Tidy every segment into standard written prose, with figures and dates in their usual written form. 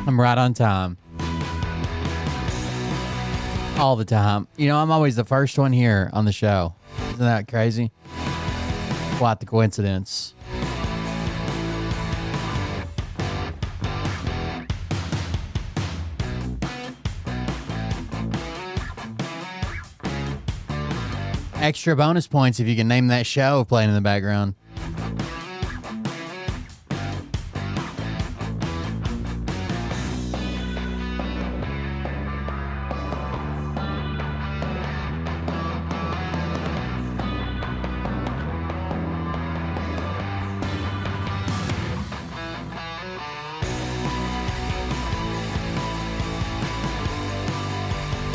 I'm right on time. All the time. You know, I'm always the first one here on the show. Isn't that crazy? Quite the coincidence. Extra bonus points if you can name that show playing in the background.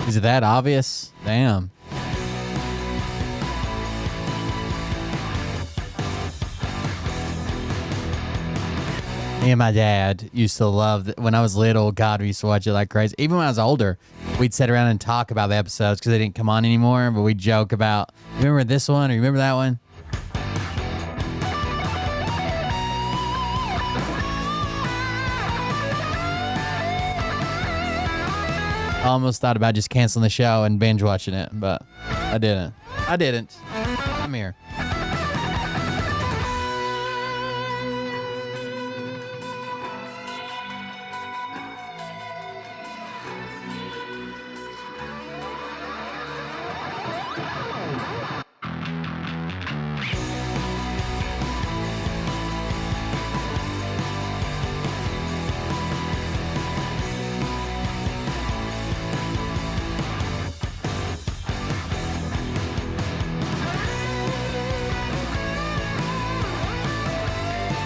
Is it that obvious? Damn. Me and my dad used to love when I was little. God, we used to watch it like crazy. Even when I was older, we'd sit around and talk about the episodes because they didn't come on anymore. But we'd joke about, remember this one or remember that one? I almost thought about just canceling the show and binge watching it, but I didn't. I'm here.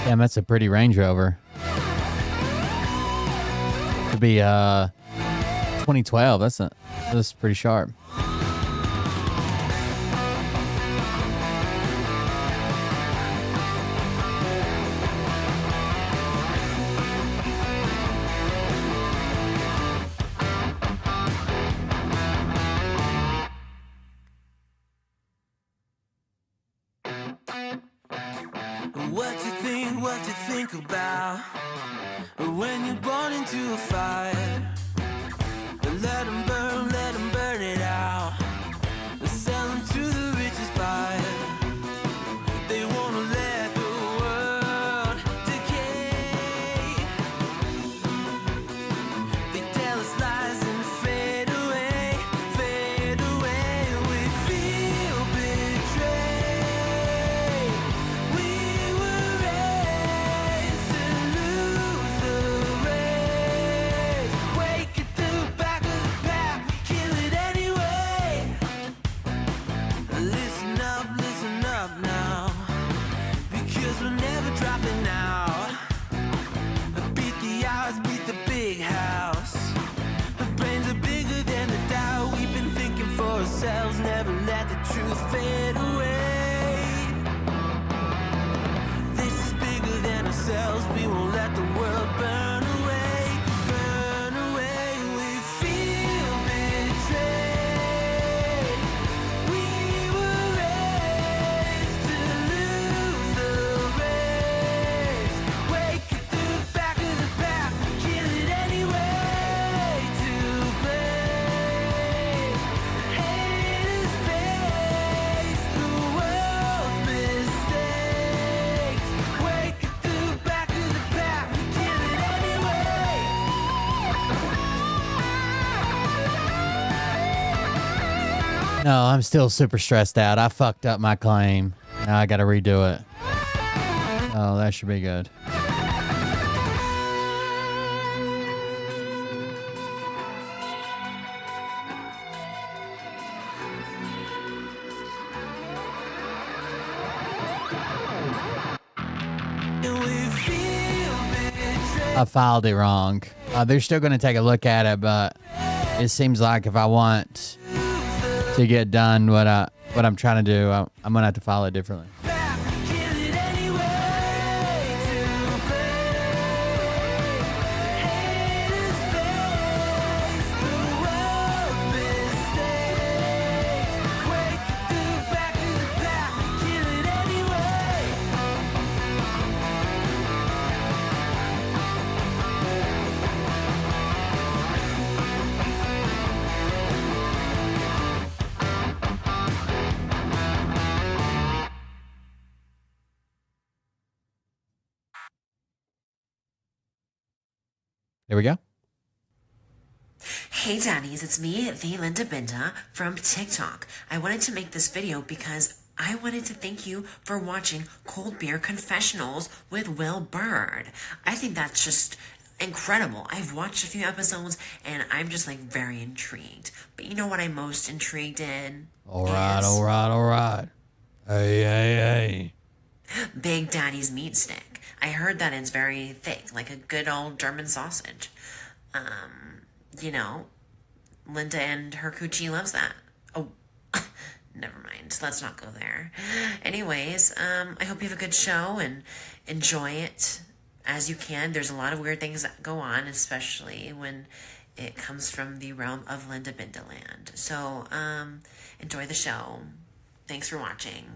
Damn, that's a pretty Range Rover. To be 2012, that's pretty sharp. What you think about when you're born into a fire? Let them burn it out. Sell them to the richest buyer. They want to let the world decay. They tell us lies and fade away, fade away. We feel betrayed. We were raised to lose the race. Wake at the back of the pack, kill it anyway. Listen up now, because we're never dropping out. Beat the odds, beat the big house. The brains are bigger than the doubt. We've been thinking for ourselves, never let the truth fade away. This is bigger than ourselves, we won't let the world burn away, burn away. We feel betrayed. We were raised to lose the race. Wake at the back of the pack, kill it anyway. To blame, haters face the world's mistakes. Wake at the back of the pack, kill it anyway. No, I'm still super stressed out. I fucked up my claim. Now I gotta redo it. Oh, that should be good. And we feel betrayed. I filed it wrong. They're still gonna take a look at it, but it seems like if I want to get done what I'm trying to do. I'm gonna have to file it differently. There we go. Hey daddies, it's me, the Linda Binda from TikTok. I wanted to make this video because I wanted to thank you for watching Cold Beer Confessionals with Will Bird. I think that's just incredible. I've watched a few episodes and I'm just like very intrigued. But you know what I'm most intrigued in? All right. Hey. Big Daddy's meat stick. I heard that it's very thick, like a good old German sausage. You know, Linda and her coochie loves that. Oh, never mind. Let's not go there. Anyways, I hope you have a good show and enjoy it as you can. There's a lot of weird things that go on, especially when it comes from the realm of Linda Bindaland. So, enjoy the show. Thanks for watching.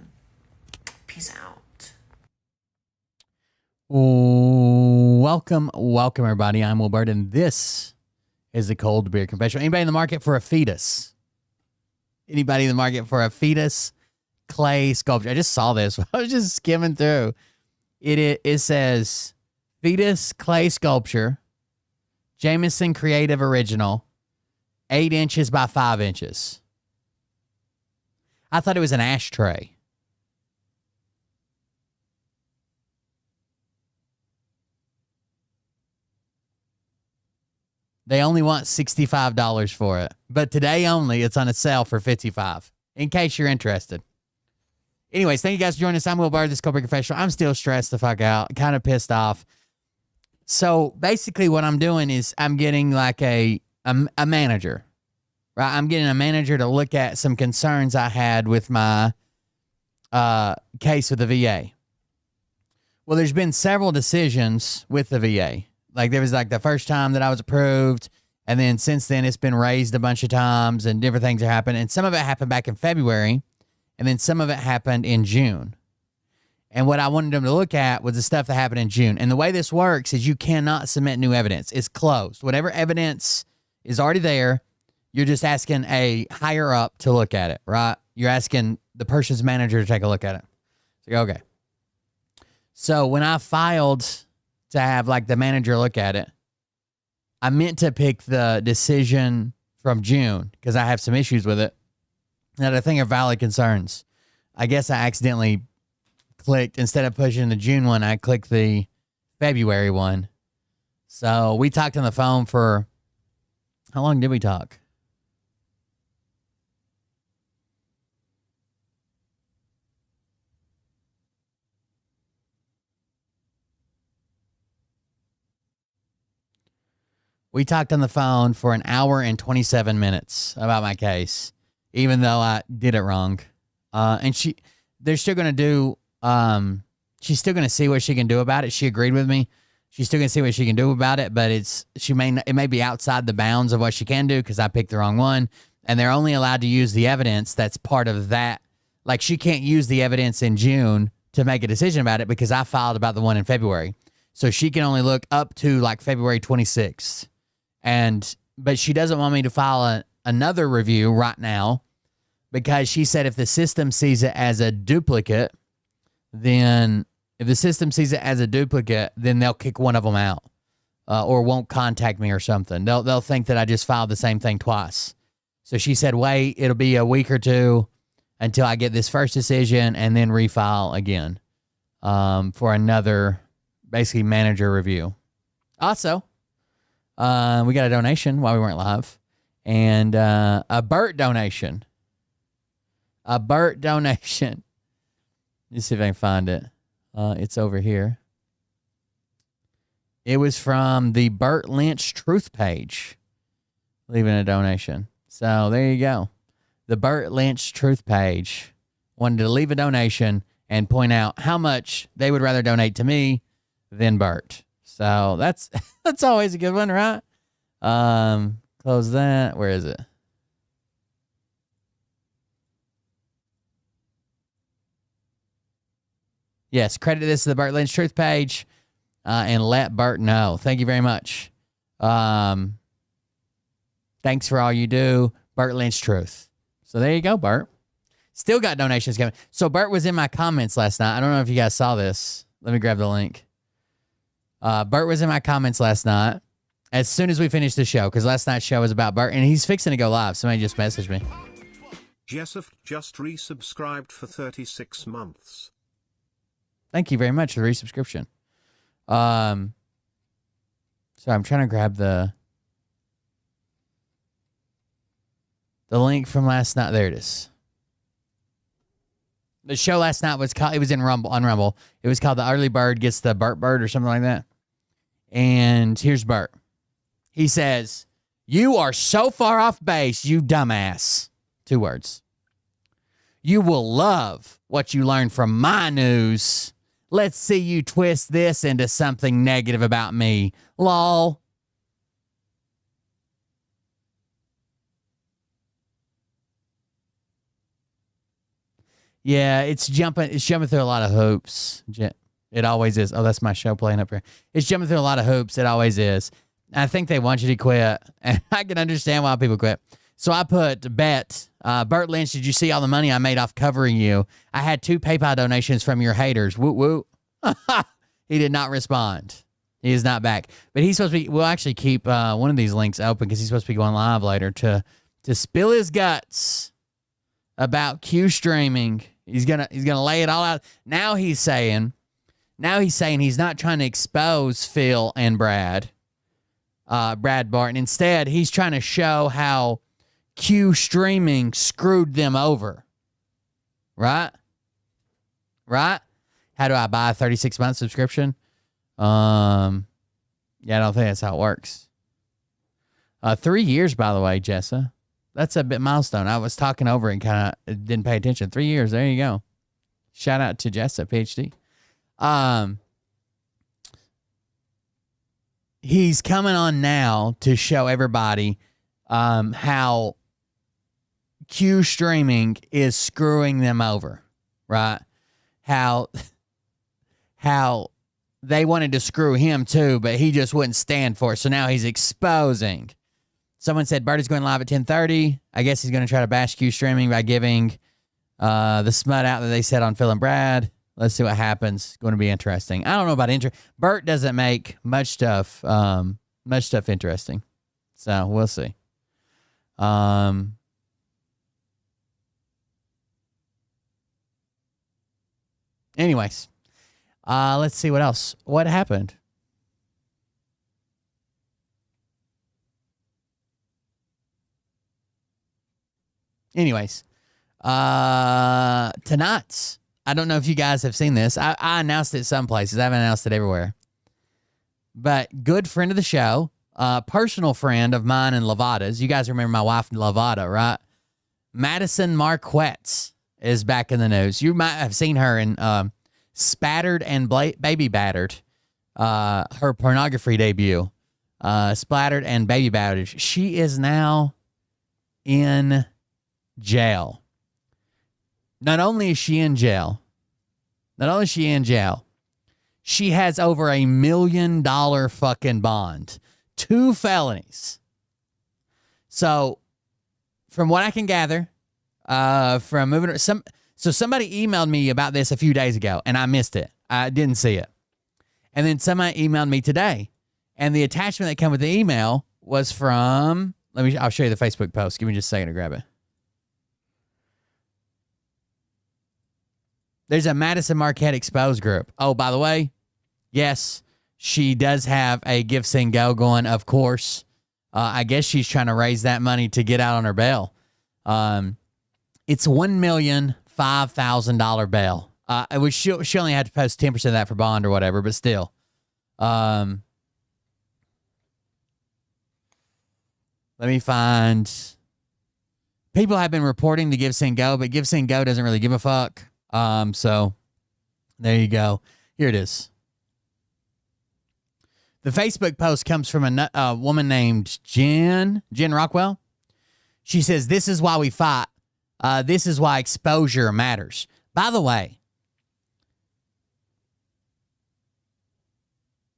Peace out. Welcome, everybody. I'm Will Bird, and this is the Cold Beer Confessional. Anybody in the market for a fetus? Anybody in the market for a fetus clay sculpture? I just saw this. I was just skimming through. It says fetus clay sculpture, Jameson Creative Original, 8 inches by 5 inches. I thought it was an ashtray. They only want $65 for it. But today only, it's on a sale for $55, in case you're interested. Anyways, thank you guys for joining us. I'm Will Bird, this is Cold Beer Confessional. I'm still stressed the fuck out, kind of pissed off. So basically what I'm doing is I'm getting like a manager, right? I'm getting a manager to look at some concerns I had with my case with the VA. Well, there's been several decisions with the VA. Like there was like the first time that I was approved, and then since then it's been raised a bunch of times and different things are happening. And some of it happened back in February, and then some of it happened in June. And what I wanted them to look at was the stuff that happened in June. And the way this works is you cannot submit new evidence. It's closed. Whatever evidence is already there, you're just asking a higher up to look at it, right? You're asking the person's manager to take a look at it. So, okay. So when I filed to have like the manager look at it, I meant to pick the decision from June because I have some issues with it that I think are valid concerns. I guess I accidentally clicked, instead of pushing the June one, I clicked the February one. So we talked on the phone for, how long did we talk? We talked on the phone for an hour and 27 minutes about my case, even though I did it wrong. And they're still going to do, she's still going to see what she can do about it. She agreed with me. She's still going to see what she can do about it, but it may be outside the bounds of what she can do because I picked the wrong one. And they're only allowed to use the evidence that's part of that. Like she can't use the evidence in June to make a decision about it because I filed about the one in February. So she can only look up to like February 26th. But she doesn't want me to file another review right now because she said if the system sees it as a duplicate, then they'll kick one of them out or won't contact me or something. They'll think that I just filed the same thing twice. So she said, wait, it'll be a week or two until I get this first decision and then refile again for another basically manager review. Also, we got a donation while we weren't live, and a Burt donation. Let's see if I can find it. It's over here. It was from the Burt Lynch Truth page, leaving a donation. So there you go. the Burt Lynch Truth page wanted to leave a donation and point out how much they would rather donate to me than Burt. So that's always a good one, right? Close that. Where is it? Yes, credit this to the Burt Lynch Truth page and let Burt know. Thank you very much. Thanks for all you do, Burt Lynch Truth. So there you go, Burt. Still got donations coming. So Burt was in my comments last night. I don't know if you guys saw this. Let me grab the link. Burt was in my comments last night as soon as we finished the show, because last night's show was about Burt, and he's fixing to go live. Somebody just messaged me. Jessif just resubscribed for 36 months. Thank you very much for the resubscription. So I'm trying to grab the link from last night. There it is. The show last night was called, it was on Rumble. It was called The Early Bird Gets the Burt Bird or something like that. And here's Burt. He says, "You are so far off base, you dumbass." 2 words. "You will love what you learn from my news. Let's see you twist this into something negative about me. Lol." Yeah, it's jumping through a lot of hoops. It always is. Oh, that's my show playing up here. It's jumping through a lot of hoops. It always is. I think they want you to quit, and I can understand why people quit. So I put, bet, Burt Lynch, did you see all the money I made off covering you? I had 2 PayPal donations from your haters. Woot woot. He did not respond. He is not back. But he's supposed to be, we'll actually keep one of these links open because he's supposed to be going live later to spill his guts about Q streaming. He's gonna lay it all out. Now he's saying he's not trying to expose Phil and Brad Barton. Instead, he's trying to show how Q streaming screwed them over. Right? How do I buy a 36-month subscription? Yeah, I don't think that's how it works. 3 years, by the way, Jessa. That's a bit milestone. I was talking over and kind of didn't pay attention. 3 years. There you go. Shout out to Jessa, PhD. He's coming on now to show everybody how Q streaming is screwing them over, right? How they wanted to screw him too, but he just wouldn't stand for it. So now he's exposing. Someone said Burt is going live at 10:30. I guess he's going to try to bash Q streaming by giving the smut out that they said on Phil and Brad. Let's see what happens. Going to be interesting. I don't know about Burt doesn't make much stuff interesting. So we'll see. Anyways, let's see what else. What happened? Anyways, tonight's, I don't know if you guys have seen this. I announced it some places. I haven't announced it everywhere. But good friend of the show, personal friend of mine and Lavada's. You guys remember my wife, Lavada, right? Madyson Marquette is back in the news. You might have seen her in Spattered and Baby Battered, her pornography debut. Splattered and Baby Battered. She is now in jail. Not only is she in jail, she has over $1 million fucking bond. 2 felonies. So, from what I can gather, from moving somebody emailed me about this a few days ago, and I missed it. I didn't see it. And then somebody emailed me today, and the attachment that came with the email was from, I'll show you the Facebook post. Give me just a second to grab it. There's a Madyson Marquette Exposed group. Oh, by the way, yes, she does have a Give, Sing, Go going, of course. I guess she's trying to raise that money to get out on her bail. It's $1,005,000 bail. Which she only had to post 10% of that for bond or whatever, but still. Let me find people have been reporting to Give Send Go, but Give Send Go doesn't really give a fuck. So there you go. Here it is. The Facebook post comes from a woman named Jen Rockwell. She says, "This is why we fight. This is why exposure matters." By the way,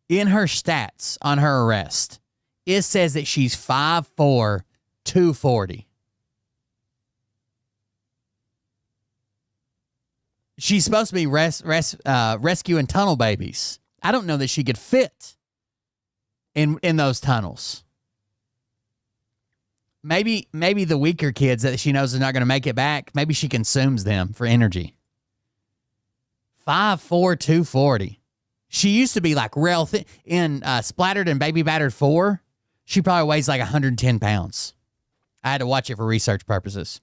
in her stats on her arrest, it says that she's 5'4", 240. She's supposed to be rescuing tunnel babies. I don't know that she could fit in those tunnels. Maybe the weaker kids that she knows are not going to make it back, maybe she consumes them for energy. 5'4", 240. She used to be like real thin. In Splattered and Baby Battered 4, she probably weighs like 110 pounds. I had to watch it for research purposes.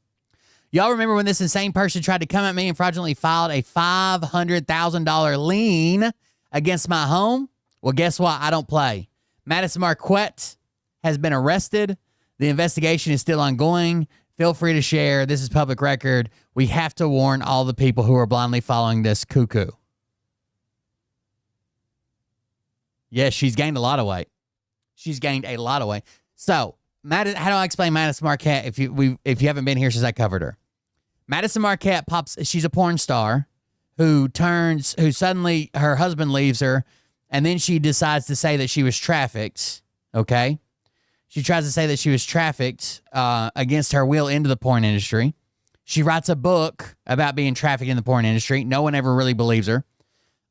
Y'all remember when this insane person tried to come at me and fraudulently filed a $500,000 lien against my home? Well, guess what? I don't play. Madyson Marquette has been arrested. The investigation is still ongoing. Feel free to share. This is public record. We have to warn all the people who are blindly following this cuckoo. Yes, she's gained a lot of weight. She's gained a lot of weight. So, how do I explain Madyson Marquette if you haven't been here since I covered her? Madyson Marquette she's a porn star who suddenly her husband leaves her, and then she decides to say that she was trafficked, okay? She tries to say that she was trafficked against her will into the porn industry. She writes a book about being trafficked in the porn industry. No one ever really believes her.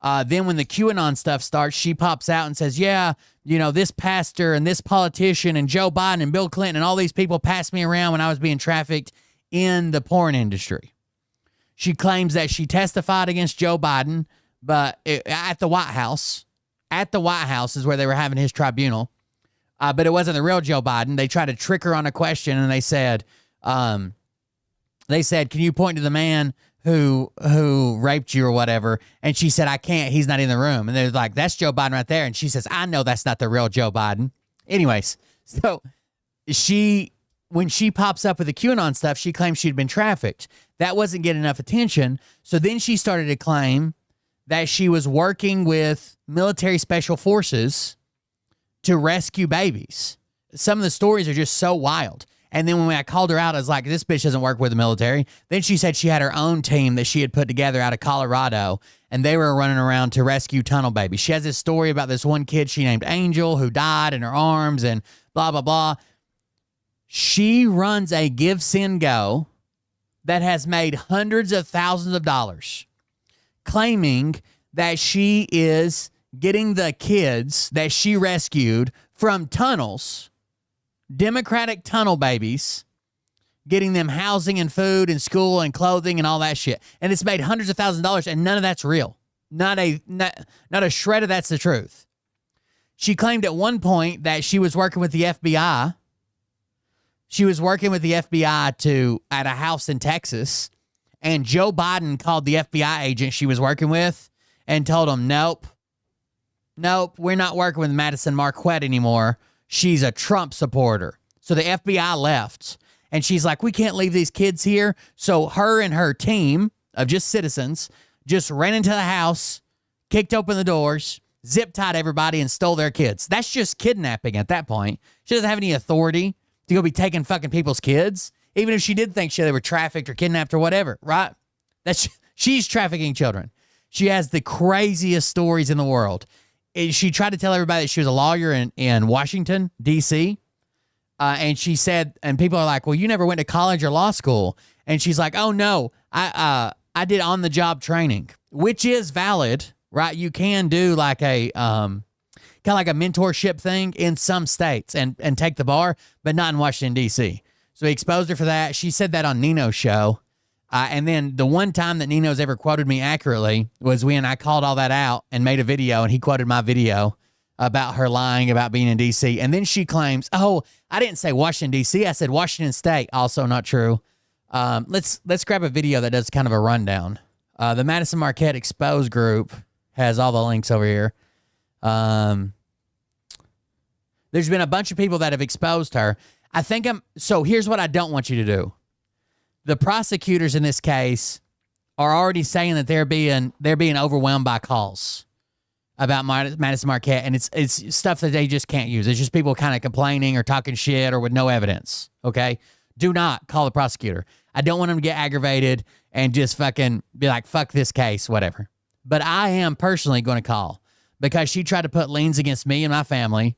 Then when the QAnon stuff starts, she pops out and says, yeah, this pastor and this politician and Joe Biden and Bill Clinton and all these people passed me around when I was being trafficked in the porn industry. She claims that she testified against Joe Biden, but at the White House. At the White House is where they were having his tribunal. But it wasn't the real Joe Biden. They tried to trick her on a question, and they said, can you point to the man who raped you or whatever? And she said, I can't. He's not in the room. And they're like, that's Joe Biden right there. And she says, I know that's not the real Joe Biden. Anyways, so when she pops up with the QAnon stuff, she claims she'd been trafficked. That wasn't getting enough attention. So then she started to claim that she was working with military special forces to rescue babies. Some of the stories are just so wild. And then when I called her out, I was like, this bitch doesn't work with the military. Then she said she had her own team that she had put together out of Colorado, and they were running around to rescue tunnel babies. She has this story about this one kid she named Angel who died in her arms and blah, blah, blah. She runs a Give, Send, Go that has made hundreds of thousands of dollars, claiming that she is getting the kids that she rescued from tunnels, Democratic tunnel babies, getting them housing and food and school and clothing and all that shit. And it's made hundreds of thousands of dollars, and none of that's real. Not a shred of that's the truth. She claimed at one point that she was working with the FBI. She was working with the FBI at a house in Texas, and Joe Biden called the FBI agent she was working with and told him, nope, we're not working with Madyson Marquette anymore. She's a Trump supporter. So the FBI left, and she's like, we can't leave these kids here. So her and her team of just citizens just ran into the house, kicked open the doors, zip-tied everybody, and stole their kids. That's just kidnapping at that point. She doesn't have any authority to go be taking fucking people's kids, even if she did think they were trafficked or kidnapped or whatever, right? She's trafficking children. She has the craziest stories in the world. She tried to tell everybody that she was a lawyer in Washington, D.C., and she said, and people are like, well, you never went to college or law school. And she's like, oh, no, I did on-the-job training, which is valid, right? You can do like a kind of like a mentorship thing in some states and take the bar, but not in Washington, D.C. So he exposed her for that. She said that on Nino's show. And then the one time that Nino's ever quoted me accurately was when I called all that out and made a video, and he quoted my video about her lying about being in D.C. And then she claims, oh, I didn't say Washington, D.C. I said Washington State. Also not true. Let's grab a video that does kind of a rundown. The Madyson Marquette Exposed group has all the links over here. There's been a bunch of people that have exposed her. So here's what I don't want you to do. the prosecutors in this case are already saying that they're being overwhelmed by calls about Madyson Marquette, and it's stuff that they just can't use. It's just people kind of complaining or talking shit or with no evidence. Okay, do not call the prosecutor. I don't want them to get aggravated and just fucking be like, fuck this case, whatever. But I am personally going to call because she tried to put liens against me and my family.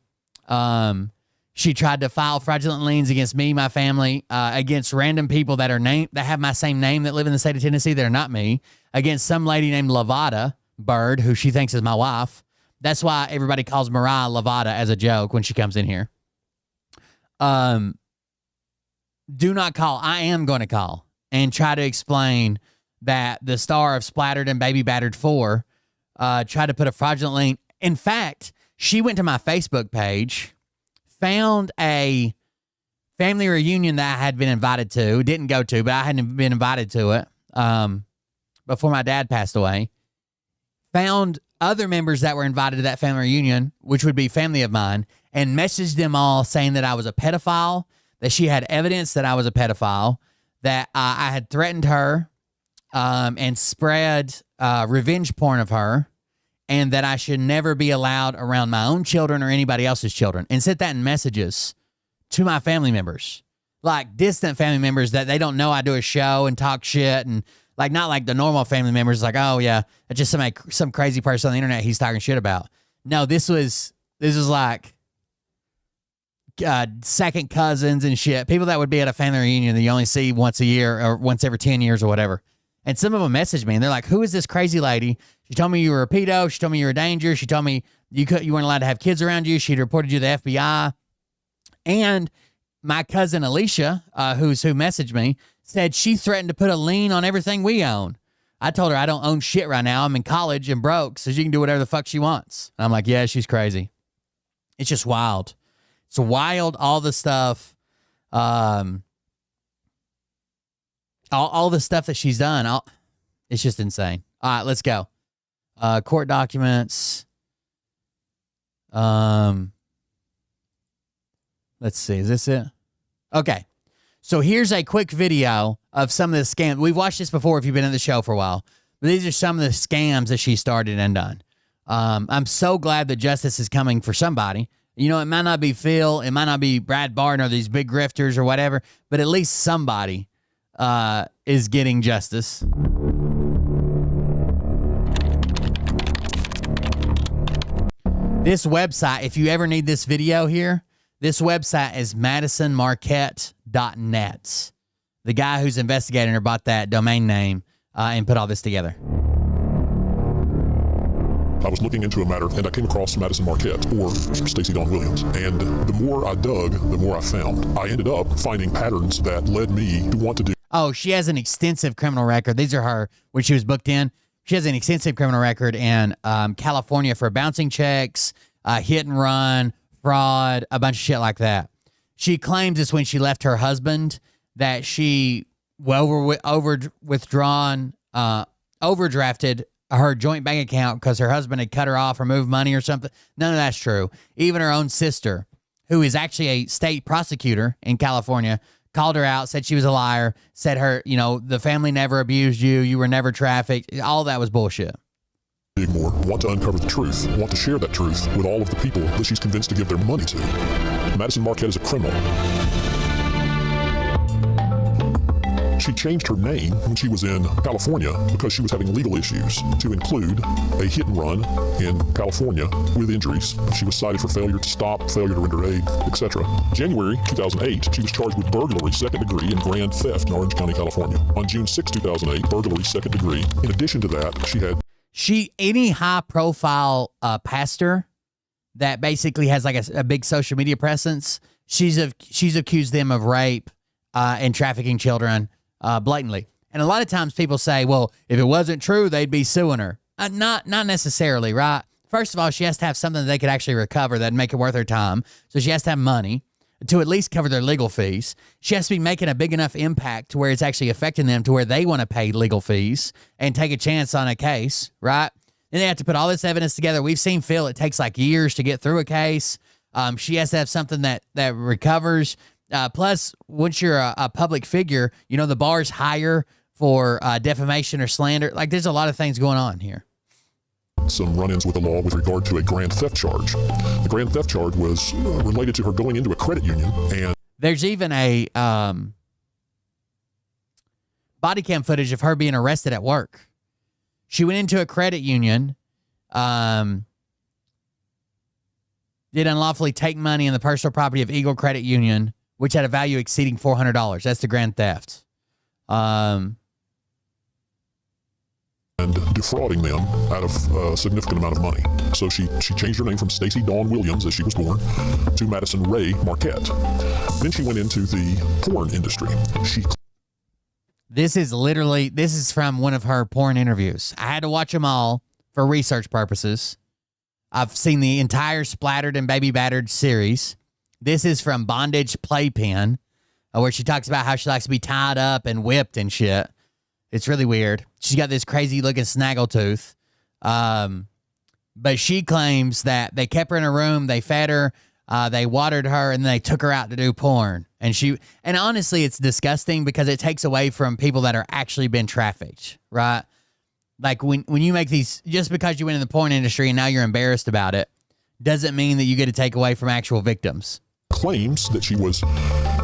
She tried to file fraudulent liens against me, my family, against random people that have my same name that live in the state of Tennessee that are not me, against some lady named Lavada Bird, who she thinks is my wife. That's why everybody calls Mariah Lavada as a joke when she comes in here. Do not call. I am going to call and try to explain that the star of Splattered and Baby Battered 4 tried to put a fraudulent lien. In fact, she went to my Facebook page, found a family reunion that I had been invited to, didn't go to, but I hadn't been invited to it before my dad passed away. Found other members that were invited to that family reunion, which would be family of mine, and messaged them all saying that I was a pedophile, that she had evidence that I was a pedophile, that I had threatened her and spread revenge porn of her, and that I should never be allowed around my own children or anybody else's children, and sent that in messages to my family members, like distant family members that they don't know I do a show and talk shit, and like not like the normal family members, like, oh yeah, it's just some crazy person on the internet he's talking shit about. No, this was like second cousins and shit, people that would be at a family reunion that you only see once a year or once every 10 years or whatever. And some of them messaged me and they're like, who is this crazy lady? She told me you were a pedo. She told me you were a danger. She told me you weren't allowed to have kids around you. She'd reported you to the FBI. And my cousin Alicia, who messaged me, said she threatened to put a lien on everything we own. I told her I don't own shit right now. I'm in college and broke, so she can do whatever the fuck she wants. And I'm like, yeah, she's crazy. It's just wild. It's wild, all the stuff. All the stuff that she's done. It's just insane. All right, let's go. Court documents. Let's see. Is this it? Okay. So here's a quick video of some of the scams. We've watched this before if you've been in the show for a while. But these are some of the scams that she started and done. I'm so glad that justice is coming for somebody. You know, it might not be Phil. It might not be Brad Barton or these big grifters or whatever. But at least somebody is getting justice. This website, if you ever need this video here, this website is MadysonMarquette.net. The guy who's investigating her bought that domain name and put all this together. I was looking into a matter and I came across Madyson Marquette, or Stacey Dawn Williams. And the more I dug, the more I found. I ended up finding patterns that led me to want to do. Oh, she has an extensive criminal record. These are her when she was booked in. She has an extensive criminal record in California for bouncing checks, hit and run, fraud, a bunch of shit like that. She claims it's when she left her husband that she overdrafted her joint bank account because her husband had cut her off or moved money or something. None of that's true. Even her own sister, who is actually a state prosecutor in California, called her out, said she was a liar, said the family never abused you, you were never trafficked. All that was bullshit. Dig more, want to uncover the truth, want to share that truth with all of the people that she's convinced to give their money to. Madyson Marquette is a criminal. She changed her name when she was in California because she was having legal issues to include a hit and run in California with injuries. She was cited for failure to stop, failure to render aid, etc. January 2008, she was charged with burglary, second degree, and grand theft in Orange County, California. On June 6, 2008, burglary, second degree. In addition to that, she had... Any high-profile pastor that basically has like a big social media presence, she's accused them of rape and trafficking children blatantly. And a lot of times people say, well, if it wasn't true, they'd be suing her. Not necessarily, right? First of all, she has to have something that they could actually recover that'd make it worth her time. So she has to have money to at least cover their legal fees. She has to be making a big enough impact to where it's actually affecting them to where they want to pay legal fees and take a chance on a case, right? Then they have to put all this evidence together. We've seen Phil, it takes like years to get through a case. She has to have something that recovers. Plus, once you're a public figure, you know, the bar's higher for defamation or slander. Like, there's a lot of things going on here. Some run-ins with the law with regard to a grand theft charge. The grand theft charge was related to her going into a credit union, and there's even a body cam footage of her being arrested at work. She went into a credit union, did unlawfully take money in the personal property of Eagle Credit Union, which had a value exceeding $400. That's the grand theft. And defrauding them out of a significant amount of money. So she changed her name from Stacey Dawn Williams, as she was born, to Madyson Ray Marquette. Then she went into the porn industry. This is from one of her porn interviews. I had to watch them all for research purposes. I've seen the entire Splattered and Baby Battered series. This is from Bondage Playpen, where she talks about how she likes to be tied up and whipped and shit. It's really weird. She's got this crazy looking snaggletooth. But she claims that they kept her in a room, they fed her, they watered her, and they took her out to do porn. And honestly, it's disgusting because it takes away from people that are actually been trafficked, right? Like when you make these, just because you went in the porn industry and now you're embarrassed about it, doesn't mean that you get to take away from actual victims. Claims that she was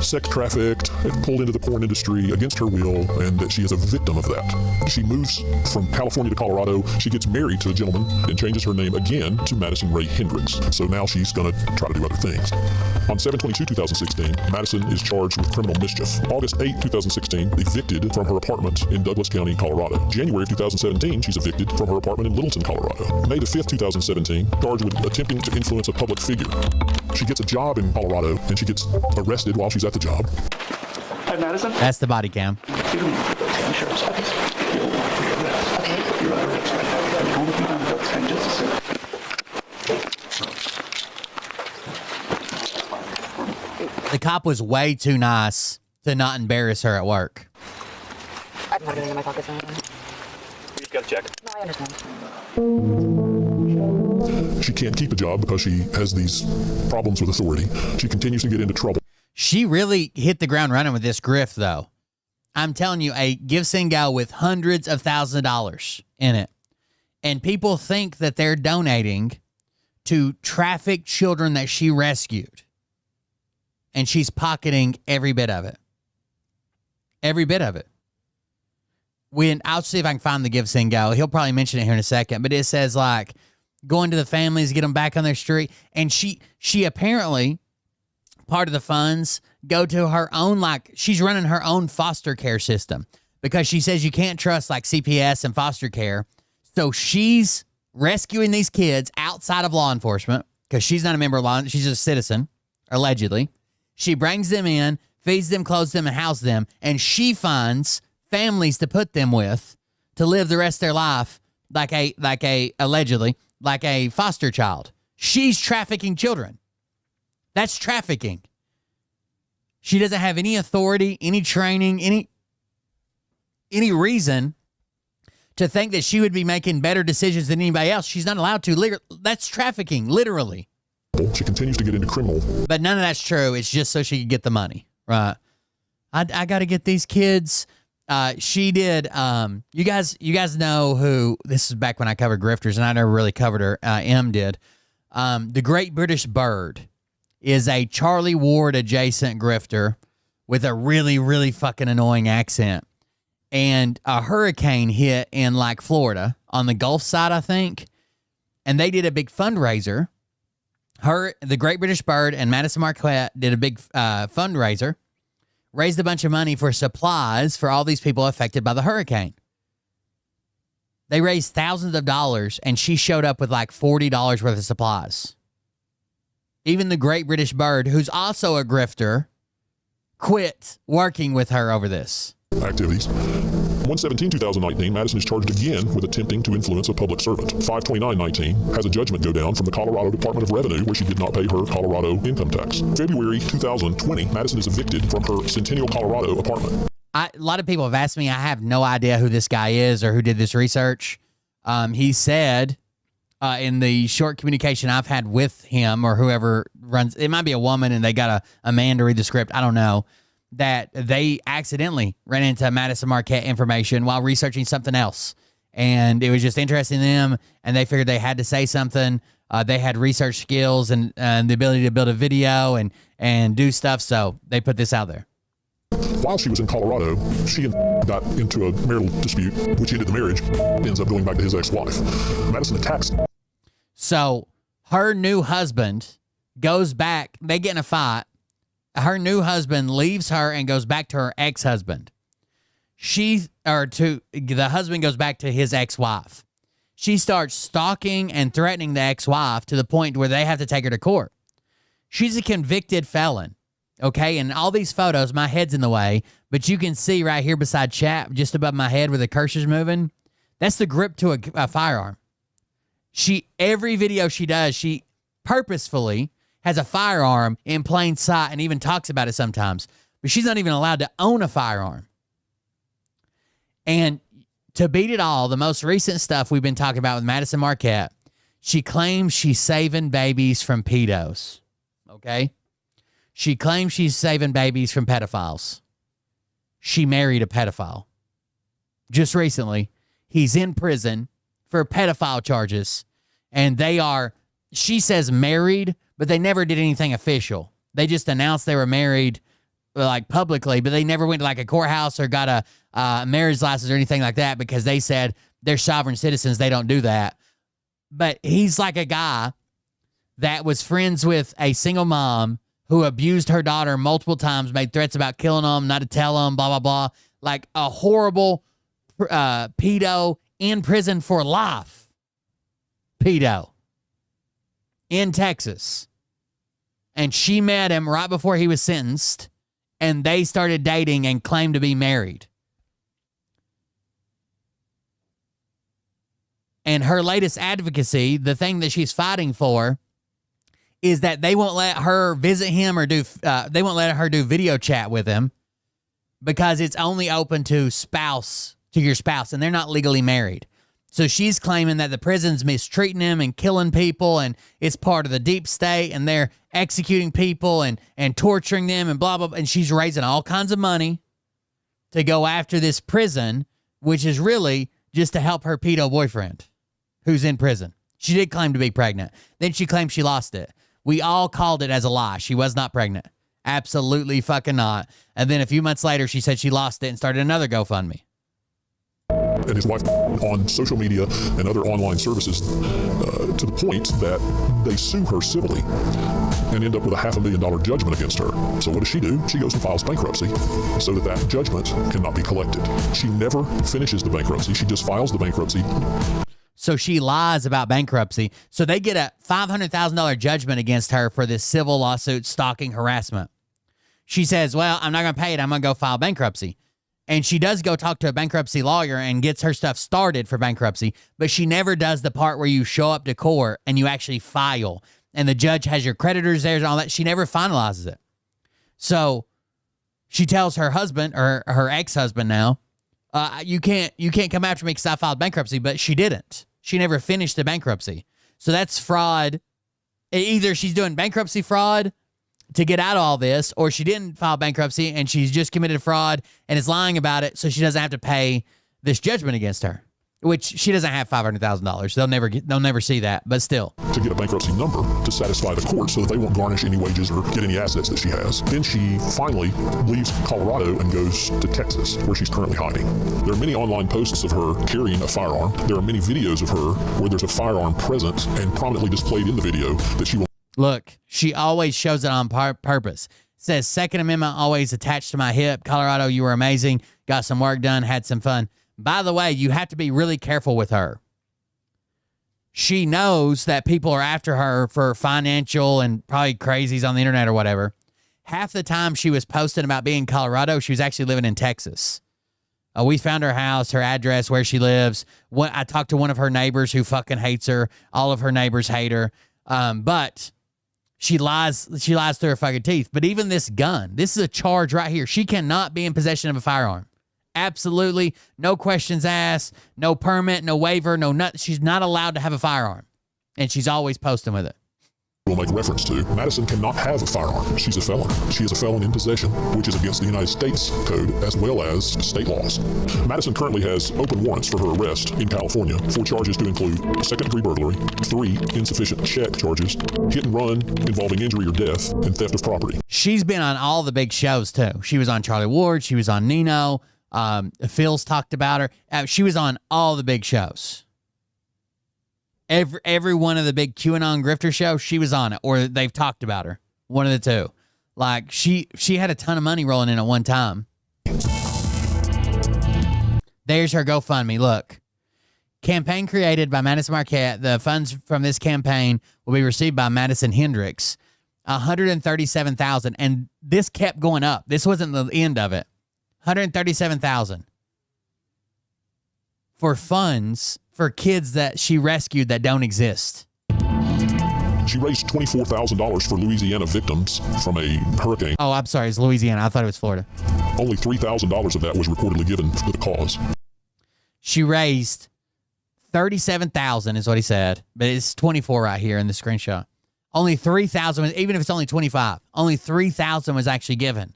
sex trafficked and pulled into the porn industry against her will, and that she is a victim of that. She moves from California to Colorado. She gets married to a gentleman and changes her name again to Madyson Ray Hendricks. So now she's going to try to do other things. On 7/22/2016, Madyson is charged with criminal mischief. August 8, 2016, evicted from her apartment in Douglas County, Colorado. January of 2017, she's evicted from her apartment in Littleton, Colorado. May the 5th, 2017, charged with attempting to influence a public figure. She gets a job in Colorado, and she gets arrested while she's at the job. Hi, Madyson. That's the body cam. You don't need to go to the insurance office. You'll want for your arrest. Okay. You're under arrest right now. You only be on the stand just a second. The cop was way too nice to not embarrass her at work. I don't have anything in my pockets or anything. You just got to check. No, I understand. She can't keep a job because she has these problems with authority. She continues to get into trouble. She really hit the ground running with this grift, though. I'm telling you, a give send gal with hundreds of thousands of dollars in it. And people think that they're donating to trafficked children that she rescued. And she's pocketing every bit of it. Every bit of it. I'll see if I can find the give send gal. He'll probably mention it here in a second. But it says, like, going to the families, get them back on their street. And she apparently, part of the funds go to her own, like, she's running her own foster care system. Because she says you can't trust, like, CPS and foster care. So she's rescuing these kids outside of law enforcement. Because she's not a member of law. She's a citizen, allegedly. She brings them in, feeds them, clothes them, and houses them, and she finds families to put them with to live the rest of their life allegedly, like a foster child. She's trafficking children. That's trafficking. She doesn't have any authority, any training, any reason to think that she would be making better decisions than anybody else. She's not allowed to. That's trafficking, literally. She continues to get into criminal. But none of that's true. It's just so she could get the money. Right. I got to get these kids. She did. You guys know who, this is back when I covered grifters, and I never really covered her. M did. The Great British Bird is a Charlie Ward adjacent grifter with a really, really fucking annoying accent. And a hurricane hit in, like, Florida on the Gulf side, I think. And they did a big fundraiser. The Great British Bird and Madyson Marquette did a big fundraiser, raised a bunch of money for supplies for all these people affected by the hurricane. They raised thousands of dollars, and she showed up with like $40 worth of supplies. Even the Great British Bird, who's also a grifter, quit working with her over this. Activities. 1/17/2019, Madyson is charged again with attempting to influence a public servant. 5/29/19 has a judgment go down from the Colorado Department of Revenue where she did not pay her Colorado income tax. February 2020, Madyson is evicted from her Centennial, Colorado apartment. A lot of people have asked me. I have no idea who this guy is or who did this research. He said in the short communication I've had with him or whoever runs, it might be a woman and they got a man to read the script. I don't know. That they accidentally ran into Madyson Marquette information while researching something else. And it was just interesting to them, and they figured they had to say something. They had research skills and the ability to build a video and do stuff, so they put this out there. While she was in Colorado, she got into a marital dispute, which ended the marriage, ends up going back to his ex-wife. Madyson attacks. So her new husband goes back, they get in a fight. Her new husband leaves her and goes back to her ex-husband. The husband goes back to his ex-wife. She starts stalking and threatening the ex-wife to the point where they have to take her to court. She's a convicted felon, okay? And all these photos, my head's in the way, but you can see right here beside chat, just above my head where the cursor's moving, that's the grip to a firearm. Every video she does, she purposefully has a firearm in plain sight and even talks about it sometimes. But she's not even allowed to own a firearm. And to beat it all, the most recent stuff we've been talking about with Madyson Marquette, she claims she's saving babies from pedos. Okay? She claims she's saving babies from pedophiles. She married a pedophile. Just recently, he's in prison for pedophile charges. And they are, she says married, but they never did anything official. They just announced they were married like publicly, but they never went to like a courthouse or got a marriage license or anything like that because they said they're sovereign citizens. They don't do that. But he's like a guy that was friends with a single mom who abused her daughter multiple times, made threats about killing them, not to tell them, blah, blah, blah. Like a horrible pedo in prison for life. Pedo. In Texas. And she met him right before he was sentenced, and they started dating and claimed to be married. And her latest advocacy, the thing that she's fighting for, is that they won't let her visit him or they won't let her do video chat with him because it's only open to your spouse, and they're not legally married. So she's claiming that the prison's mistreating him and killing people, and it's part of the deep state, and they're executing people and torturing them and blah, blah, blah. And she's raising all kinds of money to go after this prison, which is really just to help her pedo boyfriend who's in prison. She did claim to be pregnant. Then she claimed she lost it. We all called it as a lie. She was not pregnant. Absolutely fucking not. And then a few months later, she said she lost it and started another GoFundMe. And his wife on social media and other online services to the point that they sue her civilly and end up with a $500,000 judgment against her. So what does she do? She goes and files bankruptcy so that judgment cannot be collected. She never finishes the bankruptcy. She just files the bankruptcy. So she lies about bankruptcy. So they get a $500,000 judgment against her for this civil lawsuit, stalking, harassment. She says, well, I'm not going to pay it. I'm going to go file bankruptcy. And she does go talk to a bankruptcy lawyer and gets her stuff started for bankruptcy, but she never does the part where you show up to court and you actually file, and the judge has your creditors there and all that. She never finalizes it. So she tells her husband, or her ex-husband now, you can't come after me because I filed bankruptcy, but she didn't. She never finished the bankruptcy. So that's fraud. Either she's doing bankruptcy fraud to get out of all this, or she didn't file bankruptcy and she's just committed fraud and is lying about it, so she doesn't have to pay this judgment against her, which she doesn't have $500,000. They'll never see that, but still. To get a bankruptcy number to satisfy the court so that they won't garnish any wages or get any assets that she has. Then she finally leaves Colorado and goes to Texas, where she's currently hiding. There are many online posts of her carrying a firearm. There are many videos of her where there's a firearm present and prominently displayed in the video that she will. Look, she always shows it on purpose. Says, Second Amendment always attached to my hip. Colorado, you were amazing. Got some work done. Had some fun. By the way, you have to be really careful with her. She knows that people are after her for financial and probably crazies on the internet or whatever. Half the time she was posting about being in Colorado, she was actually living in Texas. We found her house, her address, where she lives. I talked to one of her neighbors who fucking hates her. All of her neighbors hate her. But she lies through her fucking teeth. But even this gun, this is a charge right here. She cannot be in possession of a firearm. Absolutely. No questions asked, no permit, no waiver, no nothing. She's not allowed to have a firearm. And she's always posting with it. will make reference to, Madyson cannot have a firearm. She's a felon. She is a felon in possession, which is against the United States Code as well as state laws. Madyson currently has open warrants for her arrest in California for charges to include second-degree burglary, 3 insufficient check charges, hit and run involving injury or death, and theft of property. She's been on all the big shows, too. She was on Charlie Ward. She was on Nino. Phil's talked about her. She was on all the big shows. Every one of the big QAnon grifter shows, she was on it, or they've talked about her. One of the two. Like, she had a ton of money rolling in at one time. There's her GoFundMe. Look. Campaign created by Madyson Marquette. The funds from this campaign will be received by Madyson Hendricks. $137,000. And this kept going up. This wasn't the end of it. $137,000. For funds for kids that she rescued that don't exist. She raised $24,000 for Louisiana victims from a hurricane. Oh, I'm sorry. It's Louisiana. I thought it was Florida. Only $3,000 of that was reportedly given for the cause. She raised $37,000 is what he said, but it's 24 right here in the screenshot. Only 3,000, even if it's only 25, only 3,000 was actually given.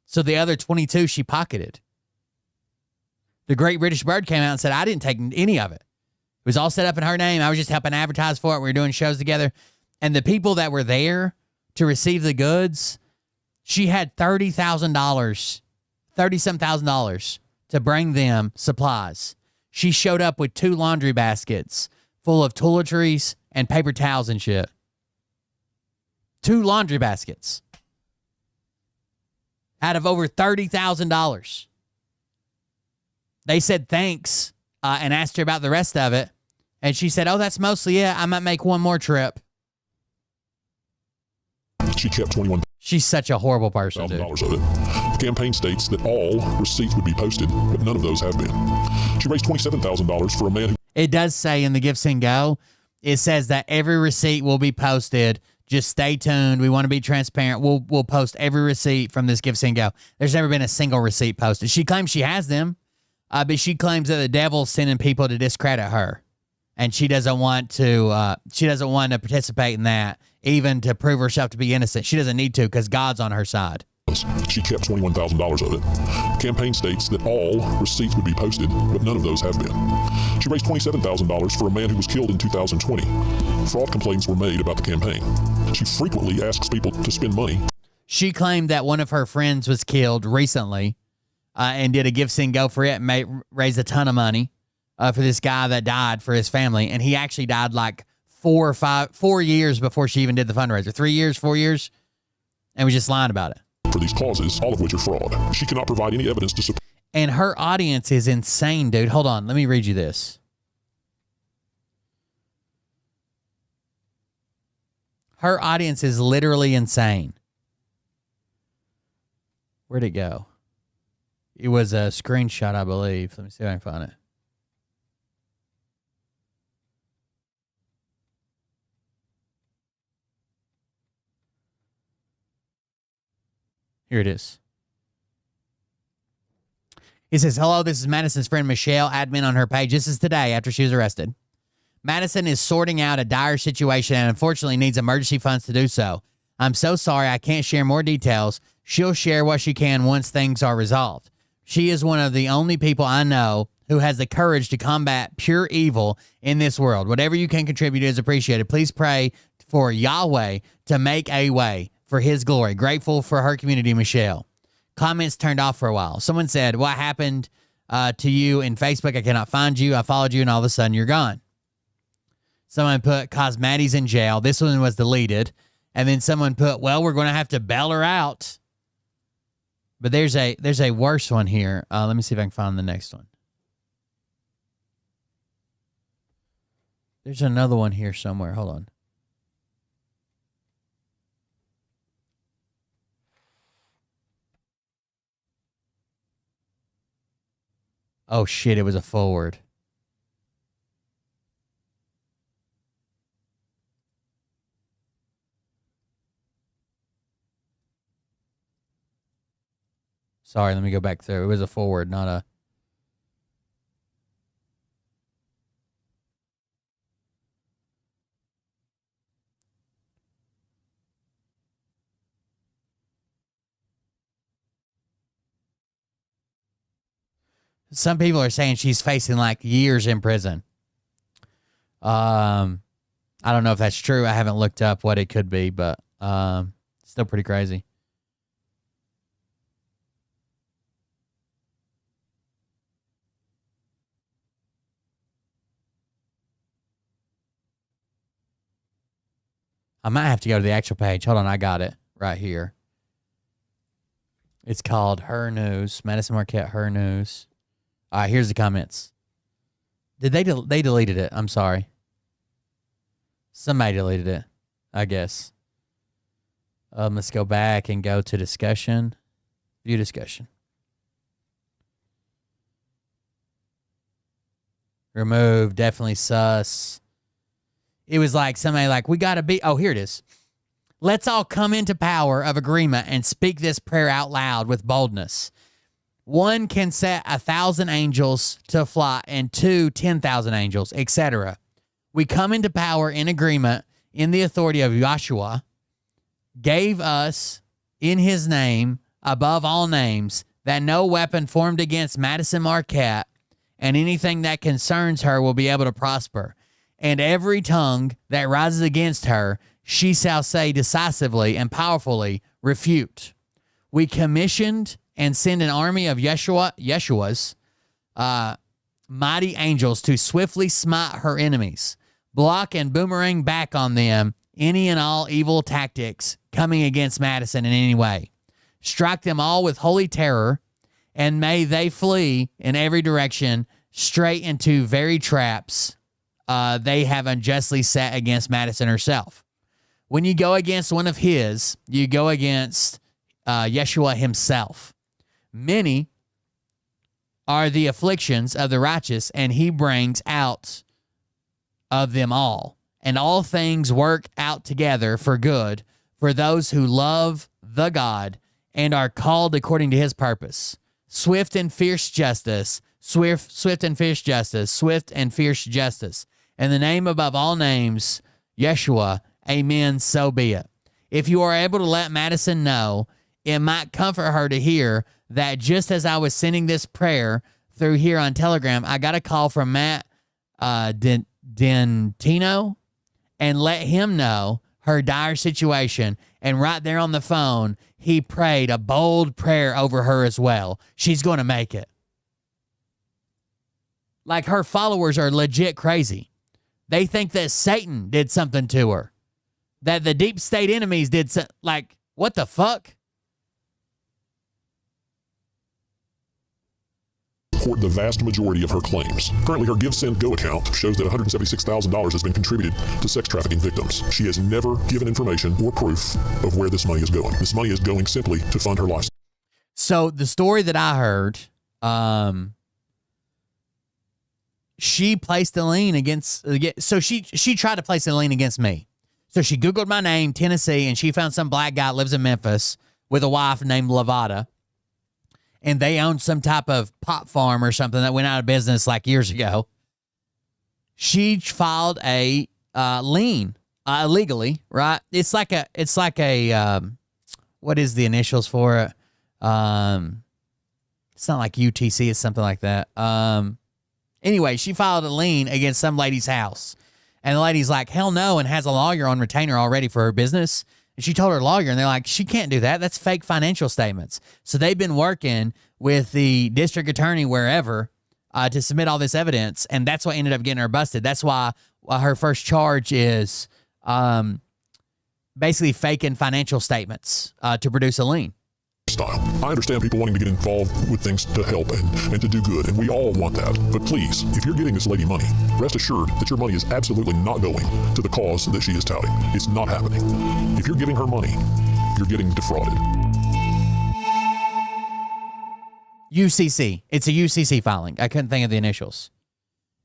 So the other 22 she pocketed. The Great British Bird came out and said, I didn't take any of it. It was all set up in her name. I was just helping advertise for it. We were doing shows together. And the people that were there to receive the goods, she had $30,000, $30-some thousand to bring them supplies. She showed up with 2 laundry baskets full of toiletries and paper towels and shit. 2 laundry baskets out of over $30,000. They said thanks and asked her about the rest of it. And she said, oh, that's mostly it. I might make one more trip. She kept $21,000 She's such a horrible person, dude. of it. The campaign states that all receipts would be posted, but none of those have been. She raised $27,000 for a man who... It does say in the Give, Send, Go, it says that every receipt will be posted. Just stay tuned. We want to be transparent. We'll post every receipt from this Give, Send, Go. There's never been a single receipt posted. She claims she has them. But she claims that the devil's sending people to discredit her, and she doesn't want to. She doesn't want to participate in that, even to prove herself to be innocent. She doesn't need to because God's on her side. She kept $21,000 of it. The campaign states that all receipts would be posted, but none of those have been. She raised $27,000 for a man who was killed in 2020. Fraud complaints were made about the campaign. She frequently asks people to spend money. She claimed that one of her friends was killed recently. And did a Give, Send, Go for it and raised a ton of money for this guy that died for his family. And he actually died like 4 years before she even did the fundraiser. 3 years, 4 years, and was just lying about it. For these causes, all of which are fraud. She cannot provide any evidence to support. And her audience is insane, dude. Hold on. Let me read you this. Her audience is literally insane. Where'd it go? It was a screenshot, I believe. Let me see if I can find it. Here it is. It says, hello, this is Madyson's friend Michelle, admin on her page. This is today after she was arrested. Madyson is sorting out a dire situation and unfortunately needs emergency funds to do so. I'm so sorry I can't share more details. She'll share what she can once things are resolved. She is one of the only people I know who has the courage to combat pure evil in this world. Whatever you can contribute is appreciated. Please pray for Yahweh to make a way for his glory. Grateful for her community, Michelle. Comments turned off for a while. Someone said, what happened to you in Facebook? I cannot find you. I followed you and all of a sudden you're gone. Someone put, cause Maddie's in jail. This one was deleted. And then someone put, well, we're going to have to bail her out. But there's a worse one here. Let me see if I can find the next one. There's another one here somewhere. Hold on. Oh, shit. It was a forward. Sorry, let me go back through. It was a forward, not a... Some people are saying she's facing like years in prison. I don't know if that's true. I haven't looked up what it could be, but still pretty crazy. I might have to go to the actual page. Hold on, I got it right here. It's called Her News, Madyson Marquette Her News. All right, here's the comments. Did they deleted it? I'm sorry. Somebody deleted it, I guess. Let's go back and go to discussion. View discussion. Remove, definitely sus. It was like somebody like, we got to be, oh, here it is. Let's all come into power of agreement and speak this prayer out loud with boldness. 1 can set 1,000 angels to fly, and 2, 10,000 angels, etc. We come into power in agreement in the authority of Yahshua, gave us in his name above all names, that no weapon formed against Madyson Marquette and anything that concerns her will be able to prosper. And every tongue that rises against her, she shall say decisively and powerfully, refute. We commissioned and send an army of Yeshua's mighty angels to swiftly smite her enemies, block and boomerang back on them any and all evil tactics coming against Madyson in any way. Strike them all with holy terror, and may they flee in every direction straight into very traps they have unjustly set against Madyson herself. When you go against one of his, you go against Yeshua himself. Many are the afflictions of the righteous, and he brings out of them all. And all things work out together for good for those who love the God and are called according to his purpose. Swift and fierce justice. In the name above all names, Yeshua, amen, so be it. If you are able to let Madyson know, it might comfort her to hear that just as I was sending this prayer through here on Telegram, I got a call from Matt Dentino and let him know her dire situation. And right there on the phone, he prayed a bold prayer over her as well. She's going to make it. Like, her followers are legit crazy. They think that Satan did something to her. That the deep state enemies did something. Like, what the fuck? Support the vast majority of her claims. Currently, her Give Send Go account shows that $176,000 has been contributed to sex trafficking victims. She has never given information or proof of where this money is going. This money is going simply to fund her lifestyle. So the story that I heard, she placed a lien against. So she tried to place a lien against me. So she Googled my name, Tennessee, and she found some black guy that lives in Memphis with a wife named Lavada. And they owned some type of pot farm or something that went out of business like years ago. She filed a lien illegally, right? It's like a what is the initials for it? It's not like UTC, it's something like that. Anyway, she filed a lien against some lady's house. And the lady's like, hell no, and has a lawyer on retainer already for her business. And she told her lawyer, and they're like, she can't do that. That's fake financial statements. So they've been working with the district attorney wherever to submit all this evidence, and that's what ended up getting her busted. That's why her first charge is basically faking financial statements to produce a lien. I understand people wanting to get involved with things to help and to do good, and we all want that. But please, if you're giving this lady money, rest assured that your money is absolutely not going to the cause that she is touting. It's not happening. If you're giving her money, you're getting defrauded. UCC. It's a UCC filing. I couldn't think of the initials.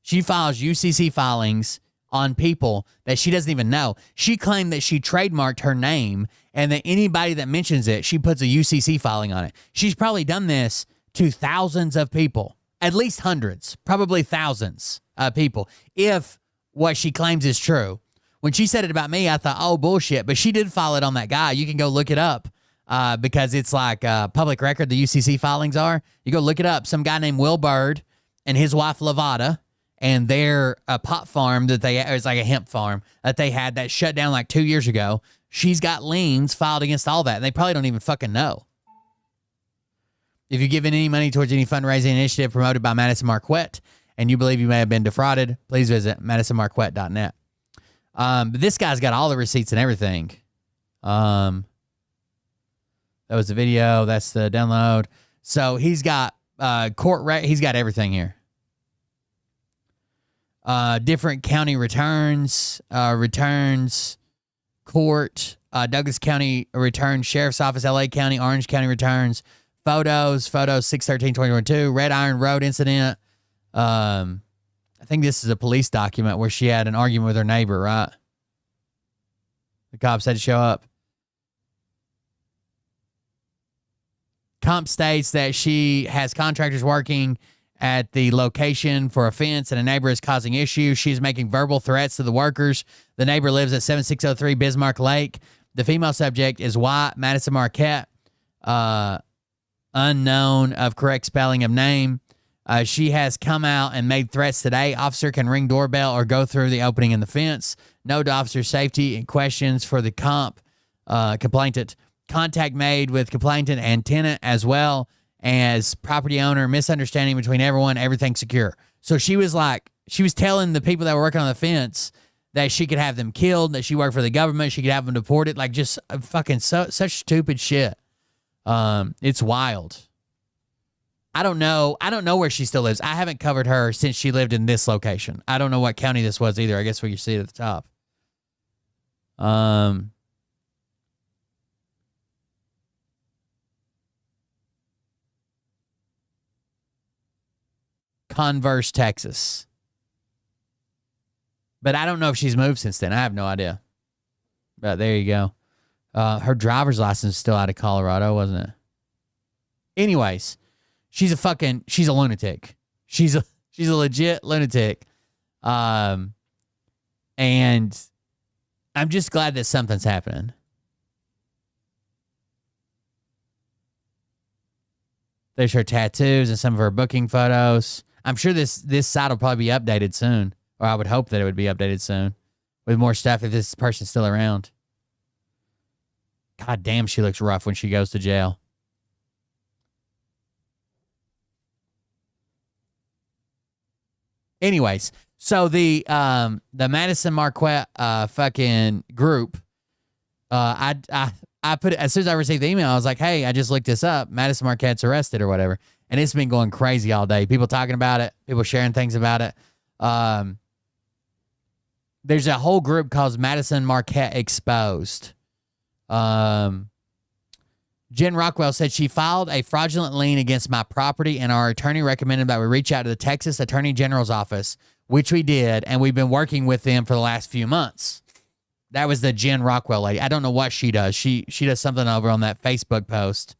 She files UCC filings on people that she doesn't even know. She claimed that she trademarked her name and that anybody that mentions it, she puts a UCC filing on it. She's probably done this to thousands of people, at least hundreds, probably thousands of people, if what she claims is true. When she said it about me, I thought, oh, bullshit. But she did file it on that guy. You can go look it up. because it's like public record, the UCC filings are. You go look it up. Some guy named Will Bird and his wife Lavada and their pot farm that it's like a hemp farm that they had that shut down like 2 years ago. She's got liens filed against all that. And they probably don't even fucking know. If you've given any money towards any fundraising initiative promoted by Madyson Marquette and you believe you may have been defrauded, please visit MadysonMarquette.net. But this guy's got all the receipts and everything. That was the video. That's the download. So he's got he's got everything here. Different county returns, court, Douglas County returns, Sheriff's Office, LA County, Orange County returns, photos 6/13/2022, Red Iron Road incident. I think this is a police document where she had an argument with her neighbor, right? The cops had to show up. Comp states that she has contractors working at the location for a fence and a neighbor is causing issues. She's making verbal threats to the workers. The neighbor lives at 7603 Bismarck Lake. The female subject is white, Madyson Marquette, unknown of correct spelling of name. She has come out and made threats today. Officer can ring doorbell or go through the opening in the fence. No to officer safety and questions for the complainant. Contact made with complainant and tenant as well as property owner. Misunderstanding between everyone. Everything secure. So she was telling the people that were working on the fence that she could have them killed, that she worked for the government. She could have them deported. Like just fucking such stupid shit. It's wild. I don't know where she still lives. I haven't covered her since she lived in this location. I don't know what county this was either. I guess where you see it at the top. Converse, Texas. But I don't know if she's moved since then. I have no idea. But there you go. Her driver's license is still out of Colorado, wasn't it? Anyways, she's a lunatic. She's a legit lunatic. And I'm just glad that something's happening. There's her tattoos and some of her booking photos. I'm sure this site will probably be updated soon, or I would hope that it would be updated soon with more stuff if this person's still around. God damn, she looks rough when she goes to jail. Anyways, so the Madyson Marquette fucking group, I put it, as soon as I received the email, I was like, hey, I just looked this up. Madyson Marquette's arrested or whatever. And it's been going crazy all day. People talking about it. People sharing things about it. There's a whole group called Madyson Marquette Exposed. Jen Rockwell said she filed a fraudulent lien against my property and our attorney recommended that we reach out to the Texas Attorney General's office, which we did. And we've been working with them for the last few months. That was the Jen Rockwell lady. I don't know what she does. She does something over on that Facebook post.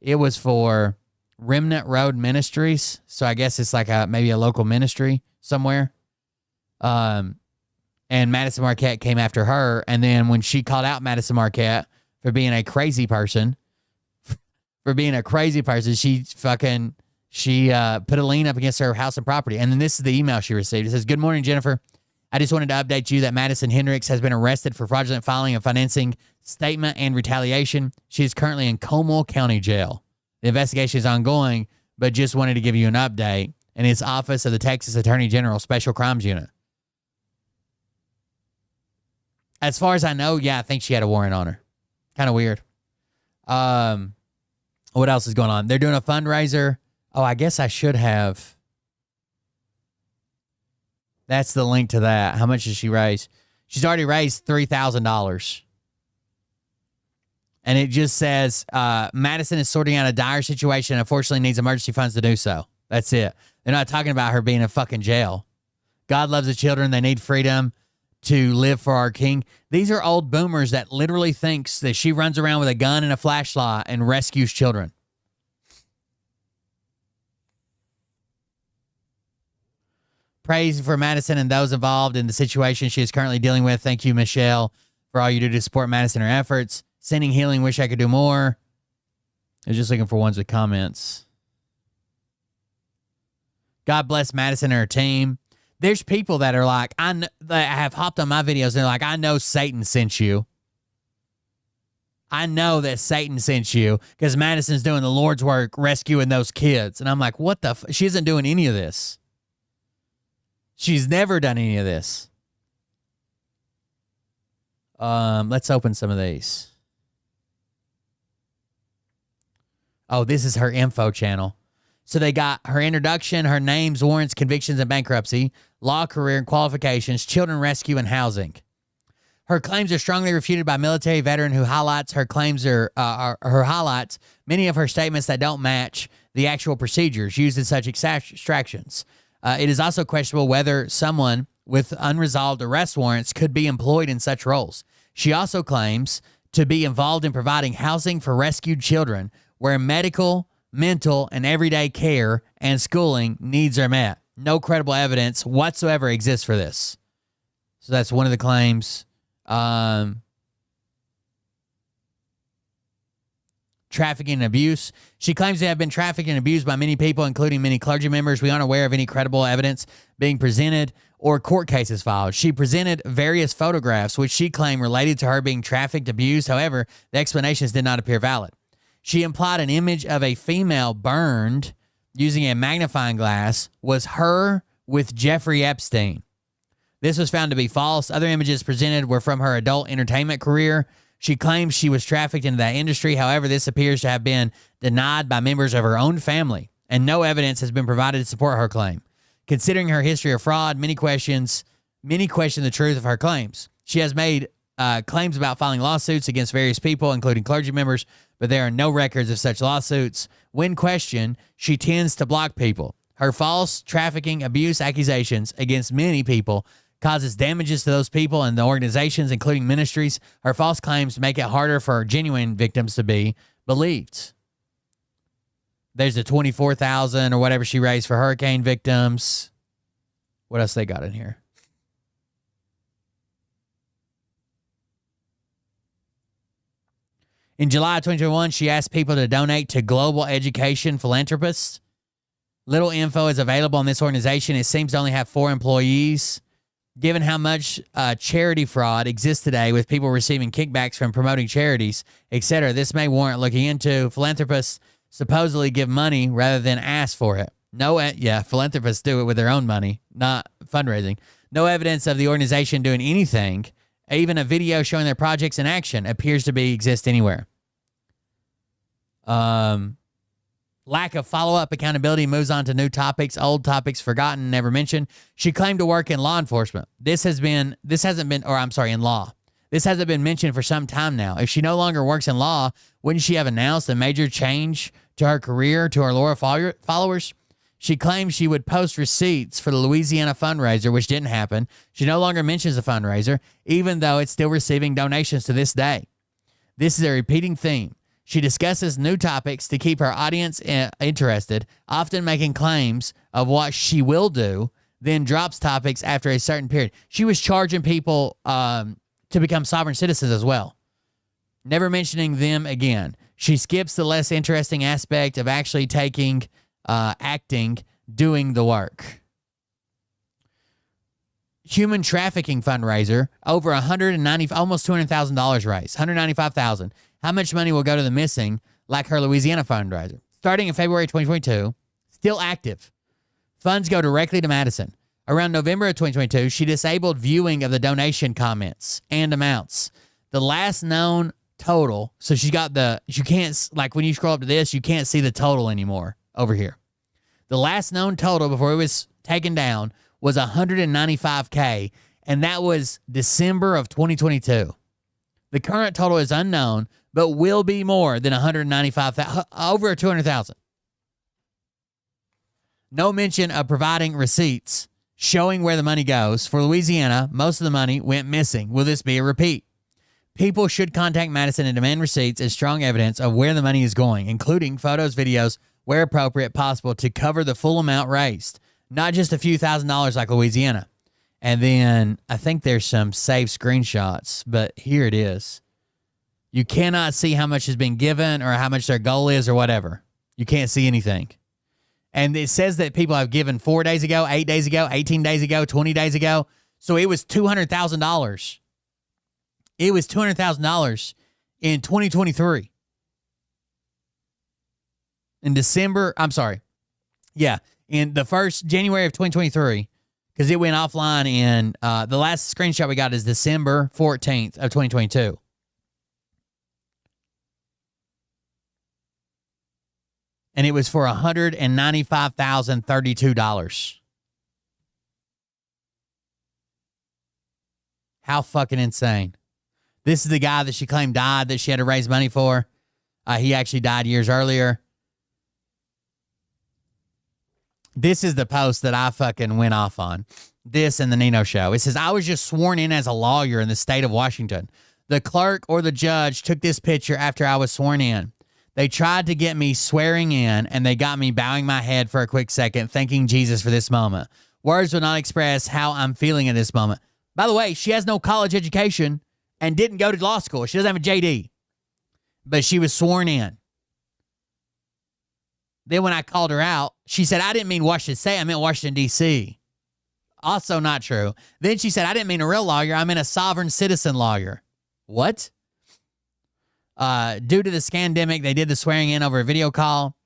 It was for Remnant Road Ministries. So I guess it's like maybe a local ministry somewhere. And Madyson Marquette came after her. And then when she called out Madyson Marquette for being a crazy person, she put a lien up against her house and property. And then this is the email she received. It says, "Good morning, Jennifer. I just wanted to update you that Madyson Hendricks has been arrested for fraudulent filing of financing statement and retaliation. She is currently in Comal County Jail. The investigation is ongoing, but just wanted to give you an update. And it's Office of the Texas Attorney General Special Crimes Unit." As far as I know, yeah, I think she had a warrant on her. Kind of weird. What else is going on? They're doing a fundraiser. Oh, I guess I should have. That's the link to that. How much did she raise? She's already raised $3,000. And it just says, Madyson is sorting out a dire situation and unfortunately needs emergency funds to do so. That's it. They're not talking about her being in fucking jail. God loves the children. They need freedom to live for our king. These are old boomers that literally thinks that she runs around with a gun and a flashlight and rescues children. Praise for Madyson and those involved in the situation she is currently dealing with. Thank you, Michelle, for all you do to support Madyson and her efforts. Sending healing, wish I could do more. I was just looking for ones with comments. God bless Madyson and her team. There's people that are like, that have hopped on my videos and they're like, I know Satan sent you. I know that Satan sent you because Madyson's doing the Lord's work rescuing those kids. And I'm like, what the she isn't doing any of this. She's never done any of this. Let's open some of these. Oh, this is her info channel. So they got her introduction, her names, warrants, convictions, and bankruptcy, law, career, and qualifications, children rescue, and housing. Her claims are strongly refuted by military veteran who highlights her claims her highlights many of her statements that don't match the actual procedures used in such extractions. It is also questionable whether someone with unresolved arrest warrants could be employed in such roles. She also claims to be involved in providing housing for rescued children where medical, mental, and everyday care and schooling needs are met. No credible evidence whatsoever exists for this. So that's one of the claims. Trafficking and abuse. She claims to have been trafficked and abused by many people, including many clergy members. We aren't aware of any credible evidence being presented or court cases filed. She presented various photographs which she claimed related to her being trafficked, abused. However, the explanations did not appear valid. She implied an image of a female burned using a magnifying glass was her with Jeffrey Epstein. This was found to be false. Other images presented were from her adult entertainment career. She claims she was trafficked into that industry. However, this appears to have been denied by members of her own family, and no evidence has been provided to support her claim. Considering her history of fraud, many question the truth of her claims. She has made claims about filing lawsuits against various people, including clergy members, but there are no records of such lawsuits. When questioned, she tends to block people. Her false trafficking abuse accusations against many people causes damages to those people and the organizations, including ministries. Her false claims make it harder for genuine victims to be believed. There's the $24,000 or whatever she raised for hurricane victims. What else they got in here? In July 2021, she asked people to donate to Global Education Philanthropists. Little info is available on this organization. It seems to only have 4 employees. Given how much charity fraud exists today with people receiving kickbacks from promoting charities, etc., this may warrant looking into. Philanthropists supposedly give money rather than ask for it. Philanthropists do it with their own money, not fundraising. No evidence of the organization doing anything. Even a video showing their projects in action appears to exist anywhere. Lack of follow-up accountability moves on to new topics, old topics forgotten, never mentioned. She claimed to work in law enforcement. In law. This hasn't been mentioned for some time now. If she no longer works in law, wouldn't she have announced a major change to her career, to her loyal followers? She claims she would post receipts for the Louisiana fundraiser, which didn't happen. She no longer mentions the fundraiser, even though it's still receiving donations to this day. This is a repeating theme. She discusses new topics to keep her audience interested, often making claims of what she will do, then drops topics after a certain period. She was charging people to become sovereign citizens as well, never mentioning them again. She skips the less interesting aspect of actually acting, doing the work. Human trafficking fundraiser, over almost $200,000 raised, $195,000. How much money will go to the missing, like her Louisiana fundraiser? Starting in February 2022, still active. Funds go directly to Madyson. Around November of 2022, she disabled viewing of the donation comments and amounts. The last known total, so she got you can't, like when you scroll up to this, you can't see the total anymore over here. The last known total before it was taken down was $195K, and that was December of 2022. The current total is unknown, but will be more than $195,000, over $200,000. No mention of providing receipts showing where the money goes. For Louisiana, most of the money went missing. Will this be a repeat? People should contact Madyson and demand receipts as strong evidence of where the money is going, including photos, videos, where appropriate possible, to cover the full amount raised, not just a few $1,000s like Louisiana. And then I think there's some saved screenshots, but here it is. You cannot see how much has been given or how much their goal is or whatever. You can't see anything. And it says that people have given 4 days ago, 8 days ago, 18 days ago, 20 days ago. So it was $200,000. It was $200,000 in 2023. In December, I'm sorry. Yeah, in the first January of 2023, because it went offline in, the last screenshot we got is December 14th of 2022. And it was for $195,032. How fucking insane. This is the guy that she claimed died that she had to raise money for. He actually died years earlier. This is the post that I fucking went off on. This and the Nino show. It says, I was just sworn in as a lawyer in the state of Washington. The clerk or the judge took this picture after I was sworn in. They tried to get me swearing in, and they got me bowing my head for a quick second, thanking Jesus for this moment. Words will not express how I'm feeling at this moment. By the way, she has no college education and didn't go to law school. She doesn't have a JD. But she was sworn in. Then when I called her out, she said, I didn't mean Washington State. I meant Washington, D.C. Also not true. Then she said, I didn't mean a real lawyer. I meant a sovereign citizen lawyer. What? Due to the scandemic, they did the swearing in over a video call.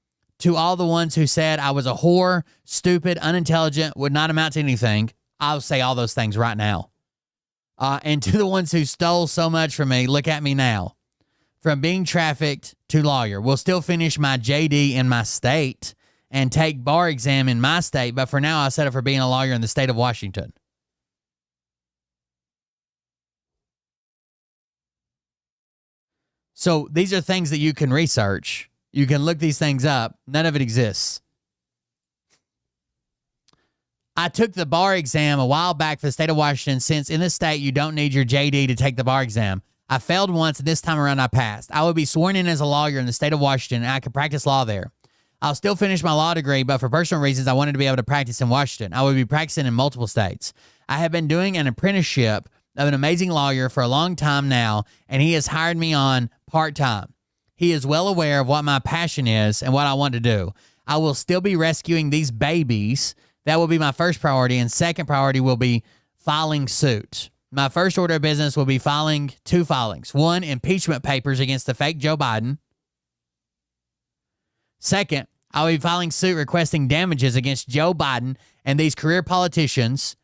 To all the ones who said I was a whore, stupid, unintelligent, would not amount to anything, I'll say all those things right now. And to the ones who stole so much from me, look at me now. From being trafficked to lawyer. Will still finish my JD in my state and take bar exam in my state, but for now I set up for being a lawyer in the state of Washington. So these are things that you can research. You can look these things up. None of it exists. I took the bar exam a while back for the state of Washington, since in this state you don't need your JD to take the bar exam. I failed once, and this time around I passed. I would be sworn in as a lawyer in the state of Washington, and I could practice law there. I'll still finish my law degree, but for personal reasons, I wanted to be able to practice in Washington. I would be practicing in multiple states. I have been doing an apprenticeship of an amazing lawyer for a long time now, and he has hired me on part-time. He is well aware of what my passion is and what I want to do. I will still be rescuing these babies. That will be my first priority, and second priority will be filing suit. My first order of business will be filing 2 filings. 1, impeachment papers against the fake Joe Biden. Second, I'll be filing suit requesting damages against Joe Biden and these career politicians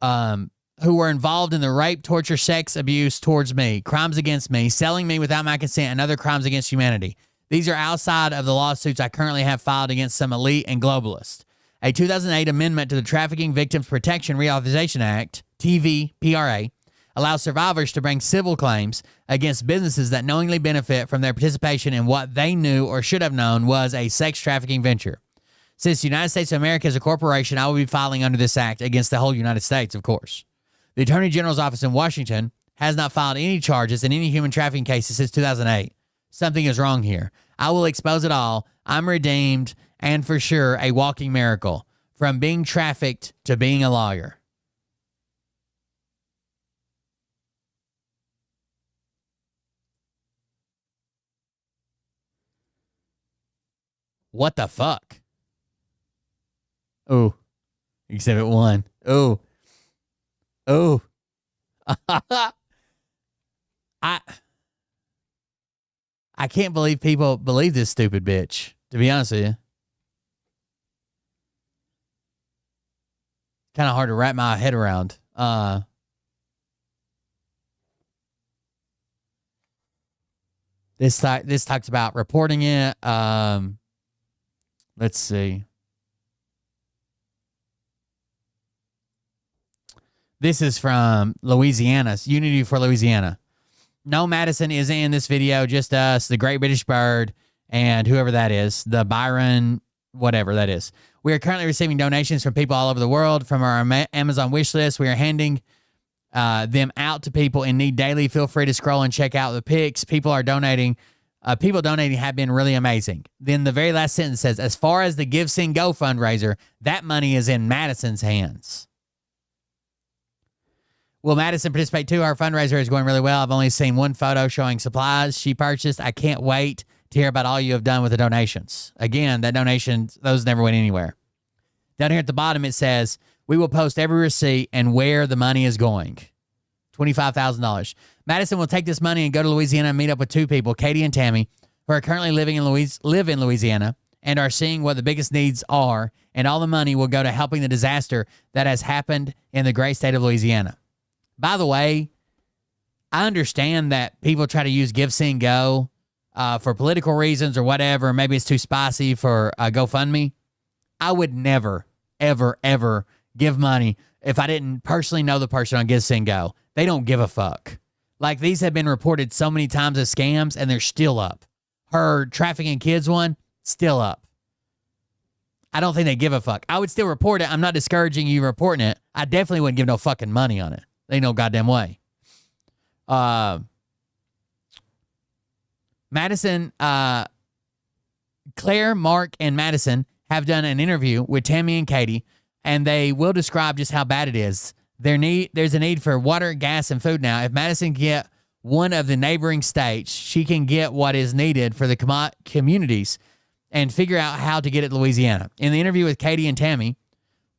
who were involved in the rape, torture, sex abuse towards me, crimes against me, selling me without my consent, and other crimes against humanity. These are outside of the lawsuits I currently have filed against some elite and globalists. A 2008 amendment to the Trafficking Victims Protection Reauthorization Act, TVPRA, allows survivors to bring civil claims against businesses that knowingly benefit from their participation in what they knew or should have known was a sex trafficking venture. Since the United States of America is a corporation, I will be filing under this act against the whole United States, of course. The Attorney General's office in Washington has not filed any charges in any human trafficking cases since 2008. Something is wrong here. I will expose it all. I'm redeemed and for sure a walking miracle. From being trafficked to being a lawyer. What the fuck? Oh, Exhibit 1. Oh. Oh. I can't believe people believe this stupid bitch, to be honest with you. Kind of hard to wrap my head around. This talks about reporting it. Let's see. This is from Louisiana. It's Unity for Louisiana. No, Madyson isn't in this video. Just us, the Great British Bird, and whoever that is. The Byron, whatever that is. We are currently receiving donations from people all over the world from our Amazon wish list. We are handing them out to people in need daily. Feel free to scroll and check out the pics. People are donating. People donating have been really amazing. Then the very last sentence says, as far as the Give, Sing, Go fundraiser, that money is in Madyson's hands. Will Madyson participate too? Our fundraiser is going really well. I've only seen one photo showing supplies she purchased. I can't wait to hear about all you have done with the donations. Again, that donation, those never went anywhere. Down here at the bottom, it says, we will post every receipt and where the money is going. $25,000. Madyson will take this money and go to Louisiana and meet up with two people, Katie and Tammy, who are currently live in Louisiana and are seeing what the biggest needs are, and all the money will go to helping the disaster that has happened in the great state of Louisiana. By the way, I understand that people try to use Give, Send, Go for political reasons or whatever. Maybe it's too spicy for GoFundMe. I would never, ever, ever give money if I didn't personally know the person on Give, Send, Go. They don't give a fuck. Like, these have been reported so many times as scams, and they're still up. Her trafficking kids one, still up. I don't think they give a fuck. I would still report it. I'm not discouraging you reporting it. I definitely wouldn't give no fucking money on it. Ain't no goddamn way. Madyson, Claire, Mark, and Madyson have done an interview with Tammy and Katie, and they will describe just how bad it is. There's a need for water, gas, and food now. If Madyson can get one of the neighboring states, she can get what is needed for the communities and figure out how to get it to Louisiana. In the interview with Katie and Tammy,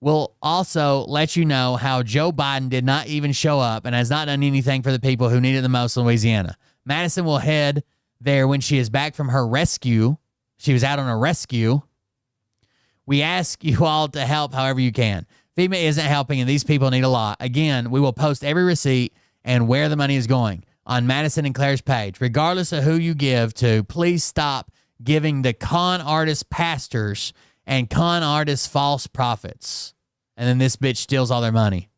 we'll also let you know how Joe Biden did not even show up and has not done anything for the people who need it the most in Louisiana. Madyson will head there when she is back from her rescue. She was out on a rescue. We ask you all to help however you can. FEMA isn't helping, and these people need a lot. Again, we will post every receipt and where the money is going on Madyson and Claire's page. Regardless of who you give to, please stop giving the con artist pastors and con artists false prophets. And then this bitch steals all their money.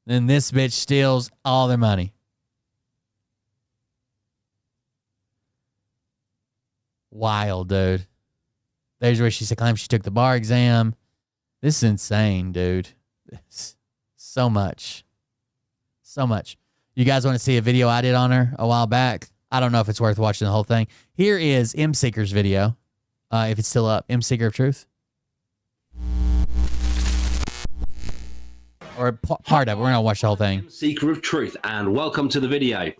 Then this bitch steals all their money. Wild, dude. There's where she claims she took the bar exam. This is insane, dude. So much. So much. You guys want to see a video I did on her a while back? I don't know if it's worth watching the whole thing. Here is M. Seeker's video, if it's still up. M. Seeker of Truth. Or part of it. We're going to watch the whole thing. Seeker of Truth, and welcome to the video.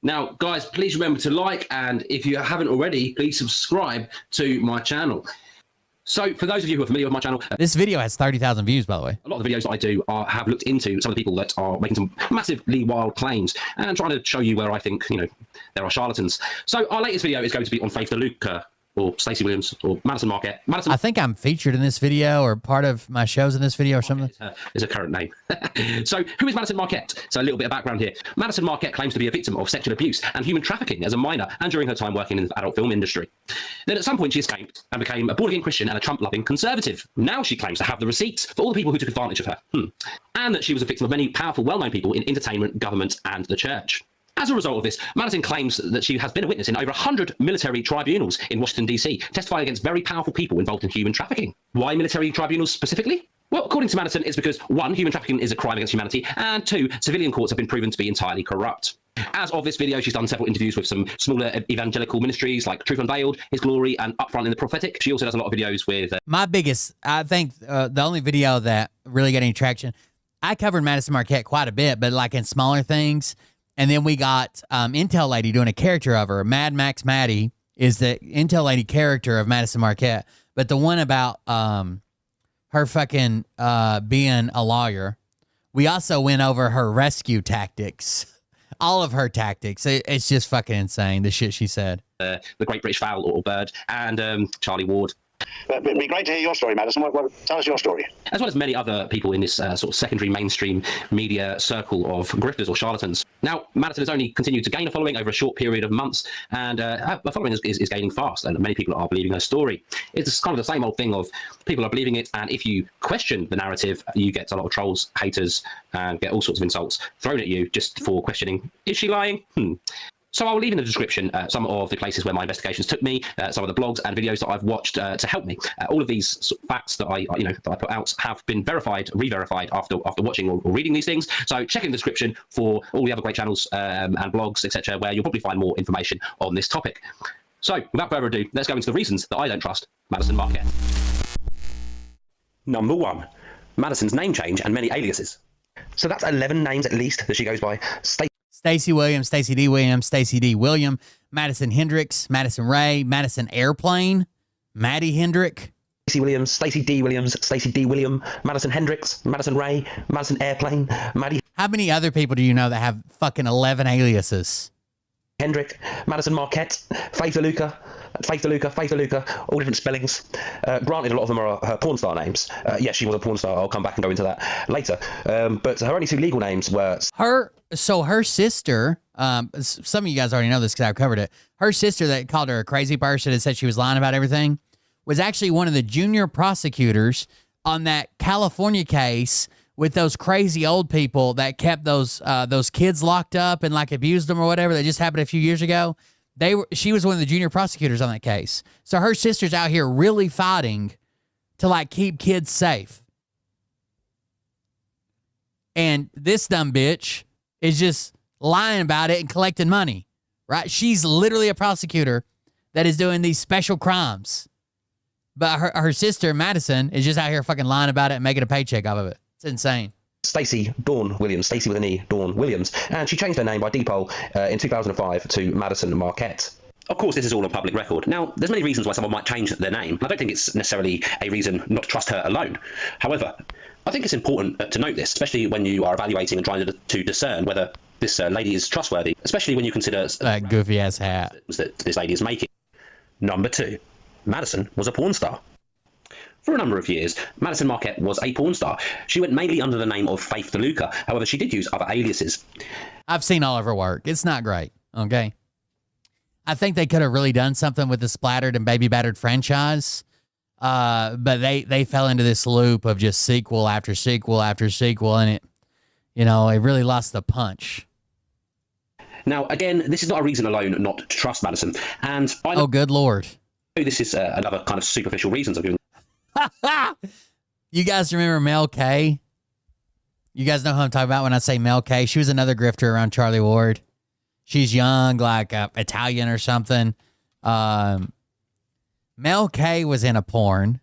Now, guys, please remember to like, and if you haven't already, please subscribe to my channel. So, for those of you who are familiar with my channel, this video has 30,000 views, by the way. A lot of the videos that I do have looked into some of the people that are making some massively wild claims and trying to show you where I think, there are charlatans. So, our latest video is going to be on Faith DeLuca, or Stacey Williams, or Madyson Marquette. I think I'm featured in this video, or part of my shows in this video or something. Is a current name. So, who is Madyson Marquette? So, a little bit of background here. Madyson Marquette claims to be a victim of sexual abuse and human trafficking as a minor and during her time working in the adult film industry. Then at some point she escaped and became a born-again Christian and a Trump-loving conservative. Now she claims to have the receipts for all the people who took advantage of her. And that she was a victim of many powerful, well-known people in entertainment, government, and the church. As a result of this, Madyson claims that she has been a witness in over 100 military tribunals in Washington, D.C., testifying against very powerful people involved in human trafficking. Why military tribunals specifically? Well, according to Madyson, it's because 1, human trafficking is a crime against humanity, and 2, civilian courts have been proven to be entirely corrupt. As of this video, she's done several interviews with some smaller evangelical ministries like Truth Unveiled, His Glory, and Upfront in the Prophetic. She also does a lot of videos with... My biggest, I think, the only video that really got any traction, I covered Madyson Marquette quite a bit, but like in smaller things. And then we got Intel Lady doing a character of her. Mad Max Maddie is the Intel Lady character of Madyson Marquette. But the one about her fucking being a lawyer, we also went over her rescue tactics. All of her tactics. It's just fucking insane, the shit she said. The Great British Fowl or Bird and Charlie Ward. It'd be great to hear your story, Madyson. Tell us your story. As well as many other people in this sort of secondary mainstream media circle of grifters or charlatans. Now, Madyson has only continued to gain a following over a short period of months, and the following is gaining fast, and many people are believing her story. It's kind of the same old thing of people are believing it, and if you question the narrative, you get a lot of trolls, haters, and get all sorts of insults thrown at you just for questioning, is she lying? So I'll leave in the description some of the places where my investigations took me, some of the blogs and videos that I've watched to help me. All of these sort of facts that I put out have been verified, re-verified after watching or reading these things. So check in the description for all the other great channels and blogs, etc., where you'll probably find more information on this topic. So without further ado, let's go into the reasons that I don't trust Madyson Marquette. Number 1. Madyson's name change, and many aliases. So that's 11 names at least that she goes by. Stacey Williams, Stacey D. Williams, Stacey D. William, Madyson Hendricks, Madyson Ray, Madyson Airplane, Maddie Hendrick. Stacey Williams, Stacey D. Williams, Stacey D. William, Madyson Hendricks, Madyson Ray, Madyson Airplane, Maddie How many other people do you know that have fucking 11 aliases? Hendrick, Madyson Marquette, Faith Aluka, all different spellings. Granted, a lot of them are her porn star names. Yeah, she was a porn star. I'll come back and go into that later. But her only two legal names were... Her sister, some of you guys already know this because I've covered it. Her sister that called her a crazy person and said she was lying about everything was actually one of the junior prosecutors on that California case with those crazy old people that kept those kids locked up and like abused them or whatever that just happened a few years ago. She was one of the junior prosecutors on that case. So her sister's out here really fighting to like keep kids safe. And this dumb bitch is just lying about it and collecting money, right? She's literally a prosecutor that is doing these special crimes. But her sister, Madyson, is just out here fucking lying about it and making a paycheck off of it. It's insane. Stacey Dawn Williams, Stacey with an E, Dawn Williams, and she changed her name by depot in 2005 to Madyson Marquette. Of course, this is all on public record. Now, there's many reasons why someone might change their name. I don't think it's necessarily a reason not to trust her alone. However, I think it's important to note this, especially when you are evaluating and trying to discern whether this lady is trustworthy, especially when you consider that goofy-ass hat that this lady is making. Number 2, Madyson was a porn star. For a number of years, Madyson Marquette was a porn star. She went mainly under the name of Faith DeLuca. However, she did use other aliases. I've seen all of her work. It's not great, okay? I think they could have really done something with the Splattered and Baby Battered franchise, but they fell into this loop of just sequel after sequel after sequel, and it really lost the punch. Now, again, this is not a reason alone not to trust Madyson. And oh, good Lord. This is another kind of superficial reasons of doing. You guys remember Mel K? You guys know who I'm talking about when I say Mel K? She was another grifter around Charlie Ward. She's young, like Italian or something. Mel K was in a porn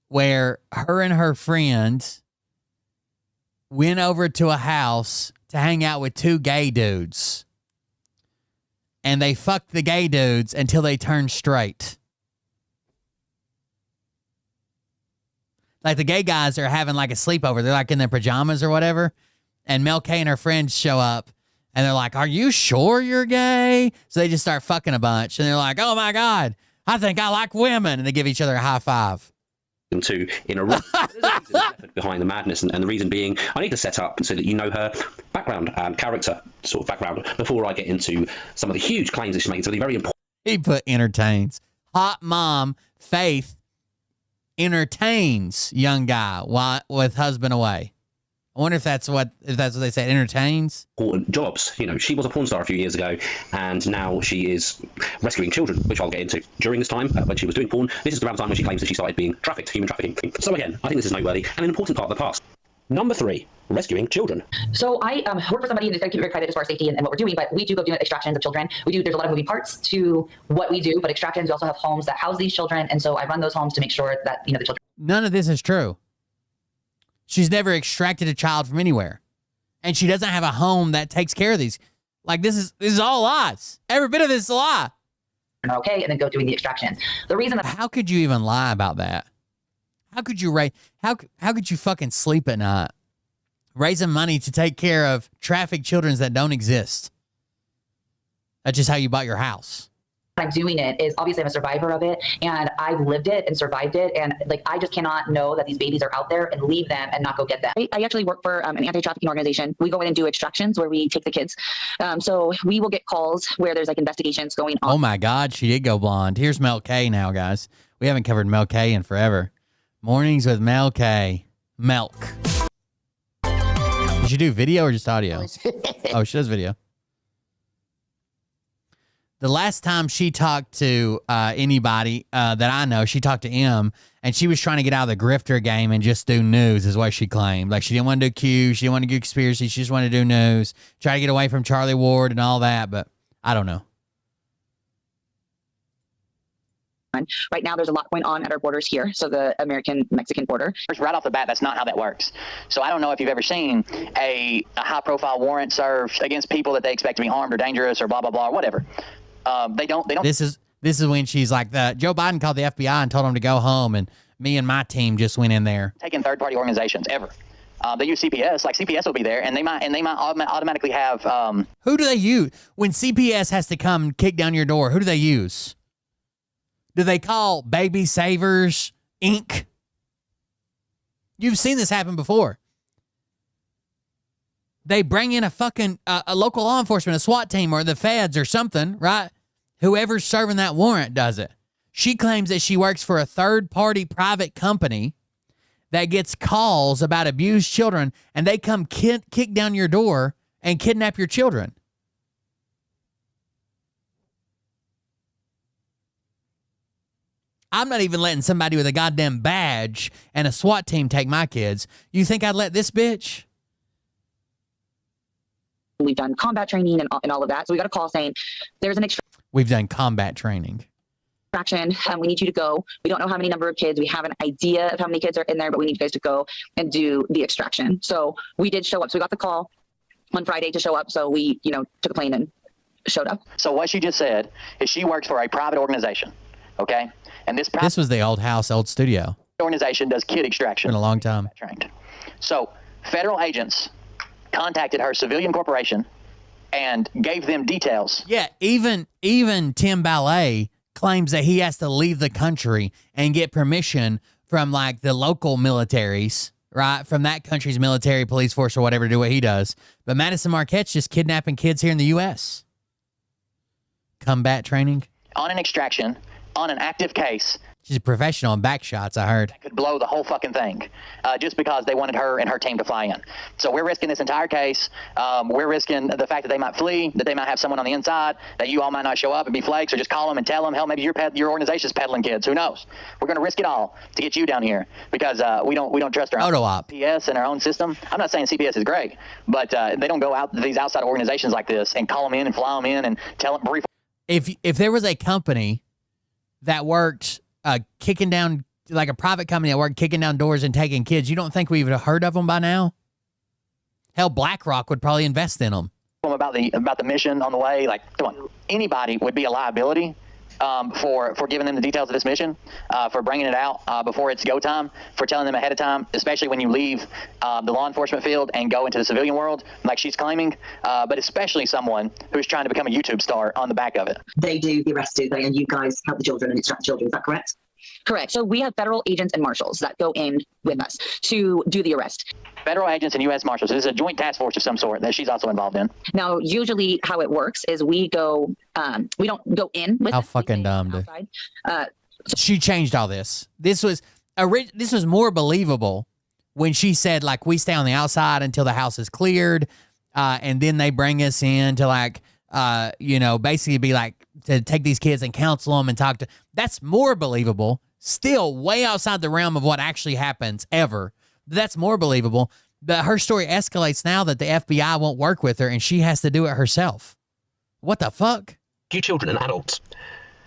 where her and her friend went over to a house to hang out with 2 gay dudes. And they fucked the gay dudes until they turned straight. Like the gay guys are having like a sleepover. They're like in their pajamas or whatever. And Mel K and her friends show up and they're like, "Are you sure you're gay?" So they just start fucking a bunch. And they're like, "Oh my God, I think I like women." And they give each other a high five. Two in a row. There's a reason behind the madness, and the reason being, I need to set up so that you know her background and character sort of background before I get into some of the huge claims that she's making. So very important. He put entertains. Hot mom Faith entertains young guy with husband away. I wonder if that's what they said. Entertains. Important jobs. She was a porn star a few years ago, and now she is rescuing children, which I'll get into. During this time, when she was doing porn, this is around the time when she claims that she started being trafficked, human trafficking. So again, I think this is noteworthy and an important part of the past. Number 3, rescuing children. So I work for somebody and it's going to keep it very private as far as safety and what we're doing, but we do go do extractions of children. There's a lot of moving parts to what we do, but extractions, we also have homes that house these children. And so I run those homes to make sure that, the children. None of this is true. She's never extracted a child from anywhere. And she doesn't have a home that takes care of these. Like this is all lies. Every bit of this is a lie. Okay, and then go doing the extractions. The reason that how could you even lie about that? How could you how could you fucking sleep at night raising money to take care of trafficked children that don't exist? That's just how you bought your house. I'm doing it is obviously I'm a survivor of it, and I've lived it and survived it, and I just cannot know that these babies are out there and leave them and not go get them. I actually work for an anti-trafficking organization. We go in and do extractions where we take the kids. So we will get calls where there's investigations going on. Oh my God, she did go blonde. Here's Mel K now, guys. We haven't covered Mel K in forever. Mornings with Mel K. Milk. Did she do video or just audio? Oh, she does video. The last time she talked to anybody that I know, she talked to M, and she was trying to get out of the grifter game and just do news, is what she claimed. Like, she didn't want to do Q, she didn't want to do conspiracy, she just wanted to do news, try to get away from Charlie Ward and all that, but I don't know. Right now, there's a lot going on at our borders here, so the American-Mexican border. Right off the bat, that's not how that works. So I don't know if you've ever seen a high-profile warrant served against people that they expect to be armed or dangerous or blah, blah, blah, or whatever. They don't. This is when she's like, Joe Biden called the FBI and told them to go home, and me and my team just went in there. Taking third-party organizations ever. They use CPS. Like CPS will be there, and they might automatically have. Who do they use when CPS has to come kick down your door? Who do they use? Do they call Baby Savers Inc.? You've seen this happen before. They bring in a fucking a local law enforcement, a SWAT team, or the feds or something, right? Whoever's serving that warrant does it. She claims that she works for a third-party private company that gets calls about abused children, and they come kick down your door and kidnap your children. I'm not even letting somebody with a goddamn badge and a SWAT team take my kids. You think I'd let this bitch? We've done combat training and all of that. So we got a call saying there's an We've done combat training. extraction. We need you to go. We don't know how many number of kids. We have an idea of how many kids are in there, but we need you guys to go and do the extraction. So we did show up. So we got the call on Friday to show up. So we, took a plane and showed up. So what she just said is she works for a private organization, okay? And this was the old house, old studio. Organization does kid extraction. Been a long time. Trained. So federal agents contacted her civilian corporation and gave them details. Yeah, even Tim Ballet claims that he has to leave the country and get permission from like the local militaries, right? From that country's military police force or whatever to do what he does. But Madyson Marquette's just kidnapping kids here in the U.S. Combat training. On an extraction, on an active case. She's a professional in back shots, I heard. That could blow the whole fucking thing just because they wanted her and her team to fly in. So we're risking this entire case. We're risking the fact that they might flee, that they might have someone on the inside, that you all might not show up and be flakes, or just call them and tell them, hell, maybe your organization's peddling kids. Who knows? We're going to risk it all to get you down here because we don't trust our own CPS and our own system. I'm not saying CPS is great, but they don't go out to these outside organizations like this and call them in and fly them in and tell them brief. If there was a company that worked kicking down, like a private company that worked kicking down doors and taking kids, you don't think we would have heard of them by now? Hell, BlackRock would probably invest in them. About the mission on the way, like, come on, anybody would be a liability for giving them the details of this mission, for bringing it out before it's go time, for telling them ahead of time, especially when you leave the law enforcement field and go into the civilian world, like she's claiming, but especially someone who's trying to become a YouTube star on the back of it. They do the arrest, do they? And you guys help the children and extract children, is that correct? Correct. So we have federal agents and marshals that go in with us to do the arrest. Federal agents and U.S. Marshals. This is a joint task force of some sort that she's also involved in. Now, usually how it works is we go, we don't go in with. How fucking dumb, dude. She changed all this. This was more believable when she said, like, we stay on the outside until the house is cleared, and then they bring us in to, like, basically be like, to take these kids and counsel them and talk to. That's more believable. Still way outside the realm of what actually happens ever. That's more believable. But her story escalates now that the FBI won't work with her and she has to do it herself. What the fuck? You children and adults.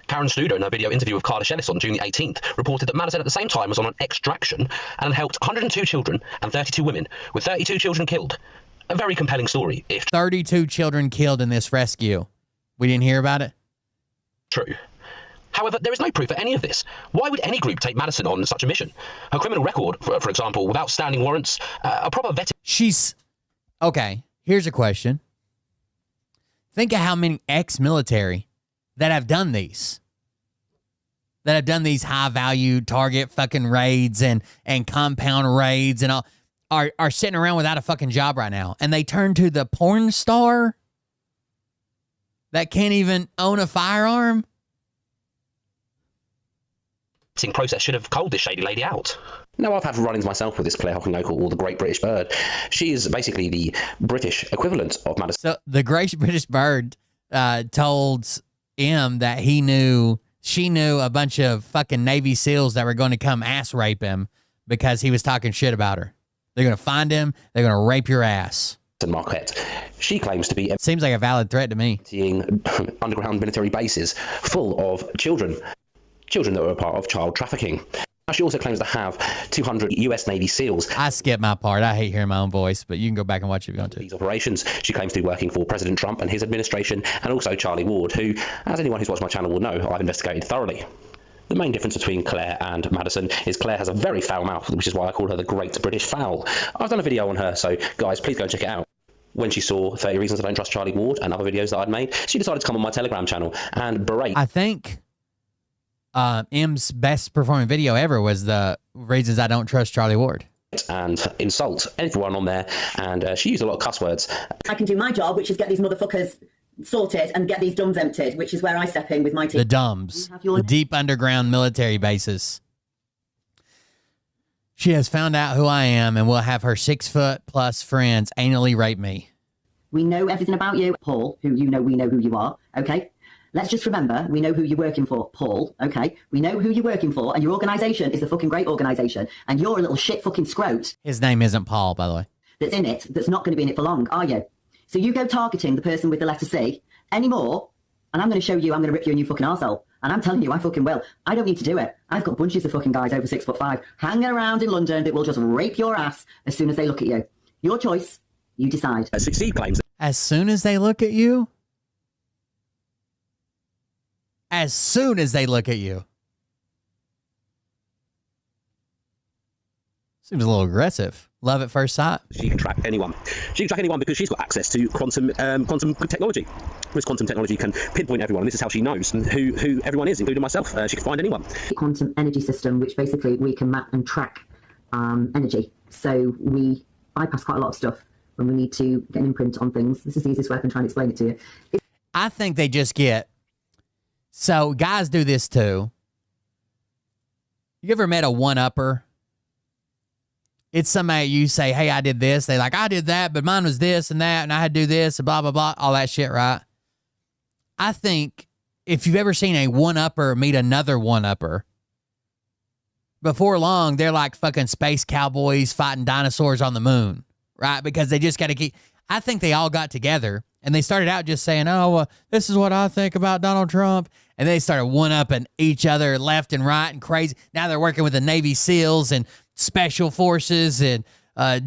Karen Studer, in her video interview with Carter Shellis on June the 18th, reported that Madyson at the same time was on an extraction and helped 102 children and 32 women, with 32 children killed. A very compelling story. If 32 children killed in this rescue. We didn't hear about it? True. However, there is no proof of any of this. Why would any group take Madyson on such a mission? Her criminal record, for example, without standing warrants, a proper vetting... Okay, here's a question. Think of how many ex-military that have done these. That have done these high-value target fucking raids and compound raids and all, are sitting around without a fucking job right now. And they turn to the porn star that can't even own a firearm? process should have culled this shady lady out. No, I've had run-ins myself with this Claire Hocking local, or the Great British Bird. She is basically the British equivalent of Madyson. So the Great British Bird told him that she knew a bunch of fucking Navy SEALs that were going to come ass rape him because he was talking shit about her. They're going to find him. They're going to rape your ass. Marquette. She claims to be... Seems like a valid threat to me. ...underground military bases full of children. children that were a part of child trafficking. She also claims to have 200 US Navy SEALs. I skipped my part. I hate hearing my own voice, but you can go back and watch it if you want to. These operations, she claims to be working for President Trump and his administration, and also Charlie Ward, who, as anyone who's watched my channel will know, I've investigated thoroughly. The main difference between Claire and Madyson is Claire has a very foul mouth, which is why I call her the Great British Foul. I've done a video on her, so guys, please go and check it out. When she saw 30 Reasons I Don't Trust Charlie Ward and other videos that I'd made, she decided to come on my Telegram channel and berate. I think M's best performing video ever was the Reasons I Don't Trust Charlie Ward. And insult everyone on there, and she used a lot of cuss words. I can do my job, which is get these motherfuckers sorted and get these dumbs emptied, which is where I step in with my team. The dumbs. The deep underground military bases. She has found out who I am and will have her 6-foot+ friends anally rape me. We know everything about you, Paul, who you know, we know who you are, okay? Let's just remember, we know who you're working for, Paul, okay? We know who you're working for, and your organisation is a fucking great organisation, and you're a little shit fucking scrote. His name isn't Paul, by the way. That's in it, that's not going to be in it for long, are you? So you go targeting the person with the letter C anymore, and I'm going to show you, I'm going to rip you a new fucking arsehole. And I'm telling you, I fucking will. I don't need to do it. I've got bunches of fucking guys over 6'5" hanging around in London that will just rape your ass as soon as they look at you. Your choice, you decide. Succeed claims. As soon as they look at you? As soon as they look at you. Seems a little aggressive. Love at first sight. She can track anyone. She can track anyone because she's got access to quantum technology. This quantum technology can pinpoint everyone, and this is how she knows who everyone is, including myself. She can find anyone. Quantum energy system, which basically we can map and track energy. So we bypass quite a lot of stuff when we need to get an imprint on things. This is the easiest way I can try and explain it to you. I think they just get... So guys do this too. You ever met a one-upper? It's somebody you say, hey, I did this. They like, I did that, but mine was this and that, and I had to do this and blah, blah, blah, all that shit, right? I think if you've ever seen a one-upper meet another one-upper, before long, they're like fucking space cowboys fighting dinosaurs on the moon, right? Because they just got to keep... I think they all got together, and they started out just saying, oh, this is what I think about Donald Trump. And they started one-upping each other left and right and crazy. Now they're working with the Navy SEALs and Special Forces and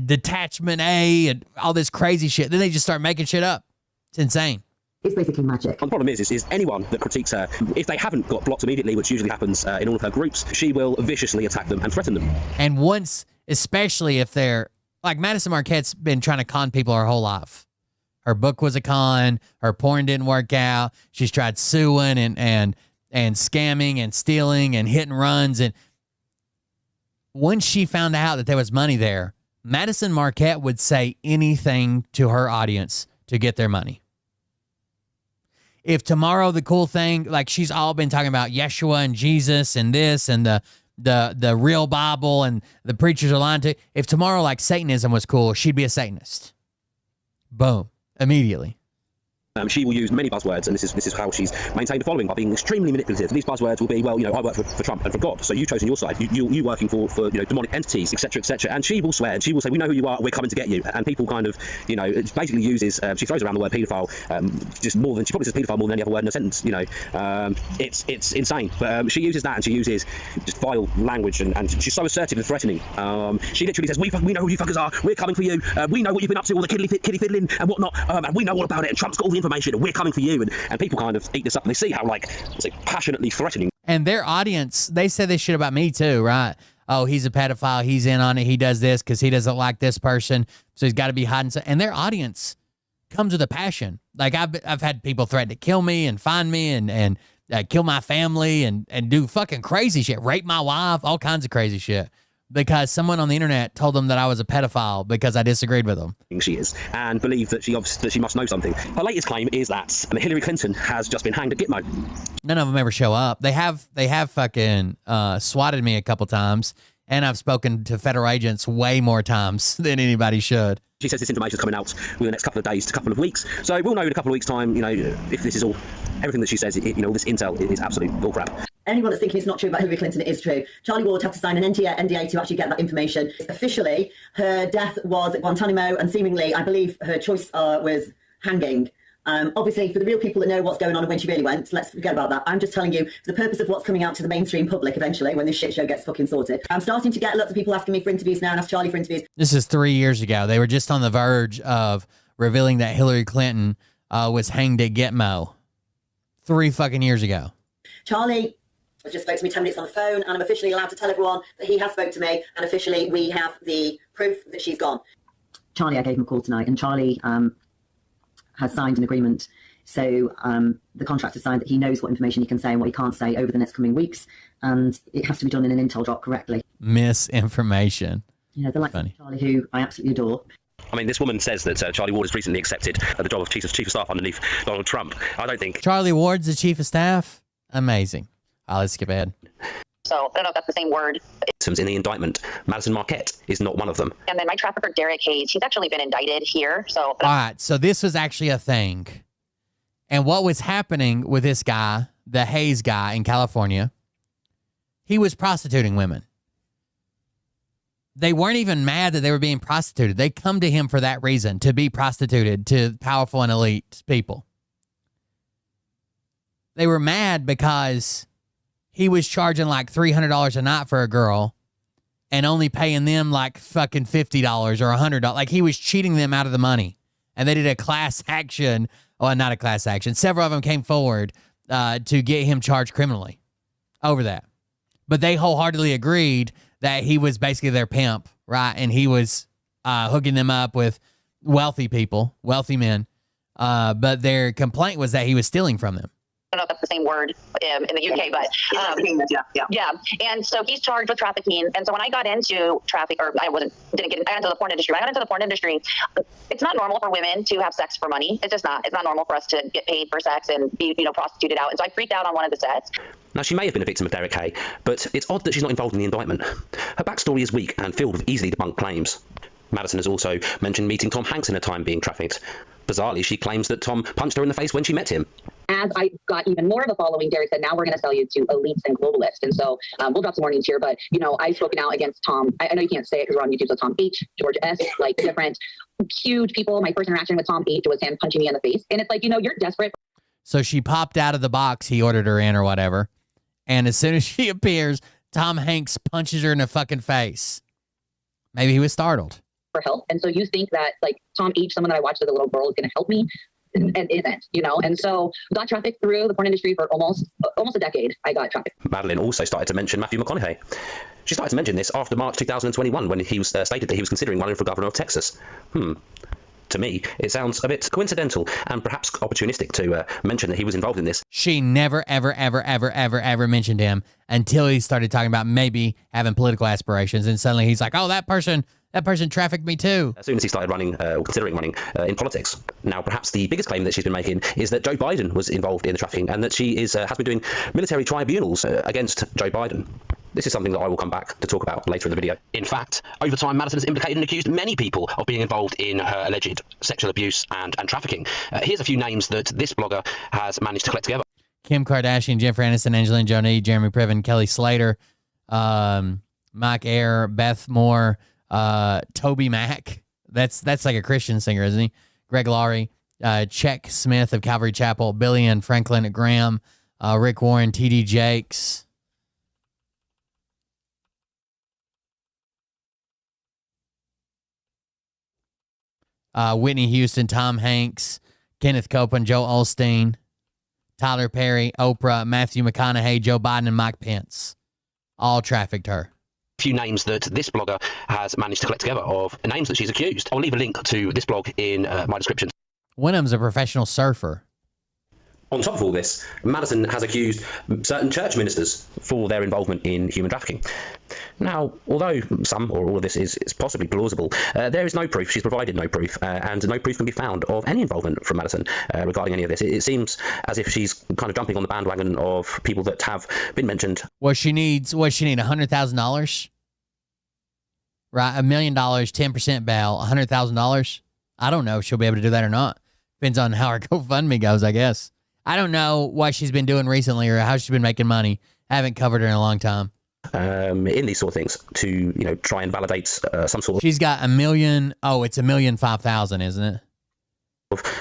Detachment A and all this crazy shit. Then they just start making shit up. It's insane. It's basically magic. The problem is anyone that critiques her, if they haven't got blocked immediately, which usually happens in all of her groups, she will viciously attack them and threaten them. And once, especially if they're, like Madyson Marquette's been trying to con people her whole life. Her book was a con. Her porn didn't work out. She's tried suing and scamming and stealing and hit and runs. And once she found out that there was money there, Madyson Marquette would say anything to her audience to get their money. If tomorrow the cool thing, like she's all been talking about Yeshua and Jesus and this and the real Bible and the preachers are lying to, if tomorrow like Satanism was cool, she'd be a Satanist. Boom. Immediately. She will use many buzzwords, and this is how she's maintained a following by being extremely manipulative. These buzzwords will be, well, I work for Trump and for God, so you've chosen your side. You working for demonic entities, etc., etc. And she will swear, and she will say, we know who you are, we're coming to get you. And people kind of, it basically uses, she throws around the word paedophile, just more than, she probably says paedophile more than any other word in a sentence. It's insane. But she uses that, and she uses just vile language, and she's so assertive and threatening. She literally says, we know who you fuckers are, we're coming for you, we know what you've been up to, all the kiddly fiddling and whatnot, and we know all about it, and Trump's got all the information, and we're coming for you, and people kind of eat this up, and they see how passionately threatening. And their audience, they say this shit about me too, right? Oh, he's a pedophile, he's in on it, he does this because he doesn't like this person, so he's got to be hiding. And their audience comes with a passion. Like I've had people threaten to kill me and find me and kill my family and do fucking crazy shit, rape my wife, all kinds of crazy shit. Because someone on the internet told them that I was a pedophile because I disagreed with them. She is, and believe that she must know something. Her latest claim is that Hillary Clinton has just been hanged at Gitmo. None of them ever show up. They have fucking swatted me a couple times, and I've spoken to federal agents way more times than anybody should. She says this information is coming out within the next couple of days to couple of weeks. So we'll know in a couple of weeks' time, if this is all, everything that she says, this intel is absolute bullcrap. Anyone that's thinking it's not true about Hillary Clinton, it is true. Charlie Ward had to sign an NDA to actually get that information. Officially, her death was at Guantanamo, and seemingly, I believe her choice was hanging. Obviously, for the real people that know what's going on and when she really went, let's forget about that. I'm just telling you, for the purpose of what's coming out to the mainstream public eventually, when this shit show gets fucking sorted. I'm starting to get lots of people asking me for interviews now and ask Charlie for interviews. This is 3 years ago. They were just on the verge of revealing that Hillary Clinton was hanged at Gitmo. 3 fucking years ago. Charlie just spoke to me 10 minutes on the phone, and I'm officially allowed to tell everyone that he has spoke to me, and officially we have the proof that she's gone. Charlie, I gave him a call tonight, and Charlie has signed an agreement. So the contractor signed that he knows what information he can say and what he can't say over the next coming weeks, and it has to be done in an intel drop correctly. Misinformation. You know, the likes of Charlie, who I absolutely adore. I mean, this woman says that Charlie Ward has recently accepted the job of chief of staff underneath Donald Trump. I don't think... Charlie Ward's the chief of staff? Amazing. Let's skip ahead. So I don't know if that's the same word. In the indictment, Madyson Marquette is not one of them. And then my trafficker, Derek Hayes, he's actually been indicted here. So all right, so this was actually a thing. And what was happening with this guy, the Hayes guy in California, he was prostituting women. They weren't even mad that they were being prostituted. They come to him for that reason, to be prostituted to powerful and elite people. They were mad because he was charging like $300 a night for a girl and only paying them like fucking $50 or $100. Like he was cheating them out of the money. And they did a class action. Well, not a class action. Several of them came forward to get him charged criminally over that. But they wholeheartedly agreed that he was basically their pimp, right? And he was hooking them up with wealthy people, wealthy men. But their complaint was that he was stealing from them. I don't know if that's the same word in the UK, but yeah. And so he's charged with trafficking. And so when I got into traffic, or I got into the porn industry. When I got into the porn industry, it's not normal for women to have sex for money. It's just not. It's not normal for us to get paid for sex and be, prostituted out. And so I freaked out on one of the sets. Now, she may have been a victim of Derek Hay, but it's odd that she's not involved in the indictment. Her backstory is weak and filled with easily debunked claims. Madyson has also mentioned meeting Tom Hanks in her time being trafficked. Bizarrely, she claims that Tom punched her in the face when she met him. As I got even more of a following, Derek said, now we're going to sell you to elites and globalists. And so we'll drop some warnings here, but, I've spoken out against Tom. I know you can't say it because we're on YouTube, so Tom H, George S, like different huge people. My first interaction with Tom H was him punching me in the face. And it's like, you're desperate. So she popped out of the box he ordered her in or whatever. And as soon as she appears, Tom Hanks punches her in the fucking face. Maybe he was startled. For help. And so you think that like Tom H, someone that I watched as a little girl, is going to help me, and isn't, and so got trafficked through the porn industry for almost a decade. I got trafficked. Madeline also started to mention Matthew McConaughey. She started to mention this after March 2021 when he was stated that he was considering running for governor of Texas. To me, it sounds a bit coincidental and perhaps opportunistic to mention that he was involved in this. She never, ever, ever, ever, ever, ever mentioned him until he started talking about maybe having political aspirations. And suddenly he's like, oh, that person trafficked me too. As soon as he started running, or considering running in politics. Now, perhaps the biggest claim that she's been making is that Joe Biden was involved in the trafficking and that she has been doing military tribunals against Joe Biden. This is something that I will come back to talk about later in the video. In fact, over time, Madyson has implicated and accused many people of being involved in her alleged sexual abuse and trafficking. Here's a few names that this blogger has managed to collect together. Kim Kardashian, Jennifer Aniston, Angelina Jolie, Jeremy Piven, Kelly Slater, Mike Ayer, Beth Moore, Toby Mac. That's like a Christian singer, isn't he? Greg Laurie, Chet Smith of Calvary Chapel, Billy and Franklin Graham, Rick Warren, T.D. Jakes. Whitney Houston, Tom Hanks, Kenneth Copeland, Joe Osteen, Tyler Perry, Oprah, Matthew McConaughey, Joe Biden, and Mike Pence. All trafficked her. Few names that this blogger has managed to collect together of names that she's accused. I'll leave a link to this blog in my description. One of them's a professional surfer. On top of all this, Madyson has accused certain church ministers for their involvement in human trafficking. Now, although some or all of this is possibly plausible, there is no proof. She's provided no proof, and no proof can be found of any involvement from Madyson regarding any of this. It seems as if she's kind of jumping on the bandwagon of people that have been mentioned. What she needs, $100,000? Right, $1 million, 10% bail, $100,000. I don't know if she'll be able to do that or not. Depends on how her GoFundMe goes, I guess. I don't know what she's been doing recently or how she's been making money. I haven't covered her in a long time. In these sort of things to, try and validate some sort of... She's got $1 million. Oh, it's $1,005,000, isn't it?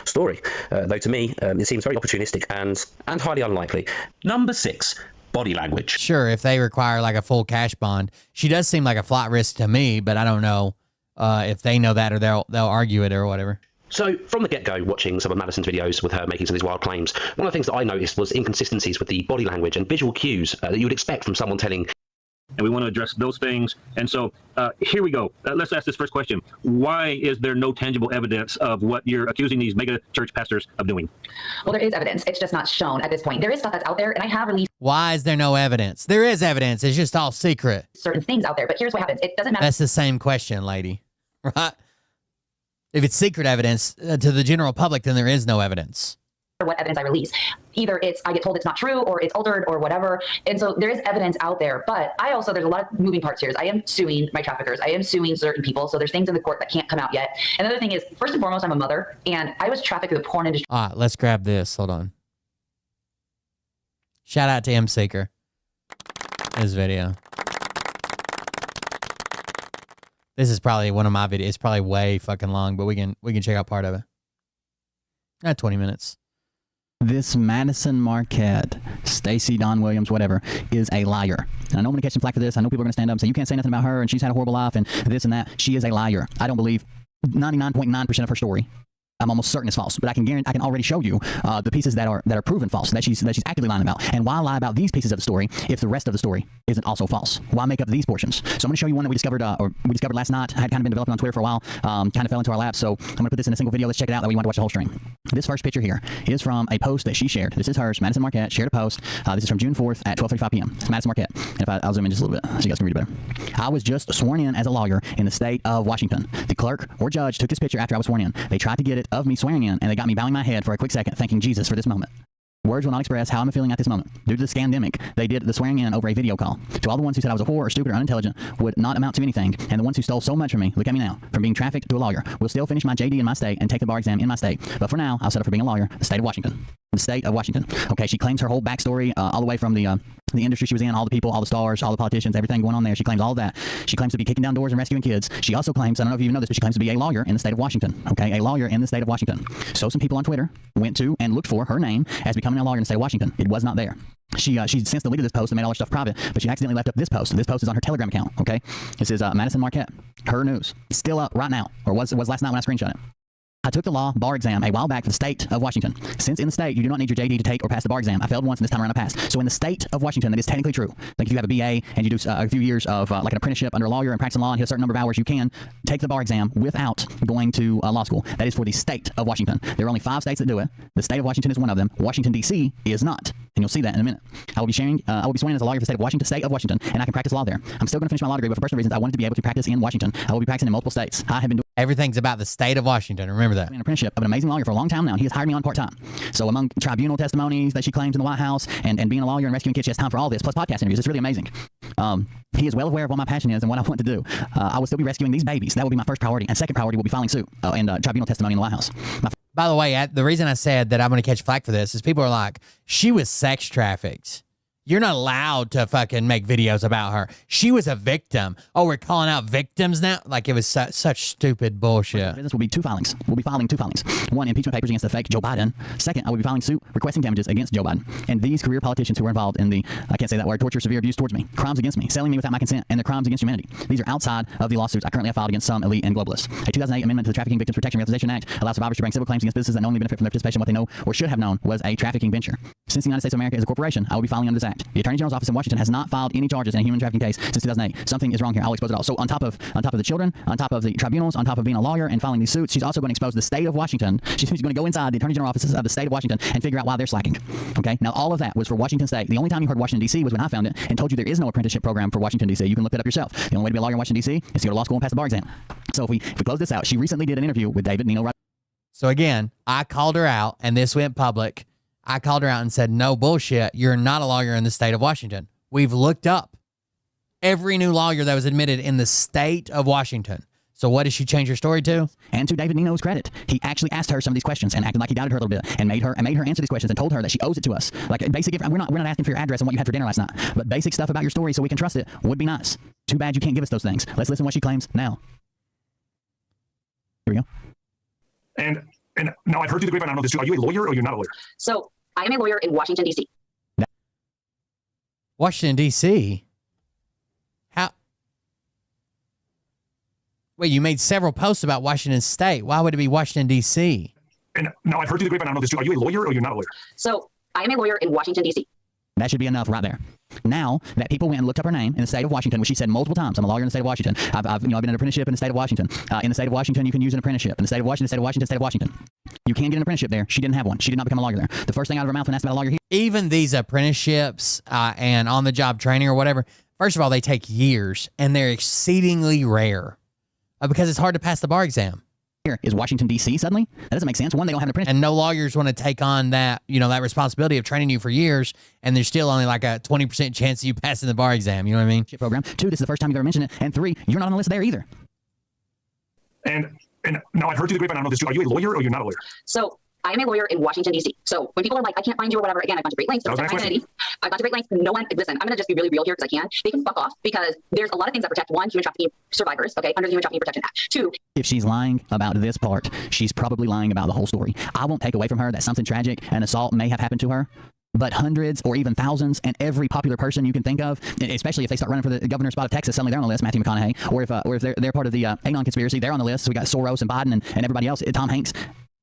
story, though to me it seems very opportunistic and highly unlikely. Number 6, body language. Sure, if they require like a full cash bond, she does seem like a flight risk to me, but I don't know if they know that or they'll argue it or whatever. So from the get-go, watching some of Madyson's videos with her making some of these wild claims, one of the things that I noticed was inconsistencies with the body language and visual cues that you would expect from someone telling. And we want to address those things. And so here we go. Let's ask this first question. Why is there no tangible evidence of what you're accusing these mega church pastors of doing? Well, there is evidence. It's just not shown at this point. There is stuff that's out there, and I have released Why is there no evidence? There is evidence. It's just all secret. certain things out there. But here's what happens. It doesn't matter. That's the same question, lady. Right? If it's secret evidence to the general public, then there is no evidence. What evidence I release. Either it's I get told it's not true or it's altered or whatever. And so there is evidence out there. But I also, there's a lot of moving parts here. I am suing my traffickers. I am suing certain people. So there's things in the court that can't come out yet. And the other thing is, first and foremost, I'm a mother and I was trafficked through the porn industry. All right, let's grab this. Hold on. Shout out to M Seeker. His video. This is probably one of my videos. It's probably way fucking long, but we can check out part of it. 20 minutes. This Madyson Marquette, Stacey Dawn Williams, whatever, is a liar. And I know I'm going to catch some flack for this. I know people are going to stand up and say, you can't say nothing about her and she's had a horrible life and this and that. She is a liar. I don't believe 99.9% of her story. I'm almost certain it's false, but I can already show you the pieces that are proven false, that she's actively lying about. And why lie about these pieces of the story if the rest of the story isn't also false? Why make up these portions? So I'm going to show you one that we discovered last night. I had kind of been developing on Twitter for a while, kind of fell into our lap. So I'm going to put this in a single video. Let's check it out. That way you want to watch the whole stream. This first picture here is from a post that she shared. This is hers. Madyson Marquette shared a post. This is from June 4th at 12:35 p.m. Madyson Marquette. And if I'll zoom in just a little bit so you guys can read it better. I was just sworn in as a lawyer in the state of Washington. The clerk or judge took this picture after I was sworn in. They tried to get it of me swearing in, and they got me bowing my head for a quick second, thanking Jesus for this moment. Words will not express how I'm feeling at this moment. Due to the scandemic, they did the swearing in over a video call. To all the ones who said I was a whore or stupid or unintelligent would not amount to anything, and the ones who stole so much from me, look at me now, from being trafficked to a lawyer, will still finish my JD in my state and take the bar exam in my state. But for now, I'll settle for being a lawyer, the state of Washington. The state of Washington. Okay, she claims her whole backstory, all the way from the industry she was in, all the people, all the stars, all the politicians, everything going on there. She claims all that. She claims to be kicking down doors and rescuing kids. She also claims, I don't know if you even know this, but she claims to be a lawyer in the state of Washington. Okay, a lawyer in the state of Washington. So some people on Twitter went to and looked for her name as becoming a lawyer in the state of Washington. It was not there. She since deleted this post and made all her stuff private, but she accidentally left up this post. This post is on her Telegram account. Okay, this is Madyson Marquette. Her news. It's still up right now, or was last night when I screenshot it. I took the law bar exam a while back for the state of Washington. Since in the state, you do not need your JD to take or pass the bar exam. I failed once, and this time around I passed. So in the state of Washington, that is technically true. Like if you have a BA and you do a few years of like an apprenticeship under a lawyer and practicing law and hit a certain number of hours, you can take the bar exam without going to law school. That is for the state of Washington. There are only 5 states that do it. The state of Washington is one of them. Washington, D.C. is not. And you'll see that in a minute. I will be swearing in as a lawyer for the state of Washington, and I can practice law there. I'm still going to finish my law degree, but for personal reasons, I wanted to be able to practice in Washington. I will be practicing in multiple states. I have been doing everything's about the state of Washington. Remember that. An apprenticeship of an amazing lawyer for a long time now, and he has hired me on part-time. So among tribunal testimonies that she claims in the White House and being a lawyer and rescuing kids, she has time for all this, plus podcast interviews. It's really amazing. He is well aware of what my passion is and what I want to do. I will still be rescuing these babies. That will be my first priority. And second priority will be filing suit and tribunal testimony in the White House. By the way, the reason I said that I'm going to catch flack for this is people are like, she was sex trafficked. You're not allowed to fucking make videos about her. She was a victim. Oh, we're calling out victims now? Like, it was such stupid bullshit. Business will be 2 filings. We'll be filing 2 filings. 1, impeachment papers against the fake Joe Biden. Second, I will be filing suit requesting damages against Joe Biden. And these career politicians who were involved in the, I can't say that word, torture, severe abuse towards me, crimes against me, selling me without my consent, and the crimes against humanity. These are outside of the lawsuits I currently have filed against some elite and globalists. A 2008 amendment to the Trafficking Victims Protection and Realization Act allows survivors to bring civil claims against businesses that only benefit from their participation in what they know or should have known was a trafficking venture. Since the United States of America is a corporation, I will be filing under this act. The Attorney General's office in Washington has not filed any charges in a human trafficking case since 2008. Something is wrong here. I'll expose it all. So on top of the children, on top of the tribunals, on top of being a lawyer and filing these suits, she's also going to expose the state of Washington. She's going to go inside the Attorney General offices of the state of Washington and figure out why they're slacking. Okay? Now all of that was for Washington State. The only time you heard Washington D.C. was when I found it and told you there is no apprenticeship program for Washington D.C. You can look it up yourself. The only way to be a lawyer in Washington D.C. is to go to law school and pass the bar exam. So if we close this out, she recently did an interview with David Nino. So again, I called her out and this went public. I called her out and said, no bullshit. You're not a lawyer in the state of Washington. We've looked up every new lawyer that was admitted in the state of Washington. So what did she change her story to? And to David Nino's credit, he actually asked her some of these questions and acted like he doubted her a little bit and made her answer these questions and told her that she owes it to us. Like basic, we're not asking for your address and what you had for dinner last night, but basic stuff about your story so we can trust it would be nice. Too bad you can't give us those things. Let's listen to what she claims now. Here we go. And And now I've heard through the grapevine, I don't know this too. Are you a lawyer or you're not a lawyer? So I am a lawyer in Washington, D.C. Washington, D.C.? How? Wait, you made several posts about Washington State. Why would it be Washington, D.C.? And now I've heard through the grapevine, I don't know this too. Are you a lawyer or you're not a lawyer? So I am a lawyer in Washington, D.C. That should be enough right there. Now that people went and looked up her name in the state of Washington, which she said multiple times, I'm a lawyer in the state of Washington. I've been an apprenticeship in the state of Washington. In the state of Washington, you can use an apprenticeship. In the state of Washington, state of Washington. You can get an apprenticeship there. She didn't have one. She did not become a lawyer there. The first thing out of her mouth when asked about a lawyer here. Even these apprenticeships and on-the-job training or whatever, first of all, they take years, and they're exceedingly rare because it's hard to pass the bar exam. Here is Washington, D.C. suddenly? That doesn't make sense. One, they don't have an apprenticeship. And no lawyers want to take on that, that responsibility of training you for years, and there's still only like a 20% chance of you passing the bar exam. You know what I mean? Program. 2, this is the first time you've ever mentioned it. And 3, you're not on the list there either. And now I've heard through the grapevine, I don't know this too. Are you a lawyer or you're not a lawyer? So I am a lawyer in Washington, D.C. So when people are like, I can't find you or whatever, again, I've gone to great lengths to protect my identity. I've gone to great lengths. No one, listen, I'm going to just be really real here because I can. They can fuck off because there's a lot of things that protect, 1, human trafficking survivors, okay, under the Human Trafficking Protection Act. 2, if she's lying about this part, she's probably lying about the whole story. I won't take away from her that something tragic, an assault may have happened to her. But hundreds or even thousands, and every popular person you can think of, especially if they start running for the governor spot of Texas, suddenly they're on the list. Matthew McConaughey, or if they're part of the Anon conspiracy, they're on the list. So we got Soros and Biden and everybody else. Tom Hanks.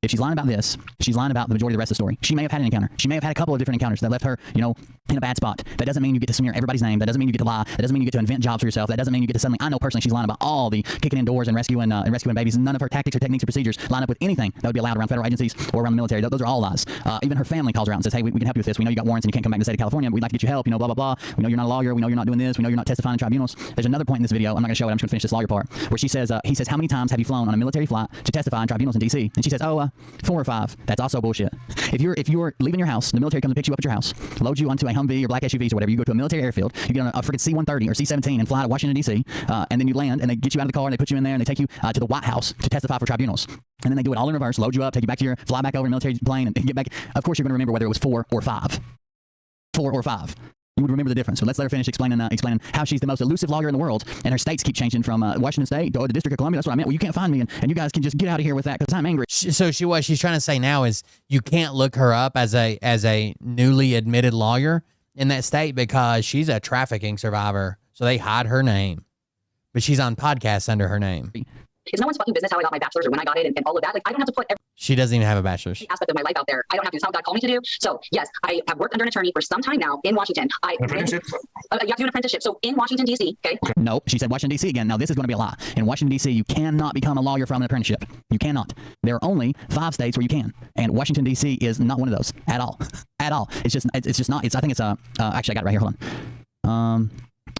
If she's lying about this, she's lying about the majority of the rest of the story. She may have had an encounter. She may have had a couple of different encounters that left her, in a bad spot. That doesn't mean you get to smear everybody's name. That doesn't mean you get to lie. That doesn't mean you get to invent jobs for yourself. That doesn't mean you get to suddenly. I know personally she's lying about all the kicking in doors and rescuing babies. None of her tactics or techniques or procedures line up with anything that would be allowed around federal agencies or around the military. Those are all lies. Even her family calls her out and says, hey, we can help you with this. We know you got warrants and you can't come back to the state of California, but we'd like to get you help, blah, blah, blah. We know you're not a lawyer. We know you're not doing this. We know you're not testifying in tribunals. There's another point in this video. I'm not going to show it. I'm just going to finish this lawyer part where she says, he says, how many times have you flown on a military flight to testify in tribunals in D.C.? And she says, 4 or 5. That's also bullshit. If you're leaving your house, the military comes and picks you up at your house, loads you onto a Humvee or black SUVs or whatever. You go to a military airfield, you get on a freaking C-130 or C-17 and fly to Washington, D.C., and then you land and they get you out of the car and they put you in there and they take you to the White House to testify for tribunals. And then they do it all in reverse, load you up, take you back to fly back over in a military plane and get back. Of course, you're going to remember whether it was 4 or 5. 4 or 5. You would remember the difference. So let's let her finish explaining how she's the most elusive lawyer in the world, and her states keep changing from Washington State to the District of Columbia. That's what I meant. Well, you can't find me, and you guys can just get out of here with that because I'm angry. So what she's trying to say now is you can't look her up as a newly admitted lawyer in that state because she's a trafficking survivor. So they hide her name, but she's on podcasts under her name. It's no one's fucking business how I got my bachelor's or when I got it and all of that. Like, I don't have to put every She doesn't even have a bachelor's. aspect of my life out there. I don't have to. It's not what God called me to do. So, yes, I have worked under an attorney for some time now in Washington. An apprenticeship? You have to do an apprenticeship. So, in Washington, D.C., okay? Nope. She said Washington, D.C. again. Now, this is going to be a lie. In Washington, D.C., you cannot become a lawyer from an apprenticeship. You cannot. There are only 5 states where you can. And Washington, D.C. is not one of those at all. At all. It's just not. I think it's, actually, I got it right here. Hold on.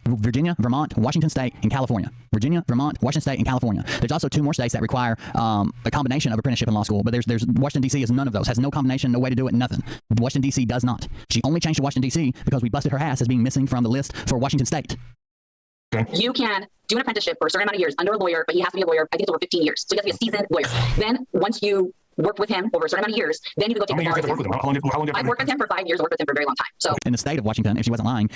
Virginia, Vermont, Washington State, and California. Virginia, Vermont, Washington State, and California. There's also 2 more states that require a combination of apprenticeship and law school, but there's Washington, D.C. is none of those. Has no combination, no way to do it, nothing. Washington, D.C. does not. She only changed to Washington, D.C. because we busted her ass as being missing from the list for Washington State. You can do an apprenticeship for a certain amount of years under a lawyer, but he has to be a lawyer, I think it's over 15 years. So you have to be a seasoned lawyer. Then once you work with him over a certain amount of years, then you can go take the bar exam. I've worked with him for 5 years, worked with him for a very long time. So in the state of Washington, if she wasn't lying,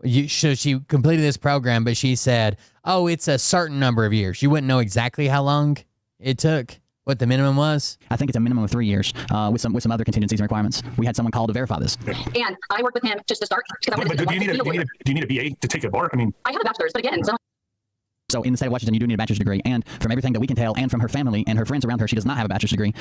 So she completed this program, but she said, oh, it's a certain number of years. You wouldn't know exactly how long it took, what the minimum was. I think it's a minimum of 3 years with some other contingencies and requirements. We had someone call to verify this. And I worked with him just to start. But do you need a BA to take a bar? I mean, I have a bachelor's, but again, so in the state of Washington, you do need a bachelor's degree. And from everything that we can tell, and from her family and her friends around her, she does not have a bachelor's degree.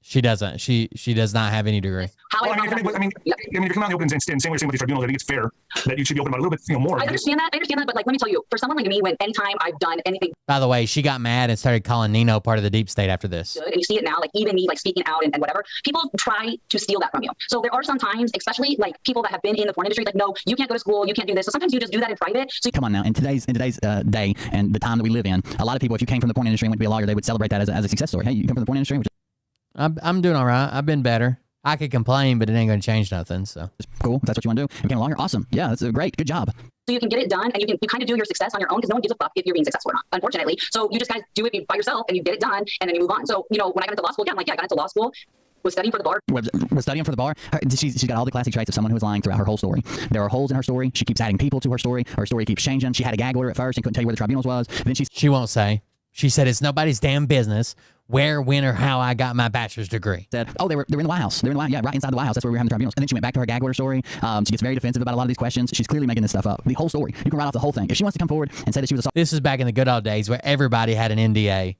She doesn't. She does not have any degree. Well, if you're coming out in the open and saying we're saying with these tribunals, I think it's fair that you should be open about it a little bit more. I understand that, but like, let me tell you, for someone like me, when anytime I've done anything. By the way, she got mad and started calling Nino part of the deep state after this. Good, and you see it now, like even me, like speaking out and whatever, people try to steal that from you. So there are some times, especially like people that have been in the porn industry, like, no, you can't go to school, you can't do this. So sometimes you just do that in private. So come on now, in today's day and the time that we live in, a lot of people, if you came from the porn industry and went to be a lawyer, they would celebrate that as a success story. Hey, you come from the porn industry? I'm doing all right. I've been better. I could complain, but it ain't going to change nothing. So cool. If that's what you want to do. You became a lawyer. Awesome. Yeah, that's great. Good job. So you can get it done, and you kind of do your success on your own because no one gives a fuck if you're being successful or not, unfortunately. So you just guys do it by yourself, and you get it done, and then you move on. So, when I got into law school, again, I got into law school, was studying for the bar. Was studying for the bar. She's got all the classic traits of someone who is lying throughout her whole story. There are holes in her story. She keeps adding people to her story. Her story keeps changing. She had a gag order at first and couldn't tell you where the tribunals was. Then she won't say. She said it's nobody's damn business where, when, or how I got my bachelor's degree. Said, oh, they were in the White House. They're in the White, yeah, right inside the White House. That's where we were having the tribunals. And then she went back to her gag order story. She gets very defensive about a lot of these questions. She's clearly making this stuff up. The whole story. You can write off the whole thing. If she wants to come forward and say that she was This is back in the good old days where everybody had an NDA.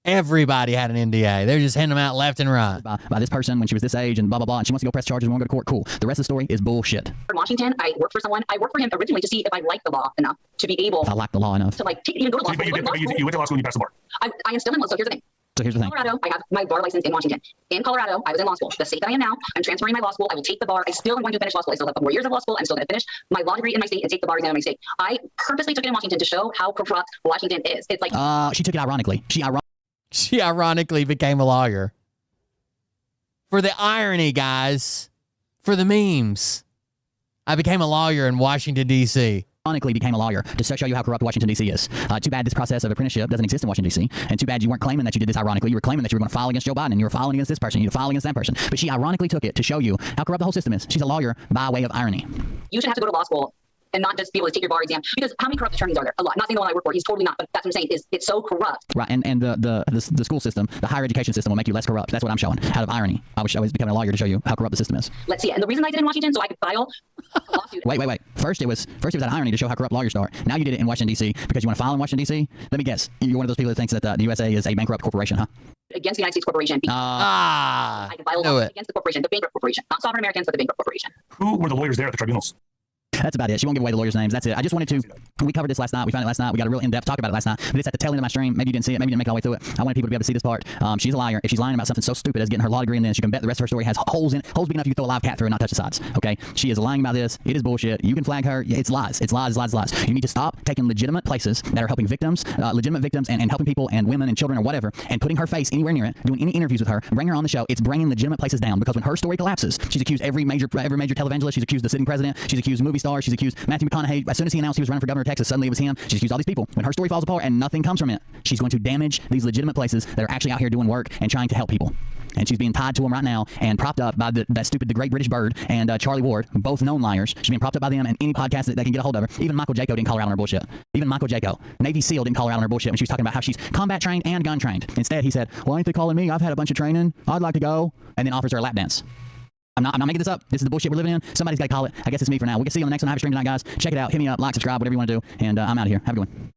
Everybody had an NDA. They're just handing them out left and right. By this person when she was this age and blah, blah, blah. And she wants to go press charges and won't go to court. Cool. The rest of the story is bullshit. In Washington, I worked for someone. I worked for him originally to see if I liked the law enough to be able If I like the law enough. to like even go to law school. You went to law school and you passed the bar. I am still in law. So here's the thing. So here's the thing. Colorado, I have my bar license in Washington. In Colorado, I was in law school. The state that I am now, I'm transferring my law school. I will take the bar. I still am going to finish law school. I still have 4 years of law school. I'm still going to finish my law degree in my state and take the bar exam in my state. I purposely took it in Washington to show how corrupt Washington is. It's like she took it ironically. She ironically became a lawyer. For the irony, guys. For the memes. I became a lawyer in Washington, D.C. Ironically became a lawyer to show you how corrupt Washington, D.C. is. Too bad this process of apprenticeship doesn't exist in Washington, D.C. And too bad you weren't claiming that you did this ironically. You were claiming that you were going to file against Joe Biden and you were filing against this person. You were filing against that person. But she ironically took it to show you how corrupt the whole system is. She's a lawyer by way of irony. you should have to go to law school and not just be able to take your bar exam. Because how many corrupt attorneys are there? A lot. Not saying the one I work for. He's totally not. But that's what I'm saying. Is it's so corrupt. Right. And the school system, the higher education system will make you less corrupt. That's what I'm showing. Out of irony. I was becoming a lawyer to show you how corrupt the system is. Let's see it. And the reason I did it in Washington so I could file a lawsuit. Wait. First it was out of irony to show how corrupt lawyers are. Now you did it in Washington, D.C. because you want to file in Washington, D.C. Let me guess. You're one of those people that thinks that the USA is a bankrupt corporation, huh? Against the United States corporation. I can file a lawsuit against the corporation, the bankrupt corporation. Not sovereign Americans, but the bankrupt corporation. Who were the lawyers there at the tribunals? That's about it. She won't give away the lawyers' names. That's it. I just wanted to. We covered this last night. We found it last night. We got a real in-depth talk about it last night. But it's at the tail end of my stream. Maybe you didn't see it. Maybe you didn't make it all the way through it. I wanted people to be able to see this part. She's a liar. If she's lying about something so stupid as getting her law degree, and then she can bet the rest of her story has holes big enough you can throw a live cat through and not touch the sides. Okay? She is lying about this. It is bullshit. You can flag her. It's lies. It's lies. You need to stop taking legitimate places that are helping victims, legitimate victims, and helping people and women and children or whatever, and putting her face anywhere near it, doing any interviews with her, bring her on the show. It's bringing legitimate places down because when her story collapses, she's accused every major televangelist. She's accused the sitting president. She's accused movie stars. She's accused Matthew McConaughey. As soon as he announced he was running for governor of Texas, suddenly it was him. She's accused all these people. When her story falls apart and nothing comes from it, she's going to damage these legitimate places that are actually out here doing work and trying to help people. And she's being tied to them right now and propped up by that stupid The Great British Bird and Charlie Ward, both known liars. She's being propped up by them and any podcast that they can get a hold of her. Even Michael Jaco didn't call her out on her bullshit. Even Michael Jaco, Navy SEAL, didn't call her out on her bullshit when she was talking about how she's combat trained and gun trained. Instead, he said, well, ain't they calling me? I've had a bunch of training. I'd like to go. And then offers her a lap dance. I'm not making this up. This is the bullshit we're living in. Somebody's got to call it. I guess it's me for now. We can see you on the next one. I have a stream tonight, guys. Check it out. Hit me up. Like, subscribe, whatever you want to do. And I'm out of here. Have a good one.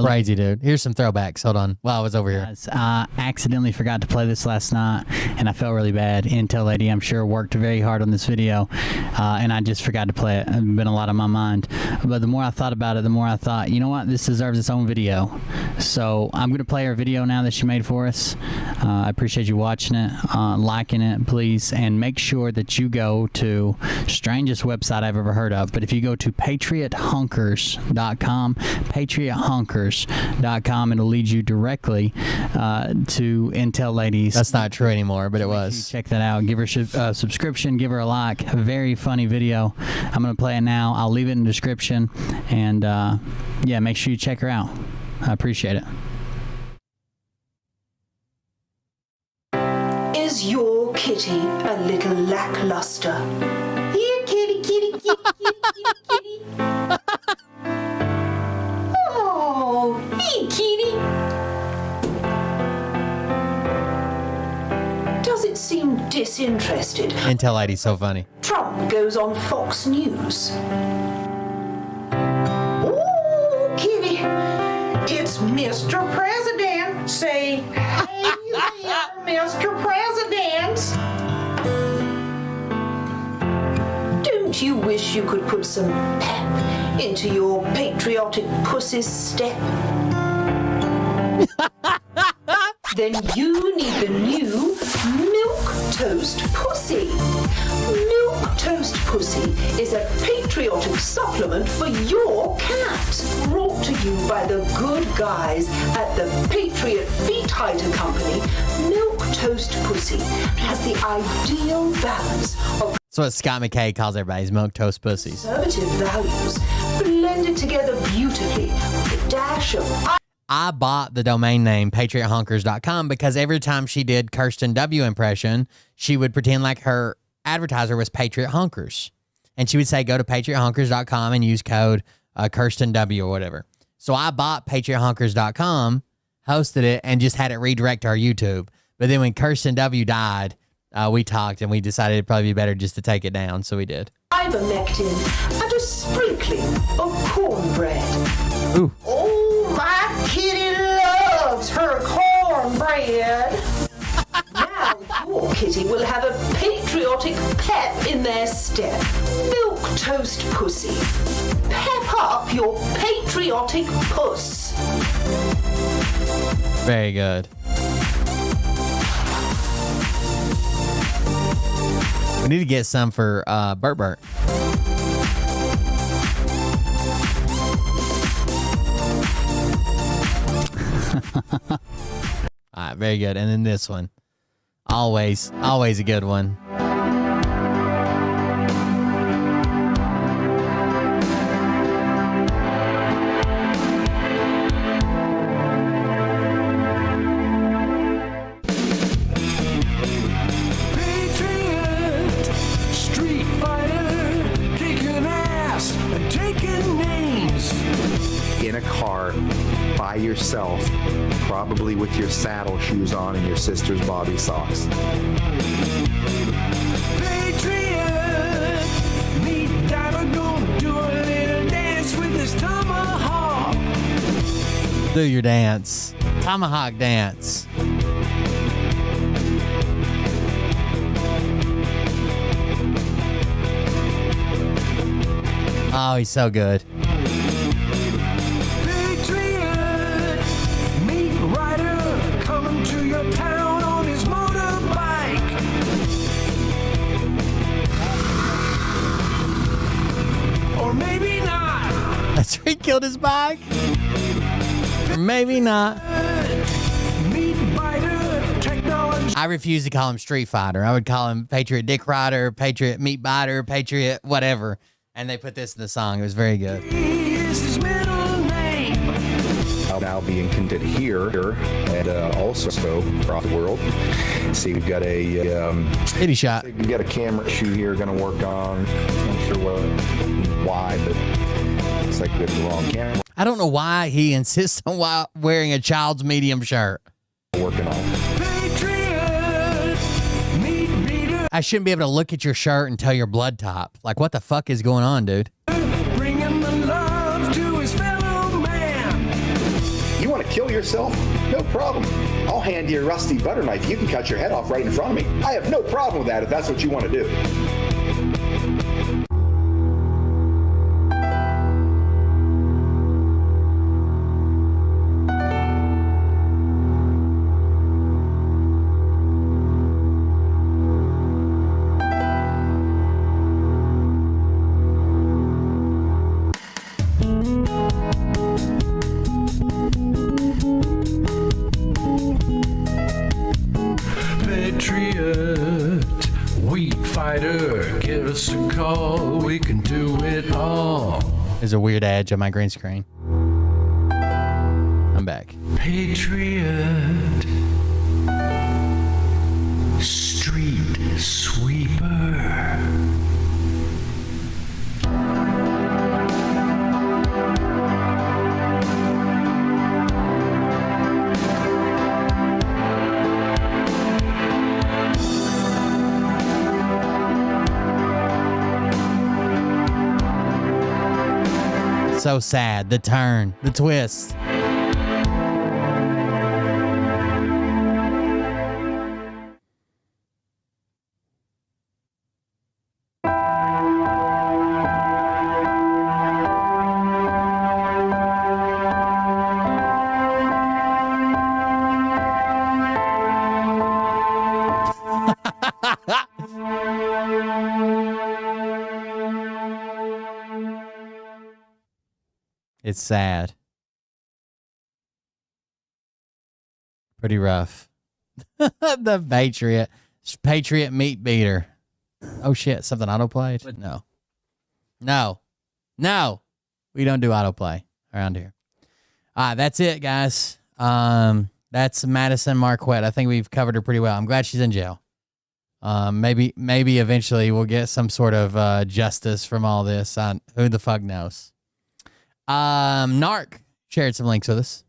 Crazy, dude. Here's some throwbacks. Hold on. While I was over here. I accidentally forgot to play this last night, and I felt really bad. Intel Lady, I'm sure, worked very hard on this video, and I just forgot to play it. It's been a lot on my mind. But the more I thought about it, the more I thought, you know what? This deserves its own video. So I'm going to play her video now that she made for us. I appreciate you watching it, liking it, please, and make sure that you go to strangest website I've ever heard of. But if you go to patriothunkers.com, patriothunkers.com, it'll lead you directly to Intel Ladies. That's not true anymore, but it was. Check that out. Give her a subscription. Give her a like. A very funny video. I'm going to play it now. I'll leave it in the description. And yeah, make sure you check her out. I appreciate it. Is your kitty a little lackluster? Here, kitty, kitty, kitty, kitty, kitty, kitty. Oh, hey, kitty. Does it seem disinterested? Intel Lady's so funny. Trump goes on Fox News. Oh, kitty, it's Mr. President. Say, hey there, Mr. President. Don't you wish you could put some pep into your patriotic pussy's step? Then you need the new Milk Toast Pussy. Milk Toast Pussy is a patriotic supplement for your cat. Brought to you by the good guys at the Patriot Feet Hider Company, Milk Toast Pussy has the ideal balance of That's what Scott McKay calls everybody's milk toast pussies. conservative values blended together beautifully with a dash of I bought the domain name patriothunkers.com because every time she did Kirsten W. impression, she would pretend like her advertiser was Patriot Hunkers. And she would say, go to patriothunkers.com and use code Kirsten W. or whatever. So I bought patriothunkers.com, hosted it, and just had it redirect to our YouTube. But then when Kirsten W. died, we talked and we decided it'd probably be better just to take it down. So we did. Ivermectin and a sprinkling of cornbread. Ooh. Oh, my kitty loves her cornbread. Now your kitty will have a patriotic pep in their step. Milk toast pussy. Pep up your patriotic puss. Very good. We need to get some for Bert Bert. All right, very good. And then this one. Always a good one. Patriot, street fighter, kicking ass and taking names. In a car by yourself, probably with your saddle shoes on and your sister's bobby socks. Patriot, me diver gonna do a little dance with this tomahawk. Do your dance. Tomahawk dance. Oh, he's so good. Patriot, meat rider coming to your town on his motorbike. Or maybe not. That's where he killed his bike. Or maybe not. Meat biter technology. I refuse to call him Street Fighter. I would call him Patriot Dick Rider, Patriot Meat Biter, Patriot whatever. And they put this in the song. It was very good. Is his middle name. Now being conducted here and also across the world. See, we've got a hitty shot. We've got a camera issue here going to work on. Not sure why, but it's like we have the wrong camera. I don't know why he insists on wearing a child's medium shirt. Working on. I shouldn't be able to look at your shirt and tell your blood type. Like, what the fuck is going on, dude? Bringing the love to his fellow man. You want to kill yourself? No problem. I'll hand you a rusty butter knife. You can cut your head off right in front of me. I have no problem with that if that's what you want to do. Patriot, wheat fighter, give us a call, we can do it all. There's a weird edge on my green screen. I'm back. Patriot, street sweeper. So sad. The turn, the twist. It's sad. Pretty rough. The Patriot meat beater. Oh shit, something auto-played? No. We don't do autoplay around here. All right, that's it, guys. That's Madyson Marquette. I think we've covered her pretty well. I'm glad she's in jail. Maybe eventually we'll get some sort of justice from all this. Who the fuck knows? Narc shared some links with us.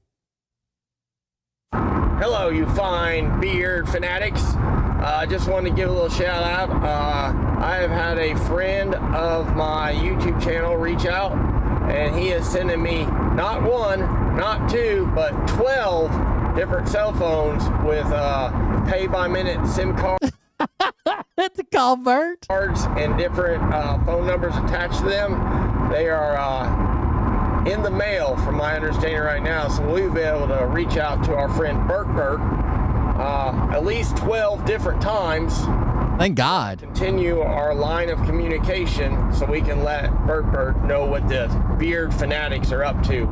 Hello, you fine beard fanatics. I just wanted to give a little shout out. I have had a friend of my YouTube channel reach out, and he is sending me not one, not two, but 12 different cell phones with pay by minute SIM cards. That's a call, Bert. Cards and different phone numbers attached to them. They are in the mail, from my understanding right now. So we'll be able to reach out to our friend Bert at least 12 different times. Thank God. Continue our line of communication so we can let Bert know what the beard fanatics are up to.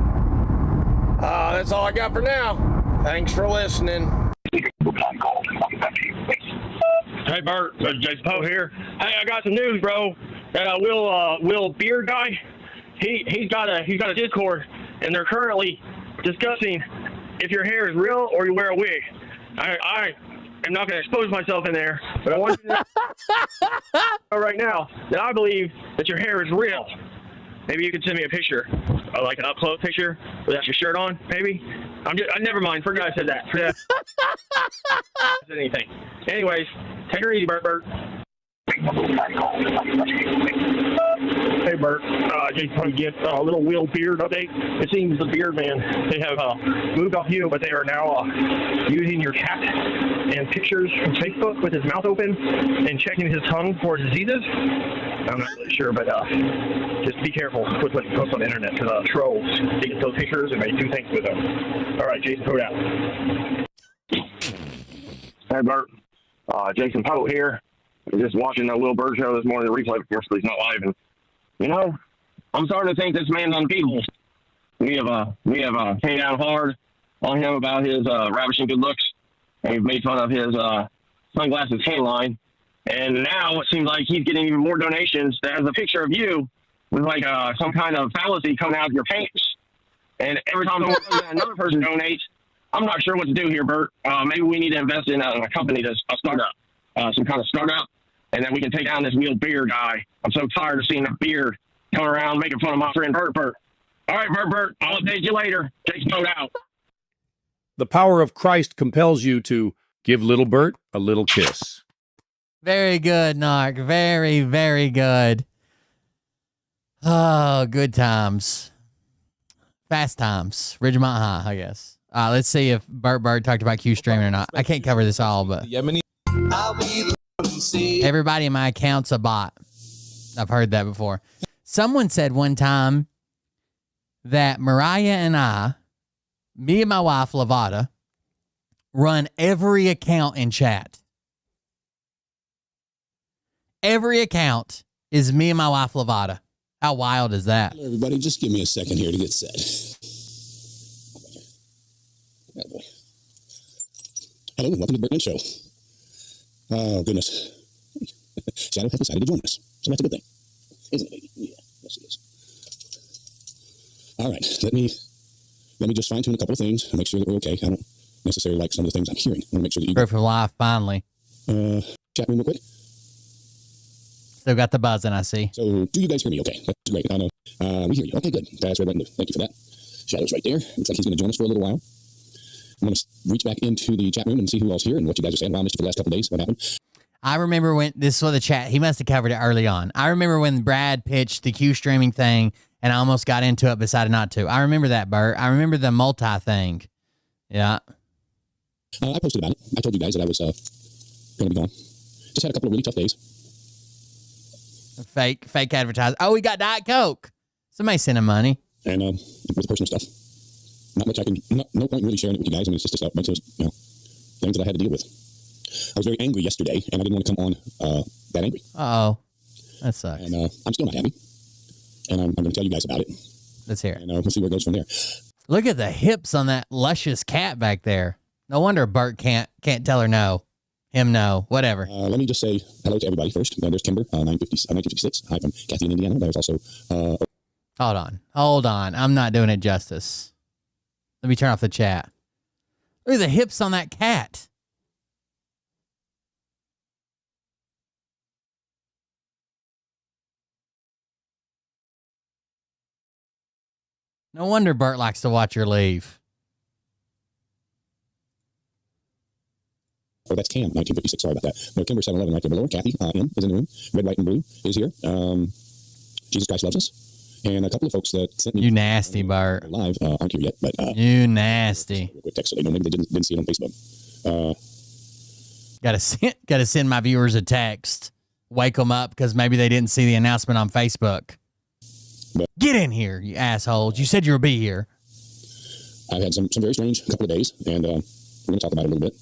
That's all I got for now. Thanks for listening. Hey Bert, Jason Poe here. Hey, I got some news, bro. That Will Beard guy, he's got a Discord, and they're currently discussing if your hair is real or you wear a wig. I am not going to expose myself in there, but I want you to know right now that I believe that your hair is real. Maybe you can send me a picture, like an up-close picture without your shirt on, maybe. Never mind. Forgot I said that. Anything. Anyways, take her easy, Bert. Hey, Bert. Just want to get a little Will Beard update. It seems the Beard Man, they have moved off you, but they are now using your cat and pictures from Facebook with his mouth open and checking his tongue for diseases. I'm not really sure, but just be careful with what you post on the internet, because trolls take those pictures and they do things with them. All right, Jason Poe out. Hey, Bert. Jason Poe here. I'm just watching the Will Bird show this morning, the replay, of course, but he's not live. And, you know, I'm starting to think this man's unbeatable. We have came down hard on him about his ravishing good looks, and we've made fun of his sunglasses line. And now it seems like he's getting even more donations that has a picture of you with like some kind of fallacy coming out of your pants. And every time another person donates, I'm not sure what to do here, Bert. Maybe we need to invest in a company that's a startup, some kind of startup, and then we can take down this Will Beard guy. I'm so tired of seeing a beard come around making fun of my friend Bert. All right, Bert, I'll update you later. Jason Poe out. The power of Christ compels you to give little Bert a little kiss. Very good, Narc. Very, very good. Oh, good times. Fast times. Ridgemont High, I guess. Let's see if Bert talked about Q streaming or not. I can't cover this all, but everybody in my account's a bot. I've heard that before. Someone said one time that Mariah and I, me and my wife, Lavada, run every account in chat. Every account is me and my wife, Lavada. How wild is that? Hello, everybody. Just give me a second here to get set. Oh, boy. Hello, and welcome to the Bert Show. Oh, goodness. Shadow has decided to join us, so that's a good thing. Isn't it, baby? Yeah, yes, it is. All right, let me just fine-tune a couple of things and make sure that we're okay. I don't necessarily like some of the things I'm hearing. I want to make sure that you... Proof of life, finally. Chat room real quick. Still got the buzzing, I see. So, do you guys hear me okay? That's great. I know. We hear you. Okay, good. That's what I do. Thank you for that. Shadow's right there. Looks like he's going to join us for a little while. I'm going to reach back into the chat room and see who else here and what you guys are saying. Well, I missed you for the last couple of days. What happened? I remember when, this was the chat, he must have covered it early on. I remember when Brad pitched the Q streaming thing and I almost got into it, decided not to. I remember that, Bert. I remember the multi thing. Yeah. I posted about it. I told you guys that I was going to be gone. Just had a couple of really tough days. Fake advertising. Oh, we got Diet Coke. Somebody sent him money. And with the personal stuff, not much I can, no point in really sharing it with you guys. I mean, it's just a bunch of things that I had to deal with. I was very angry yesterday, and I didn't want to come on that angry. Uh-oh. That sucks. And I'm still not happy. And I'm going to tell you guys about it. Let's hear it. And we'll see where it goes from there. Look at the hips on that luscious cat back there. No wonder Bert can't tell her no. Him no. Whatever. Let me just say hello to everybody first. There's Kimber, 1956. Hi from Kathy in Indiana. There's also... Hold on. I'm not doing it justice. Let me turn off the chat. Look at the hips on that cat. No wonder Bert likes to watch her leave. Oh, that's Cam, 1956. Sorry about that. No, Kimber 711 right there below. Kathy M is in the room. Red, white, and blue is here. Jesus Christ loves us. And a couple of folks that sent me. You nasty, Bert. Live aren't here yet, but. You nasty. Quick text so they know maybe they didn't see it on Facebook. Gotta send my viewers a text. Wake them up because maybe they didn't see the announcement on Facebook. But, get in here, you assholes. You said you would be here. I've had some very strange couple of days, and we're going to talk about it a little bit.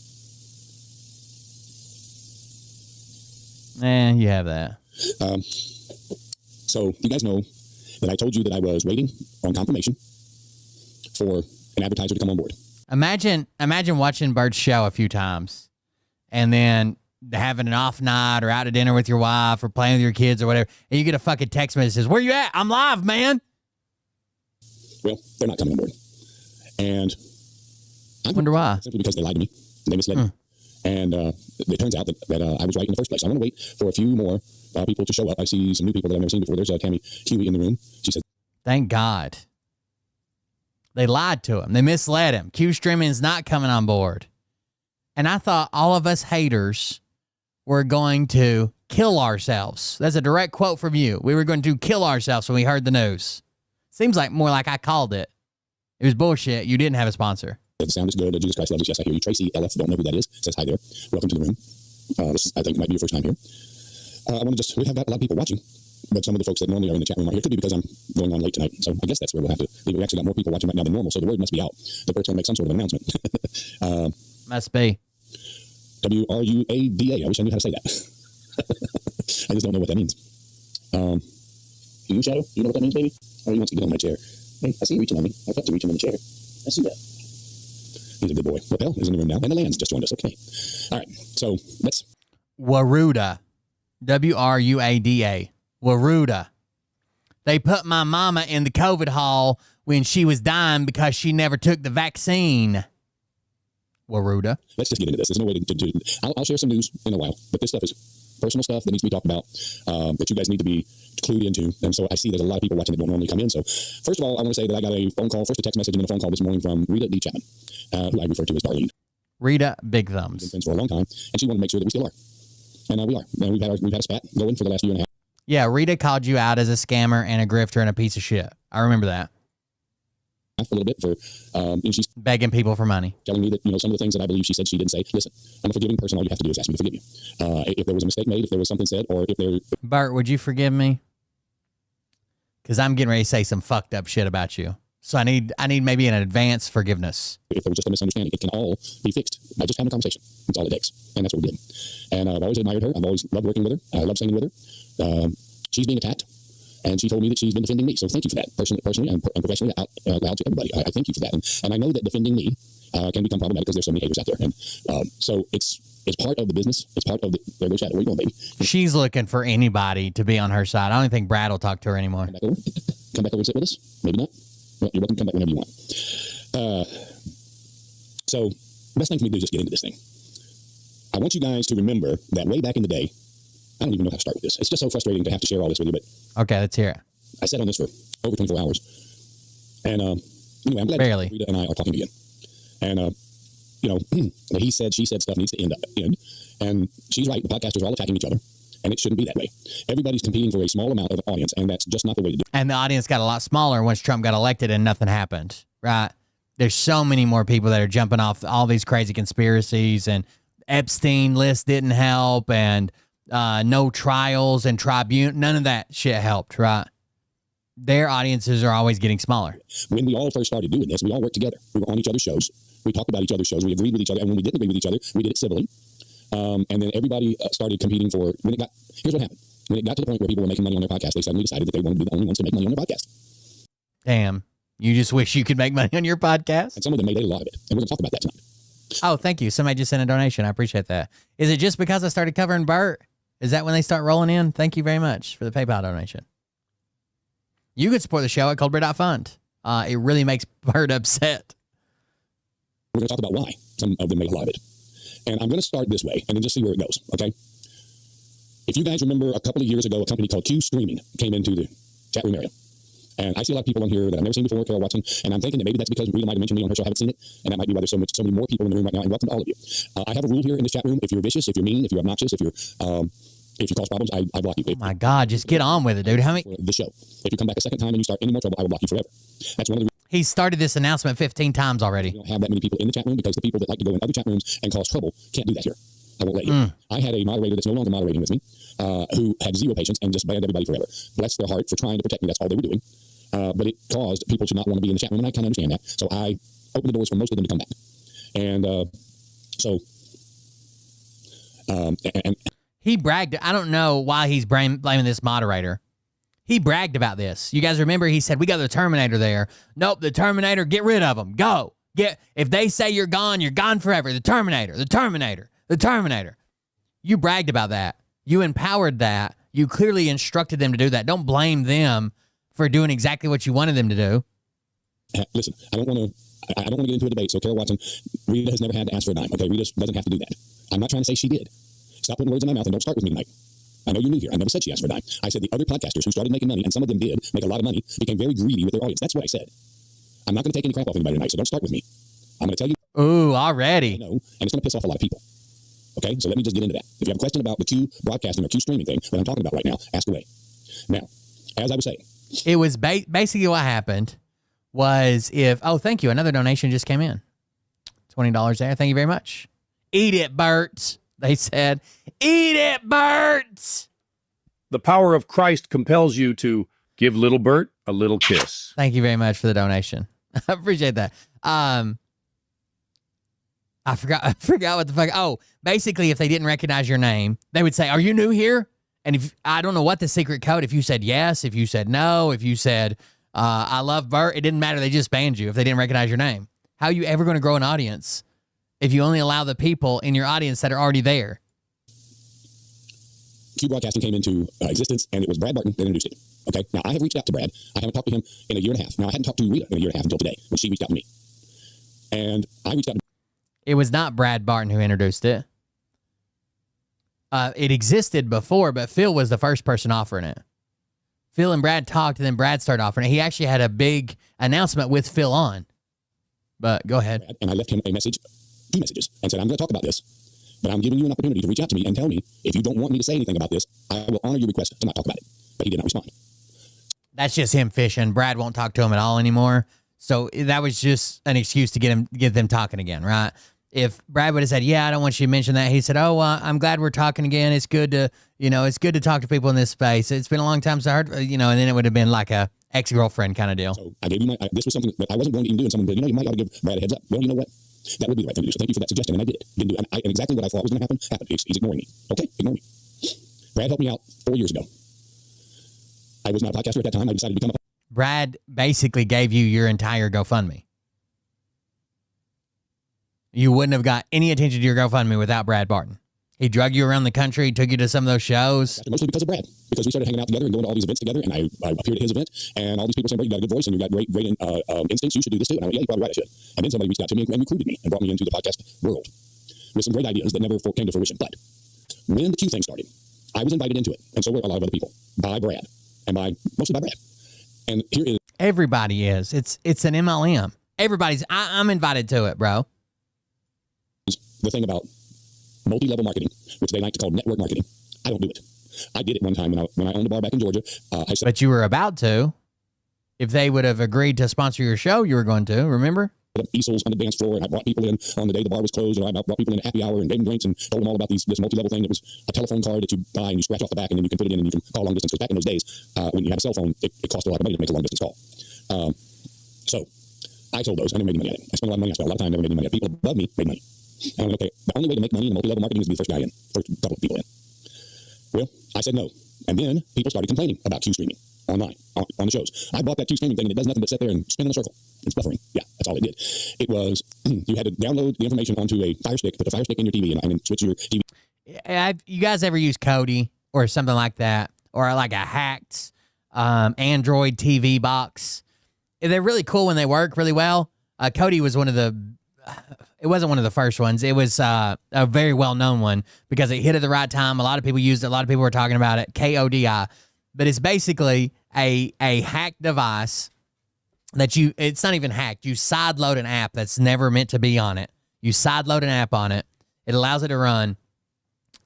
You have that. So you guys know that I told you that I was waiting on confirmation for an advertiser to come on board. Imagine watching Bert's show a few times and then having an off night or out to dinner with your wife or playing with your kids or whatever, and you get a fucking text message that says, "Where you at? I'm live, man." Well, they're not coming on board. And I wonder why. Simply because they lied to me. They misled me. And it turns out that I was right in the first place. I want to wait for a few more people to show up. I see some new people that I've never seen before. There's Tammy Huey in the room. She said, "Thank God." They lied to him. They misled him. Q Streaming's not coming on board. And I thought all of us haters were going to kill ourselves. That's a direct quote from you. We were going to kill ourselves when we heard the news. Seems like more like I called it. It was bullshit. You didn't have a sponsor. "The sound is good. Jesus Christ loves us." Yes, I hear you. Tracy LF, don't know who that is, says hi there. Welcome to the room. This is, I think, might be your first time here. We have got a lot of people watching, but some of the folks that normally are in the chat room aren't here. Could be because I'm going on late tonight. So I guess that's where we'll have to leave. We actually got more people watching right now than normal, so the word must be out. The Bert's going to make some sort of announcement. Must be. WRUADA. I wish I knew how to say that. I just don't know what that means. You, Shadow? You know what that means, baby? Oh, he wants to get on my chair. Hey, I see you reaching on me. I thought to reach him in the chair. I see that. He's a good boy. Lapel is in the room now, and the Lien's just joined us. Okay. All right. So let's. Waruda. WRUADA. Waruda. They put my mama in the COVID hall when she was dying because she never took the vaccine. Waruda. Let's just get into this. There's no way to do. I'll share some news in a while, but this stuff is personal stuff that needs to be talked about, that you guys need to be clued into. And so I see there's a lot of people watching that don't normally come in. So first of all, I want to say that I got a phone call, first a text message and then a phone call this morning from Rita D. Chapman, who I refer to as Darlene. Rita Big Thumbs. We've been friends for a long time, and she wanted to make sure that we still are. And we are. And we've had a spat going for the last year and a half. Yeah, Rita called you out as a scammer and a grifter and a piece of shit. I remember that. A little bit for, she's begging people for money, telling me that, some of the things that I believe she said she didn't say. Listen, I'm a forgiving person. All you have to do is ask me to forgive you. If there was a mistake made, if there was something said, or if there. Bert, would you forgive me? Because I'm getting ready to say some fucked up shit about you. So I need maybe an advance forgiveness. If there was just a misunderstanding, it can all be fixed by just having a conversation. That's all it takes, and that's what we did. And I've always admired her. I've always loved working with her. I love singing with her. She's being attacked. And she told me that she's been defending me. So thank you for that, personally and professionally, out loud to everybody. I thank you for that. And I know that defending me can become problematic because there's so many haters out there. And so it's part of the business. It's part of the. There goes Shadow. Where you going, baby? She's looking for anybody to be on her side. I don't think Brad will talk to her anymore. Come back over and sit with us. Maybe not. Well, you're welcome to come back whenever you want. So the best thing for me to do is just get into this thing. I want you guys to remember that way back in the day. I don't even know how to start with this. It's just so frustrating to have to share all this with you, but okay, let's hear it. I sat on this for over 24 hours. And anyway, I'm glad Rita and I are talking again. And, he said, she said stuff needs to end. And she's right. The podcasters are all attacking each other. And it shouldn't be that way. Everybody's competing for a small amount of audience, and that's just not the way to do it. And the audience got a lot smaller once Trump got elected and nothing happened, right? There's so many more people that are jumping off all these crazy conspiracies, and Epstein list didn't help, and no trials and tribune, none of that shit helped, right? Their audiences are always getting smaller. When we all first started doing this, we all worked together. We were on each other's shows. We talked about each other's shows. We agreed with each other. And when we didn't agree with each other, we did it civilly. And then everybody started competing for, here's what happened. When it got to the point where people were making money on their podcast, they suddenly decided that they wanted to be the only ones to make money on their podcast. Damn. You just wish you could make money on your podcast? And some of them made a lot of it. And we're going to talk about that tonight. Oh, thank you. Somebody just sent a donation. I appreciate that. Is it just because I started covering Bert? Is that when they start rolling in? Thank you very much for the PayPal donation. You can support the show at coldbeer.fund. It really makes Bert upset. We're going to talk about why some of them made a lot of it. And I'm going to start this way and then just see where it goes, okay? If you guys remember a couple of years ago, a company called Q Streaming came into the chat room area. And I see a lot of people on here that I've never seen before, Carol Watson, and I'm thinking that maybe that's because Rita might have mentioned me on her show. I haven't seen it, and that might be why there's so many more people in the room right now. And welcome to all of you. I have a rule here in this chat room: if you're vicious, if you're mean, if you're obnoxious, if you cause problems, I block you. Oh my God, just get on with it, dude. How many? The show. If you come back a second time and you start any more trouble, I will block you forever. That's one of the. He started this announcement 15 times already. We don't have that many people in the chat room because the people that like to go in other chat rooms and cause trouble can't do that here. I won't let you. I had a moderator that's no longer moderating with me, who had zero patience and just banned everybody forever. Bless their heart for trying to protect me. That's all they were doing. But it caused people to not want to be in the chat room, and I kind of understand that. So I opened the doors for most of them to come back. And and he bragged. I don't know why he's blaming this moderator. He bragged about this. You guys remember he said, we got the Terminator there. Nope, the Terminator, get rid of him. Go. If they say you're gone forever. The Terminator, the Terminator, the Terminator. You bragged about that. You empowered that. You clearly instructed them to do that. Don't blame them for doing exactly what you wanted them to do. Listen, I don't want to get into a debate. So Carol Watson, Rita has never had to ask for a dime. Okay, Rita doesn't have to do that. I'm not trying to say she did. Stop putting words in my mouth and don't start with me tonight. I know you're new here. I never said she asked for a dime. I said the other podcasters who started making money, and some of them did make a lot of money, became very greedy with their audience. That's what I said. I'm not going to take any crap off anybody tonight, so don't start with me. I'm going to tell you. Ooh, already. No, and it's going to piss off a lot of people. Okay, so let me just get into that. If you have a question about the Q broadcasting or Q streaming thing that I'm talking about right now, ask away. Now, as I was saying, it was basically what happened was thank you. Another donation just came in. $20 there. Thank you very much. Eat it, Bert. They said, eat it, Bert. The power of Christ compels you to give little Bert a little kiss. Thank you very much for the donation. I appreciate that. I forgot what the fuck. Oh, basically, if they didn't recognize your name, they would say, are you new here? And if I don't know what the secret code, if you said yes, if you said no, if you said, I love Bert, it didn't matter. They just banned you if they didn't recognize your name. How are you ever going to grow an audience if you only allow the people in your audience that are already there? Q broadcasting came into existence, and it was Brad Barton that introduced it. Okay, now I have reached out to Brad. I haven't talked to him in a year and a half. Now, I hadn't talked to Rita in a year and a half until today when she reached out to me. And I reached out to It was not Brad Barton who introduced it. It existed before, but Phil was the first person offering it. Phil and Brad talked, and then Brad started offering it. He actually had a big announcement with Phil on. But go ahead. And I left him a message, 2 messages, and said, I'm going to talk about this, but I'm giving you an opportunity to reach out to me and tell me if you don't want me to say anything about this, I will honor your request to not talk about it. But he did not respond. That's just him fishing. Brad won't talk to him at all anymore. So that was just an excuse to get them talking again, right? If Brad would have said, yeah, I don't want you to mention that. He said, I'm glad we're talking again. It's good to, it's good to talk to people in this space. It's been a long time since I heard, and then it would have been like a ex-girlfriend kind of deal. So I gave you this was something that I wasn't going to even do, and someone said, you might ought to give Brad a heads up. Well, you know what? That would be the right thing to do. So thank you for that suggestion, and I did. Didn't do it. And exactly what I thought was going to happen, happened. He's ignoring me. Okay, ignore me. Brad helped me out 4 years ago. I was not a podcaster at that time. I decided to become a Brad basically gave you your entire GoFundMe. You wouldn't have got any attention to your GoFundMe without Brad Barton. He drug you around the country, took you to some of those shows. Mostly because of Brad. Because we started hanging out together and going to all these events together, and I appeared at his event, and all these people saying, you got a good voice, and you got great instincts, you should do this too. And I went, yeah, you're probably right, I should. And then somebody reached out to me and recruited me and brought me into the podcast world with some great ideas that never came to fruition. But when the Q thing started, I was invited into it, and so were a lot of other people, by Brad, and mostly by Brad. And here is... Everybody is. It's an MLM. Everybody's... I'm invited to it, bro. The thing about multi-level marketing, which they like to call network marketing. I don't do it. I did it one time when I owned a bar back in Georgia. I said, but you were about to. If they would have agreed to sponsor your show, you were going to, remember? Easels on the dance floor, and I brought people in on the day the bar was closed, and I brought people in at happy hour and gave them drinks and told them all about this multi-level thing that was a telephone card that you buy and you scratch off the back, and then you can put it in and you can call long distance. Because back in those days, when you had a cell phone, it cost a lot of money to make a long distance call. So I sold those. I never made any money at it. I spent a lot of money. I spent a lot of time. Never made any money. People above me made money. And I went, okay, the only way to make money in multi-level marketing is to be the first guy in, first couple of people in. Well, I said no. And then people started complaining about Q streaming online, on the shows. I bought that Q streaming thing, and it does nothing but sit there and spin in a circle. It's buffering. Yeah, that's all it did. It was, you had to download the information onto a Fire Stick, put the Fire Stick in your TV, and then switch your TV. You guys ever use Kodi or something like that? Or like a hacked Android TV box? They're really cool when they work really well. Kodi was one of the... It wasn't one of the first ones. It was a very well-known one because it hit at the right time. A lot of people used it. A lot of people were talking about it. KODI. But it's basically a hacked device that it's not even hacked. You sideload an app that's never meant to be on it. You sideload an app on it. It allows it to run.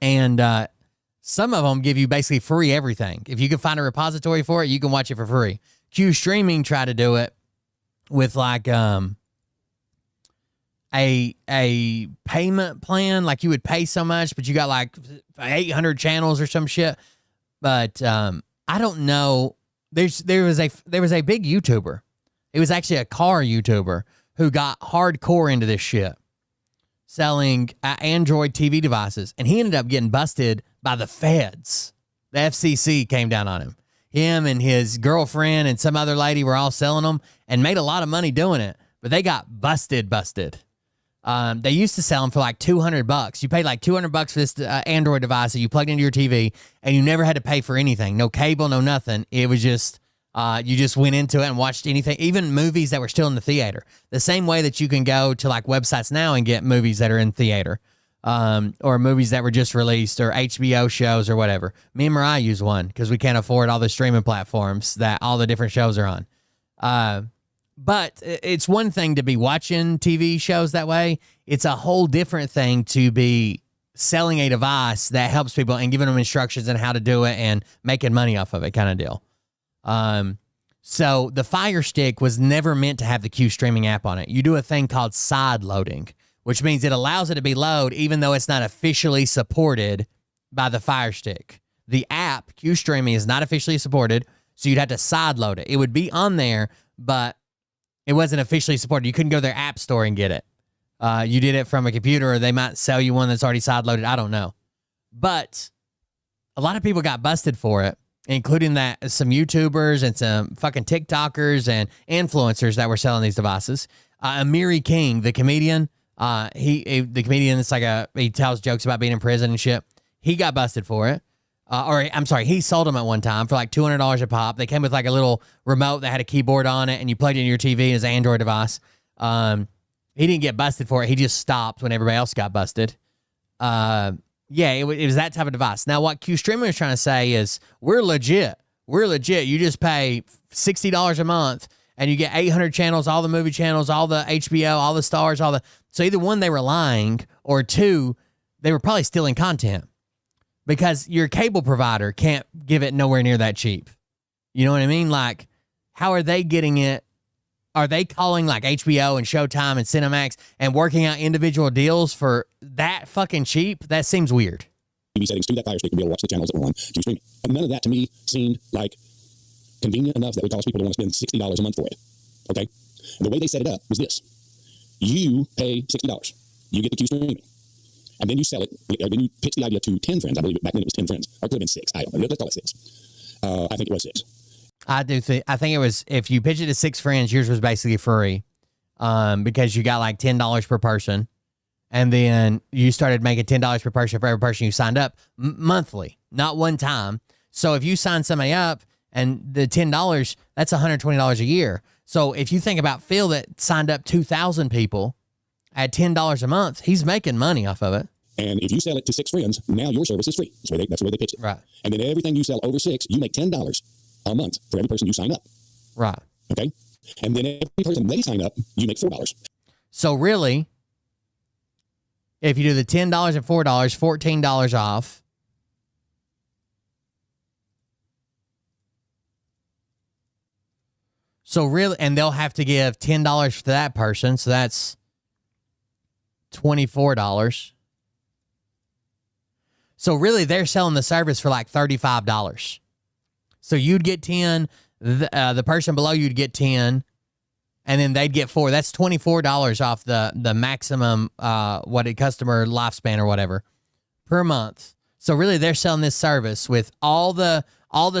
And some of them give you basically free everything. If you can find a repository for it, you can watch it for free. Q Streaming tried to do it with like a payment plan. Like you would pay so much, but you got like 800 channels or some shit. But I don't know. There was a big YouTuber. It was actually a car YouTuber who got hardcore into this shit, selling Android TV devices, and he ended up getting busted by the feds. The FCC came down on him. Him and his girlfriend and some other lady were all selling them and made a lot of money doing it, but they got busted. They used to sell them for like $200. You paid like $200 for this Android device that you plugged into your TV, and you never had to pay for anything. No cable, no nothing. It was just, you just went into it and watched anything, even movies that were still in the theater. The same way that you can go to like websites now and get movies that are in theater, or movies that were just released, or HBO shows or whatever. Me and Mariah use one because we can't afford all the streaming platforms that all the different shows are on. But it's one thing to be watching TV shows that way. It's a whole different thing to be selling a device that helps people and giving them instructions on how to do it and making money off of it, kind of deal. So the Fire Stick was never meant to have the Q Streaming app on it. You do a thing called side loading, which means it allows it to be load even though it's not officially supported by the Fire Stick. The app, Q Streaming, is not officially supported, so you'd have to side load it. It would be on there, but it wasn't officially supported. You couldn't go to their app store and get it. You did it from a computer, or they might sell you one that's already side loaded. I don't know. But a lot of people got busted for it, including that some YouTubers and some fucking TikTokers and influencers that were selling these devices. Amiri King, the comedian, the comedian that's like he tells jokes about being in prison and shit. He got busted for it. He sold them at one time for like $200 a pop. They came with like a little remote that had a keyboard on it, and you plugged it in your TV as an Android device. He didn't get busted for it. He just stopped when everybody else got busted. It was that type of device. Now, what Q Streaming is trying to say is, we're legit. We're legit. You just pay $60 a month, and you get 800 channels, all the movie channels, all the HBO, all the stars, So either one, they were lying, or two, they were probably stealing content. Because your cable provider can't give it nowhere near that cheap. You know what I mean? Like, how are they getting it? Are they calling like HBO and Showtime and Cinemax and working out individual deals for that fucking cheap? That seems weird. TV settings to that Fire Stick to be able to watch the channels that were on Q Streaming. And none of that to me seemed like convenient enough that would cause people to want to spend $60 a month for it. Okay? And the way they set it up was this. You pay $60. You get the Q Streaming. And then you sell it, or then you pitch the idea to 10 friends. I believe back then it was 10 friends. Or it could have been 6. I don't know. Let's call it 6. I think it was 6. I think it was, if you pitch it to 6 friends, yours was basically free. Because you got like $10 per person. And then you started making $10 per person for every person you signed up monthly, not one time. So if you sign somebody up and the $10, that's $120 a year. So if you think about Phil that signed up 2,000 people at $10 a month, he's making money off of it. And if you sell it to 6 friends, now your service is free. That's the way they pitch it. Right. And then everything you sell over 6, you make $10 a month for every person you sign up. Right. Okay. And then every person they sign up, you make $4. So really, if you do the $10 and $4, $14 off. So really, and they'll have to give $10 for that person. So that's $24. So really, they're selling the service for like $35. So you'd get 10, the person below you'd get 10, and then they'd get 4. That's $24 off the maximum customer lifespan or whatever per month. So really, they're selling this service with all the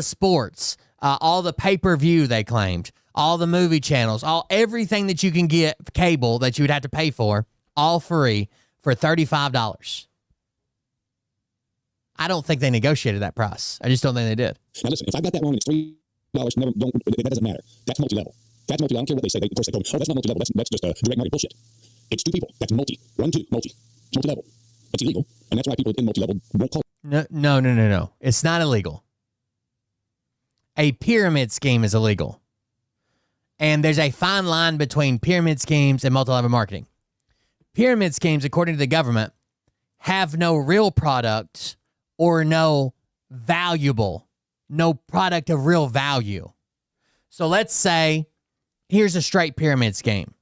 sports, all the pay-per-view they claimed, all the movie channels, everything that you can get cable that you would have to pay for, all free for $35. I don't think they negotiated that price. I just don't think they did. Now listen, if I got that wrong and it's $3, that doesn't matter. That's multi-level. I don't care what they say. Of course, they told me, that's not multi-level. That's just direct market bullshit. It's 2 people. That's multi. 1, 2, multi. It's multi-level. It's illegal. And that's why people in multi-level won't call. No. It's not illegal. A pyramid scheme is illegal. And there's a fine line between pyramid schemes and multi-level marketing. Pyramid schemes, according to the government, have no real product or no product of real value. So let's say, here's a straight pyramid scheme.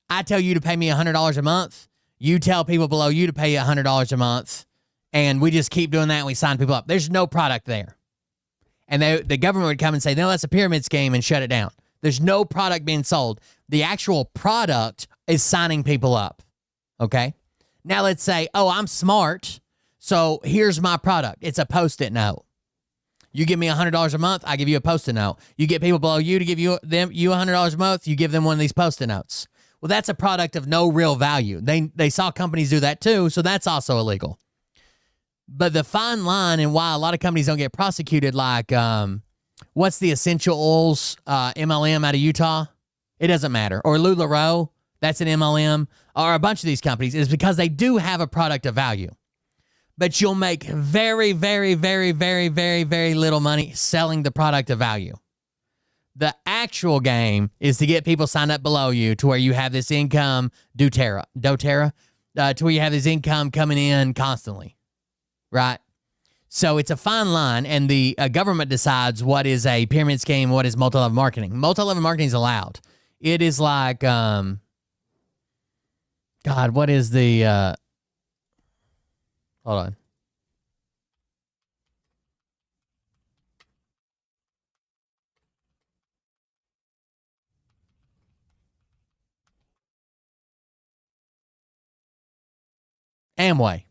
I tell you to pay me $100 a month. You tell people below you to pay you $100 a month. And we just keep doing that and we sign people up. There's no product there. And the government would come and say, no, that's a pyramid scheme, and shut it down. There's no product being sold. The actual product is signing people up. Okay? Now let's say, oh, I'm smart, so here's my product. It's a Post-it note. You give me $100 a month, I give you a Post-it note. You get people below you to give you $100 a month, you give them one of these Post-it notes. Well, that's a product of no real value. They saw companies do that too, so that's also illegal. But the fine line and why a lot of companies don't get prosecuted, like what's the essential oils MLM out of Utah? It doesn't matter. Or LuLaRoe, that's an MLM, or a bunch of these companies, is because they do have a product of value. But you'll make very, very, very, very, very, very little money selling the product of value. The actual game is to get people signed up below you to where you have this income, doTERRA, to where you have this income coming in constantly, right? So it's a fine line, and the government decides what is a pyramid scheme, what is multi-level marketing. Multi-level marketing is allowed. It is like, God, what is the, hold on. Amway.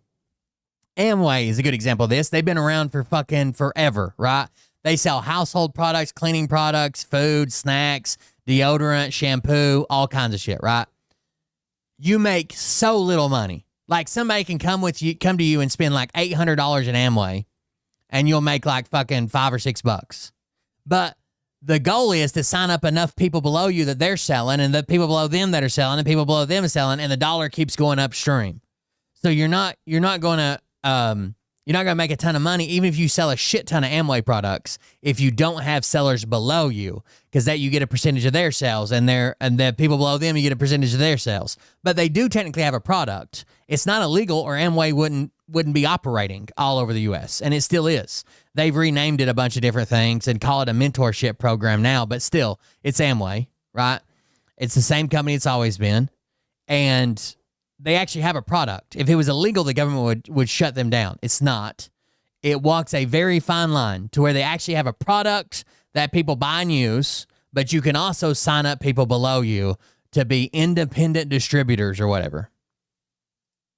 Amway is a good example of this. They've been around for fucking forever, right? They sell household products, cleaning products, food, snacks, deodorant, shampoo, all kinds of shit, right? You make so little money. Like somebody can come to you and spend like $800 in Amway, and you'll make like fucking $5 or $6. But the goal is to sign up enough people below you that they're selling, and the people below them that are selling, and people below them are selling, and the dollar keeps going upstream. So you're not going to make a ton of money, even if you sell a shit ton of Amway products, if you don't have sellers below you, because that you get a percentage of their sales, and the people below them, you get a percentage of their sales. But they do technically have a product. It's not illegal, or Amway wouldn't be operating all over the U.S., and it still is. They've renamed it a bunch of different things and call it a mentorship program now, but still, it's Amway, right? It's the same company it's always been, and they actually have a product. If it was illegal, the government would shut them down. It's not. It walks a very fine line to where they actually have a product that people buy and use, but you can also sign up people below you to be independent distributors or whatever.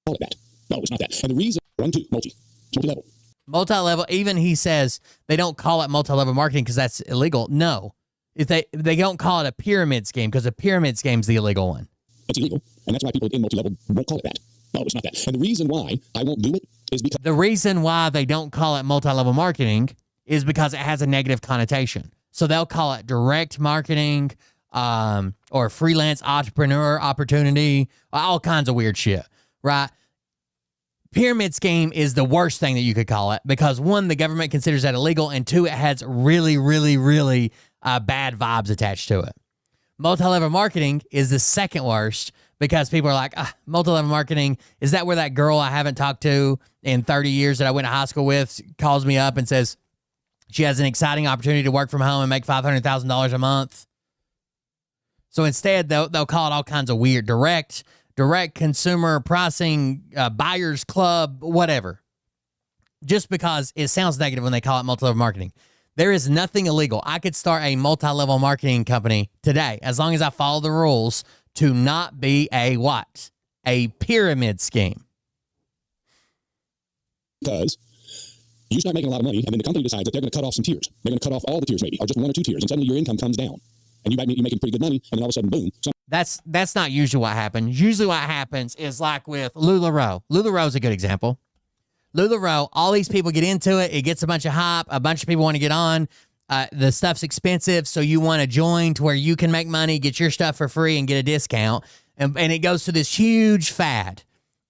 Call it that. No, it's not that. And the reason, multi-level. Multi-level, even he says they don't call it multi-level marketing because that's illegal. No. If they don't call it a pyramid scheme, because a pyramid scheme is the illegal one. It's illegal, and that's why people in multi-level won't call it that. No, it's not that. And the reason why I won't do it is because... The reason why they don't call it multi-level marketing is because it has a negative connotation. So they'll call it direct marketing or freelance entrepreneur opportunity, all kinds of weird shit, right? Pyramid scheme is the worst thing that you could call it because, one, the government considers that illegal, and two, it has really, really, really bad vibes attached to it. Multi-level marketing is the second worst because people are like, multi-level marketing, is that where that girl I haven't talked to in 30 years that I went to high school with calls me up and says she has an exciting opportunity to work from home and make $500,000 a month? So instead, they'll call it all kinds of weird direct consumer pricing, buyers club, whatever. Just because it sounds negative when they call it multi-level marketing. There is nothing illegal. I could start a multi-level marketing company today, as long as I follow the rules to not be a what? A pyramid scheme. Because you start making a lot of money, and then the company decides that they're going to cut off some tiers. They're going to cut off all the tiers maybe, or just one or two tiers, and suddenly your income comes down. And you're making pretty good money, and then all of a sudden, boom. That's not usually what happens. Usually what happens is like with LuLaRoe. LuLaRoe is a good example. LuLaRoe, all these people get into it. It gets a bunch of hype. A bunch of people want to get on. The stuff's expensive, so you want to join to where you can make money, get your stuff for free, and get a discount. And it goes to this huge fad.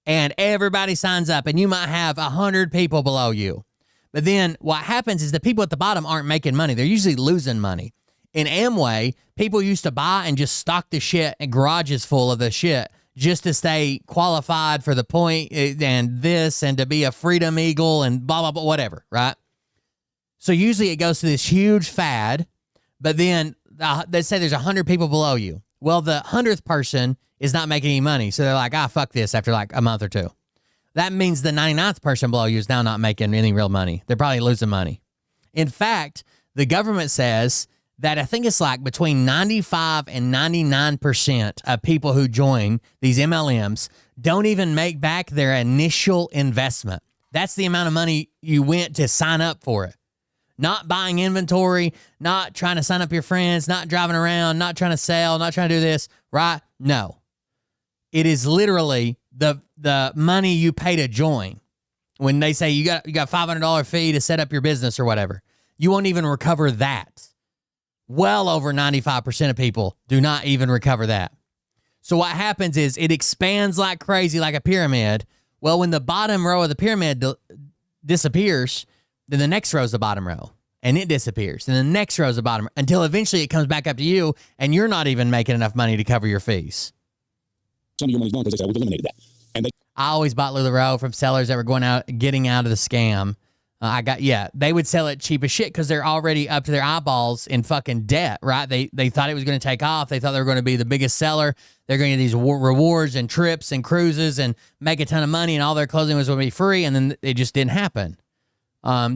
And everybody signs up, and you might have 100 people below you. But then what happens is the people at the bottom aren't making money. They're usually losing money. In Amway, people used to buy and just stock the shit and garages full of the shit just to stay qualified for the point and this and to be a freedom eagle and blah, blah, blah, whatever, right? So usually it goes to this huge fad, but then they say there's 100 people below you. Well, the 100th person is not making any money. So they're like, fuck this after like a month or two. That means the 99th person below you is now not making any real money. They're probably losing money. In fact, the government says that I think it's like between 95 and 99% of people who join these MLMs don't even make back their initial investment. That's the amount of money you went to sign up for it. Not buying inventory, not trying to sign up your friends, not driving around, not trying to sell, not trying to do this, right? No. It is literally the money you pay to join. When they say you got $500 fee to set up your business or whatever, you won't even recover that. Well over 95% of people do not even recover that. So what happens is it expands like crazy, like a pyramid. Well, when the bottom row of the pyramid disappears, then the next row is the bottom row, and it disappears. And the next row is the bottom, until eventually it comes back up to you, and you're not even making enough money to cover your fees. Some of your money's gone because they said, we've eliminated that. And I always bought LuLaRoe from sellers that were getting out of the scam. They would sell it cheap as shit because they're already up to their eyeballs in fucking debt, right? They thought it was going to take off. They thought they were going to be the biggest seller. They're going to get these rewards and trips and cruises and make a ton of money, and all their clothing was going to be free, and then it just didn't happen.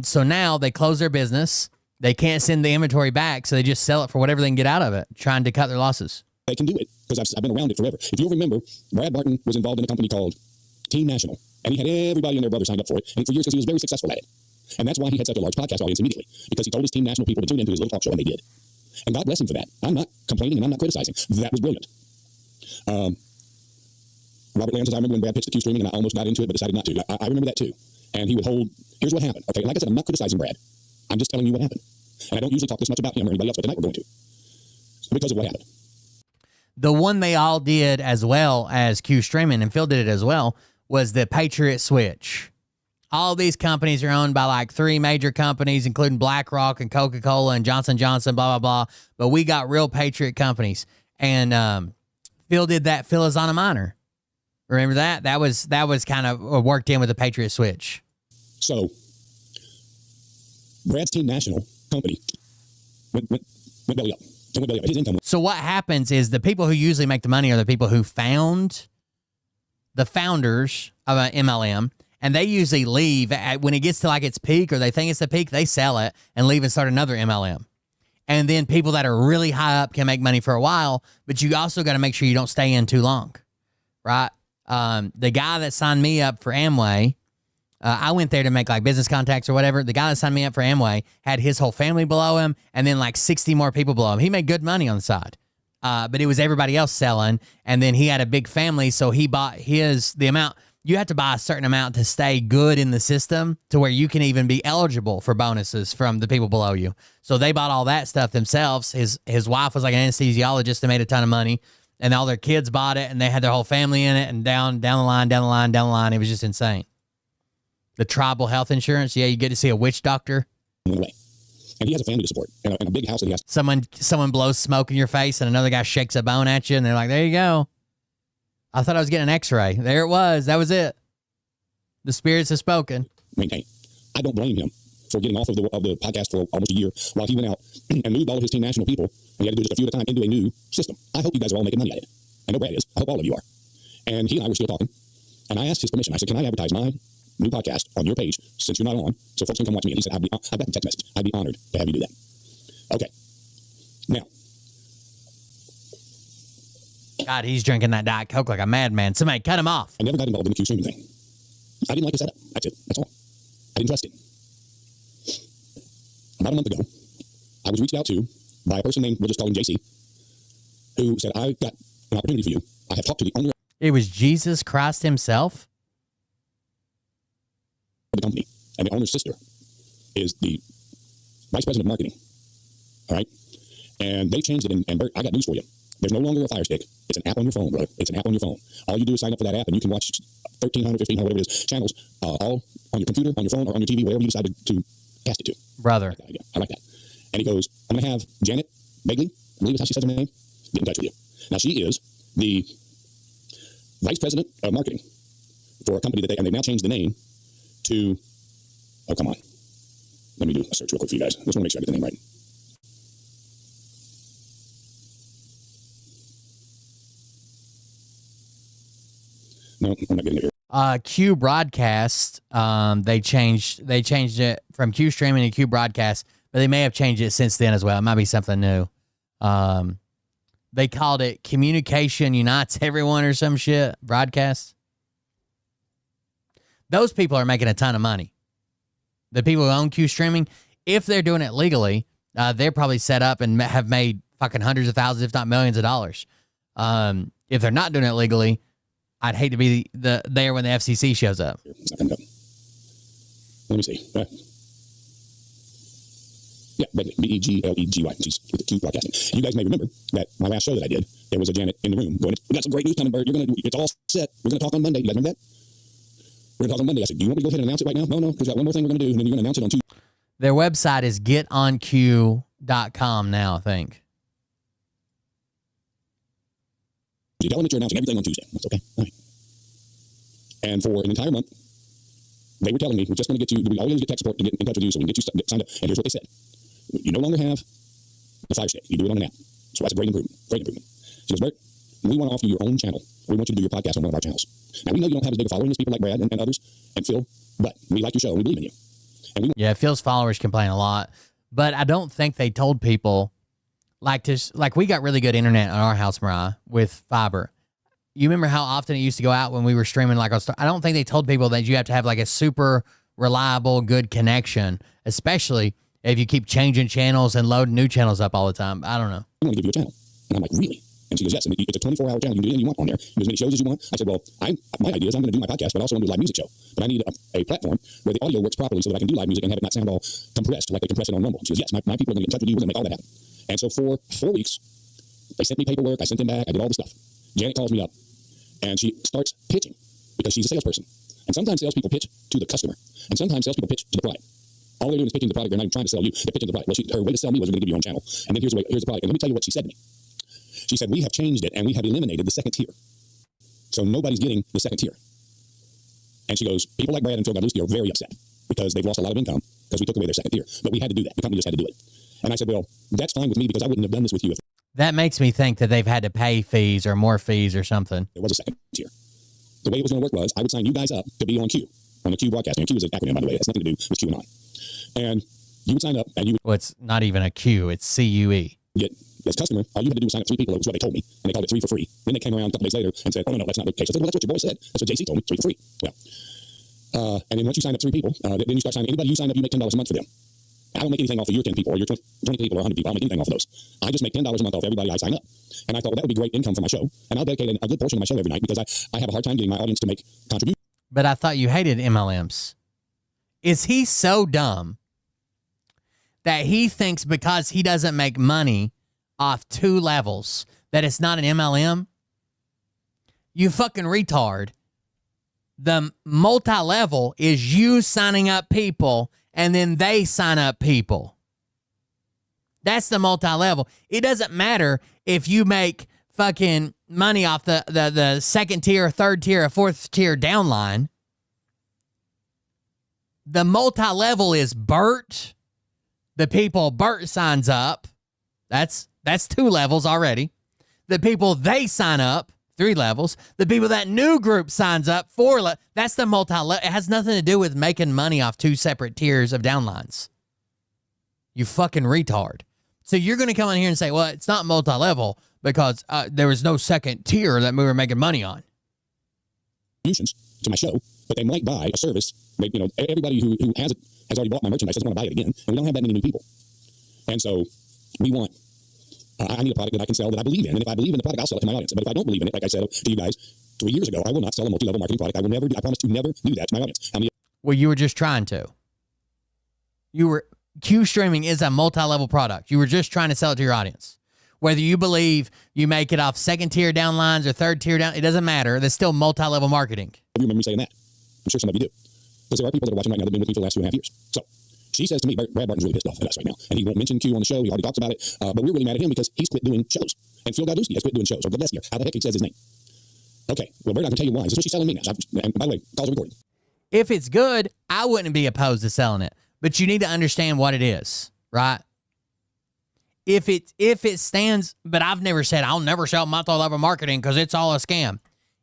So now they close their business. They can't send the inventory back, so they just sell it for whatever they can get out of it, trying to cut their losses. they can do it because I've been around it forever. If you'll remember, Brad Barton was involved in a company called Team National, and he had everybody and their brother signed up for it. And for years, because he was very successful at it. And that's why he had such a large podcast audience immediately, because he told his Team National people to tune into his little talk show, and they did. And God bless him for that. I'm not complaining and I'm not criticizing. That was brilliant. Robert Lien says, I remember when Brad pitched the Q streaming and I almost got into it, but decided not to. I remember that too. And he would hold, here's what happened. Okay, like I said, I'm not criticizing Brad. I'm just telling you what happened. And I don't usually talk this much about him or anybody else, but tonight we're going to. Because of what happened. The one they all did as well as Q streaming, and Phil did it as well, was the Patriot Switch. All these companies are owned by like 3 major companies, including BlackRock and Coca-Cola and Johnson & Johnson, blah, blah, blah. But we got real Patriot companies. And Phil did that. Phil is on a minor. Remember that? That was kind of worked in with the Patriot Switch. So, Brad's Team National company went belly up. His income went. So what happens is the people who usually make the money are the people who found the founders of an MLM. And they usually leave when it gets to like its peak, or they think it's the peak, they sell it and leave and start another MLM. And then people that are really high up can make money for a while, but you also got to make sure you don't stay in too long, right? The guy that signed me up for Amway, I went there to make like business contacts or whatever. The guy that signed me up for Amway had his whole family below him and then like 60 more people below him. He made good money on the side, but it was everybody else selling. And then he had a big family, so he bought the amount. You have to buy a certain amount to stay good in the system to where you can even be eligible for bonuses from the people below you. So they bought all that stuff themselves. His wife was like an anesthesiologist and made a ton of money, and all their kids bought it, and they had their whole family in it, and down the line, it was just insane. The tribal health insurance, yeah, you get to see a witch doctor. And he has a family to support and a big house that he has. Someone blows smoke in your face, and another guy shakes a bone at you, and they're like, there you go. I thought I was getting an x-ray. There it was. That was it. The spirits have spoken. Maintain. I don't blame him for getting off of the podcast for almost a year while he went out and moved all of his Team National people, and he had to do just a few at a time, into a new system. I hope you guys are all making money at it. I know Brad is. I hope all of you are. And he and I were still talking, and I asked his permission. I said, can I advertise my new podcast on your page since you're not on, so folks can come watch me? And he said, I've got the text message. I'd be honored to have you do that. Okay. Now, God, he's drinking that Diet Coke like a madman. Somebody cut him off. I never got involved in the Q streaming thing. I didn't like the setup. That's it. That's all. I didn't trust it. About a month ago, I was reached out to by a person named, we'll just call him JC, who said, I've got an opportunity for you. I have talked to the owner. It was Jesus Christ himself? Of the company. And the owner's sister is the vice president of marketing. All right? And they changed it, and Bert, I got news for you. There's no longer a Fire Stick. It's an app on your phone, brother. It's an app on your phone. All you do is sign up for that app, and you can watch 1,300, 1,500, whatever it is, channels, all on your computer, on your phone, or on your TV, wherever you decide to cast it to. Brother. I like that. And he goes, I'm going to have Janet Begley, I believe is how she says her name, get in touch with you. Now, she is the vice president of marketing for a company and they've now changed the name to, oh, come on. Let me do a search real quick for you guys. I just want to make sure I get the name right. No, I'm not getting it here. Q Broadcast, they changed it from Q Streaming to Q Broadcast, but they may have changed it since then as well. It might be something new. They called it Communication Unites Everyone or some shit. Broadcast. Those people are making a ton of money. The people who own Q Streaming, if they're doing it legally, they're probably set up and have made fucking hundreds of thousands, if not millions of dollars. If they're not doing it legally, I'd hate to be there when the FCC shows up. Let me see. Yeah, Beglegey. She's with the Q Broadcasting. You guys may remember that my last show that I did, there was a Janet in the room going, we got some great news coming, Bert. It's all set. We're going to talk on Monday. You guys remember that? We're going to talk on Monday. I said, do you want me to go ahead and announce it right now? No, because we got one more thing we're going to do, and then you're going to announce it on Tuesday. Their website is getonq.com now, I think. You tell them that you're announcing everything on Tuesday. That's okay. All right. And for an entire month, they were telling me, we're just going to get you, we always get tech support to get in touch with you so we can get you signed up. And here's what they said. You no longer have the Fire Stick. You do it on an app. So that's a great improvement. Great improvement. She goes, Bert, we want to offer you your own channel. We want you to do your podcast on one of our channels. Now, we know you don't have as big a following as people like Brad and others and Phil, but we like your show and we believe in you. And yeah, Phil's followers complain a lot, but I don't think they told people, like we got really good internet on our house, Mariah, with fiber. You remember how often it used to go out when we were streaming like I don't think they told people that you have to have like a super reliable, good connection, especially if you keep changing channels and loading new channels up all the time. I don't know. I want to give you a channel. And I'm like, really? And she goes, yes, and it's a 24-hour channel. You can do anything you want on there. Do as many shows as you want. I said, well, my idea is I'm going to do my podcast, but I also want to do a live music show. But I need a platform where the audio works properly so that I can do live music and have it not sound all compressed like they compress it on Rumble. She goes, yes, my people are going to get in touch with you. We're going to make all that happen. And so for 4 weeks, they sent me paperwork. I sent them back. I did all the stuff. Janet calls me up, and she starts pitching because she's a salesperson. And sometimes salespeople pitch to the customer, and sometimes salespeople pitch to the product. All they're doing is pitching the product. They're not even trying to sell you. They're pitching the product. Well, her way to sell me was we're going to give you your own channel. And then here's the product. And let me tell you what she said to me. She said, we have changed it, and we have eliminated the second tier. So nobody's getting the second tier. And she goes, people like Brad and Phil Godlewski are very upset because they've lost a lot of income because we took away their second tier. But we had to do that. The company just had to do it. And I said, well, that's fine with me because I wouldn't have done this with you if that makes me think that they've had to pay fees or more fees or something. there was a second tier. The way it was going to work was I would sign you guys up to be on Q, on the Q Broadcasting. And Q is an acronym, by the way. It has nothing to do with QAnon. And you would sign up, and you would... Well, it's not even a Q. It's CUE. Get as customer, all you had to do was sign up 3 people. That was what they told me. And they called it 3 for free. Then they came around a couple days later and said, oh, no, that's not the case. I said, well, that's what your boy said. That's what JC told me, 3 for free. Well, and then once you sign up 3 people, then you start signing anybody you sign up, you make $10 a month for them. I don't make anything off of your 10 people or your 20 people or 100 people. I don't make anything off of those. I just make $10 a month off everybody I sign up. And I thought, well, that would be great income for my show. And I'll dedicate a good portion of my show every night because I have a hard time getting my audience to make contributions. But I thought you hated MLMs. Is he so dumb that he thinks because he doesn't make money off 2 levels that it's not an MLM? You fucking retard. The multi-level is you signing up people and then they sign up people. That's the multi-level. It doesn't matter if you make fucking money off the second tier, third tier, or fourth tier downline. The multi-level is Bert. The people Bert signs up. That's 2 levels already. The people they sign up, 3 levels. The people that new group signs up, 4 levels. That's the multi-level. It has nothing to do with making money off 2 separate tiers of downlines. You fucking retard. So you're going to come in here and say, well, it's not multi-level because there was no second tier that we were making money on. To my show, but they might buy a service. Everybody who has it has already bought my merchandise doesn't want to buy it again, and we don't have that many new people. And so we want. I need a product that I can sell that I believe in, and if I believe in the product, I'll sell it to my audience. But if I don't believe in it, like I said to you guys 3 years ago, I will not sell a multi-level marketing product. I will never. I promise to never do that to my audience. Well, you were just trying to. Q streaming is a multi-level product. You were just trying to sell it to your audience. Whether you believe you make it off second tier downlines or third tier down, it doesn't matter. There's still multi-level marketing. You remember me saying that? I'm sure some of you do. Because there are people that are watching right now that have been with me for the last 2.5 years. So she says to me, Brad Barton's really pissed off at us right now. And he won't mention Q on the show. He already talks about it. But we're really mad at him because he's quit doing shows. And Phil Godlewski has quit doing shows. Or Godlewski, how the heck he says his name. Okay, well, Bert, I can tell you why. This is what she's telling me now. And by the way, calls are recorded. If it's good, I wouldn't be opposed to selling it. But you need to understand what it is, right? If it stands, but I've never said I'll never sell multi-level marketing because it's all a scam.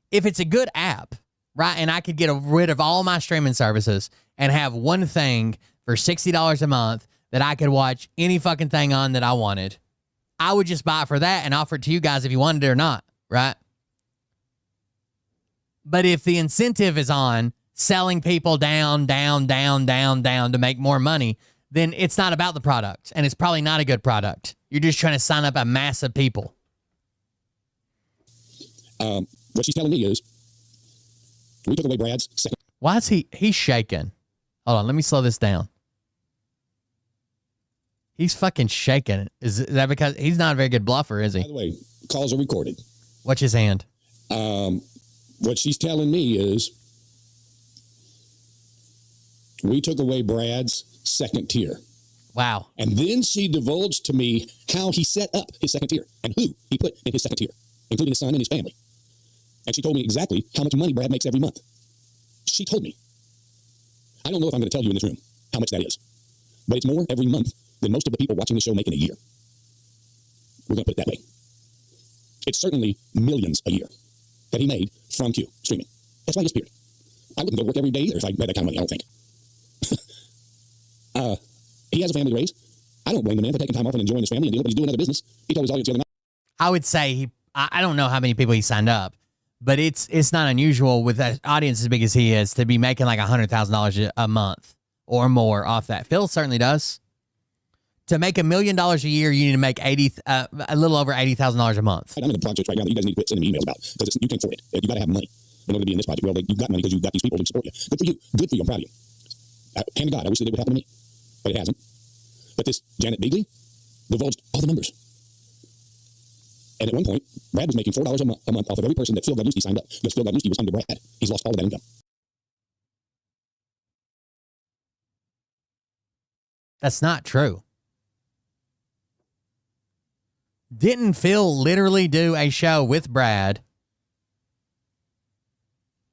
If it's a good app, right, and I could get rid of all my streaming services and have one thing for $60 a month that I could watch any fucking thing on that I wanted, I would just buy it for that and offer it to you guys if you wanted it or not, right? But if the incentive is on selling people down to make more money, then it's not about the product, and it's probably not a good product. You're just trying to sign up a mass of people. What she's telling me is, we took away Brad's second. Why is he's shaking? Hold on, let me slow this down. He's fucking shaking. Is that because he's not a very good bluffer, is he? By the way, calls are recorded. Watch his hand. What she's telling me is, we took away Brad's second tier. Wow. And then she divulged to me how he set up his second tier and who he put in his second tier, including his son and his family. And she told me exactly how much money Brad makes every month. She told me. I don't know if I'm going to tell you in this room how much that is, but it's more every month than most of the people watching the show make in a year. We're going to put it that way. It's certainly millions a year that he made from Q streaming. That's why he disappeared. I wouldn't go to work every day either if I made that kind of money, I don't think. He has a family to raise. I don't blame the man for taking time off and enjoying his family and dealing, but he's doing other business. He told his audience the other night. I would say I don't know how many people he signed up, but it's not unusual with an audience as big as he is to be making like $100,000 a month or more off that. Phil certainly does. To make $1 million a year, you need to make a little over $80,000 a month. I'm in a project right now that you guys need to quit sending me emails about because you can't afford it. You got to have money in order to be in this project. Well, you've got money because you've got these people to support you. Good for you. Good for you. I'm proud of you. Hand to God, I wish that it would happen to me, but it hasn't. But this Janet Beagley divulged all the numbers. And at one point, Brad was making $4 a month off of every person that Phil Godlewski signed up because Phil Godlewski was under Brad. He's lost all of that income. That's not true. Didn't Phil literally do a show with Brad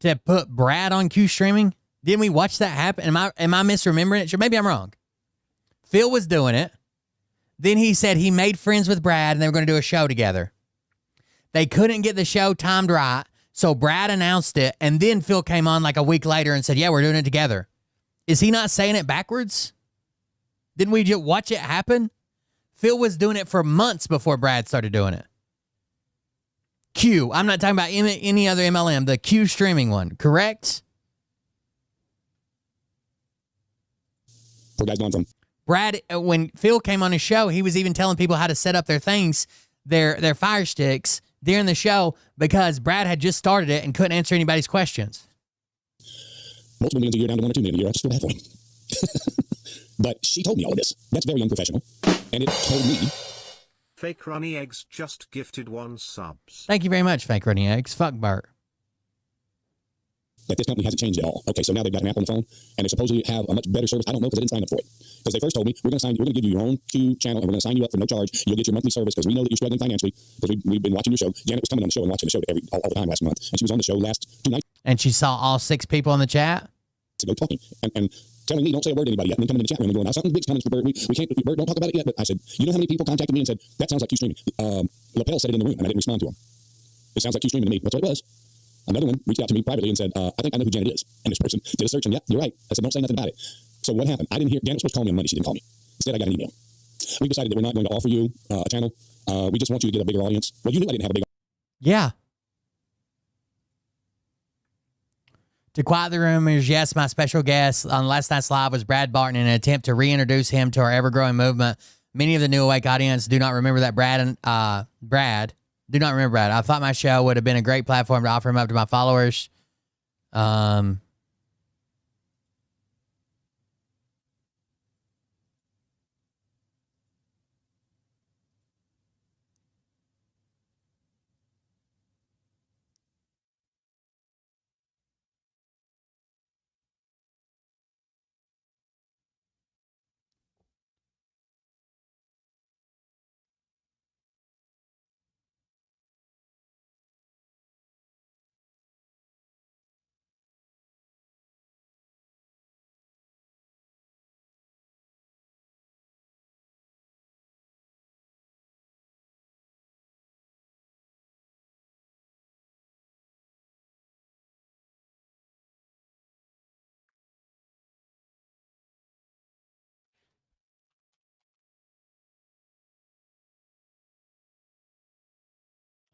to put Brad on Q streaming? Didn't we watch that happen? Am I misremembering it? Sure, maybe I'm wrong. Phil was doing it. Then he said he made friends with Brad and they were going to do a show together. They couldn't get the show timed right, so Brad announced it, and then Phil came on like a week later and said, yeah, we're doing it together. Is he not saying it backwards? Didn't we just watch it happen? Phil was doing it for months before Brad started doing it. Q. I'm not talking about any other MLM, the Q streaming one, correct? Poor guy's gone from. Brad, when Phil came on his show, he was even telling people how to set up their things, their fire sticks during the show because Brad had just started it and couldn't answer anybody's questions. Multiple millions a year down to 1 or 2 million a year. I just feel bad for him. But she told me all of this. That's very unprofessional. And it told me. Fake Runny Eggs just gifted 1 subs. Thank you very much, Fake Runny Eggs. Fuck Bart. That this company hasn't changed at all. Okay, so now they've got an app on the phone, and they supposedly have a much better service. I don't know because I didn't sign up for it. Because they first told me, we're going to give you your own Q channel, and we're going to sign you up for no charge. You'll get your monthly service because we know that you're struggling financially. Because we've been watching your show. Janet was coming on the show and watching the show all the time last month, and she was on the show last 2 nights. And she saw all 6 people in the chat? To go talking and telling me don't say a word to anybody yet, and then coming in the chat room and going, now something big's coming for Bert. We can't, Bert, don't talk about it yet. But I said, you know how many people contacted me and said, that sounds like Q streaming. Lapel said it in the room, and I didn't respond to him. It sounds like Q streaming to me. That's what it was. Another one reached out to me privately and said, I think I know who Janet is. And this person did a search and, yeah, you're right. I said, don't say nothing about it. So what happened? I didn't hear, Janet was supposed to call me on Monday. She didn't call me. Instead, I got an email. We decided that we're not going to offer you a channel. We just want you to get a bigger audience. Well, you knew I didn't have a big audience. Yeah. To quiet the rumors, yes, my special guest on last night's live was Brad Barton in an attempt to reintroduce him to our ever-growing movement. Many of the New Awake audience do not remember that Brad. Do not remember Brad. I thought my show would have been a great platform to offer him up to my followers.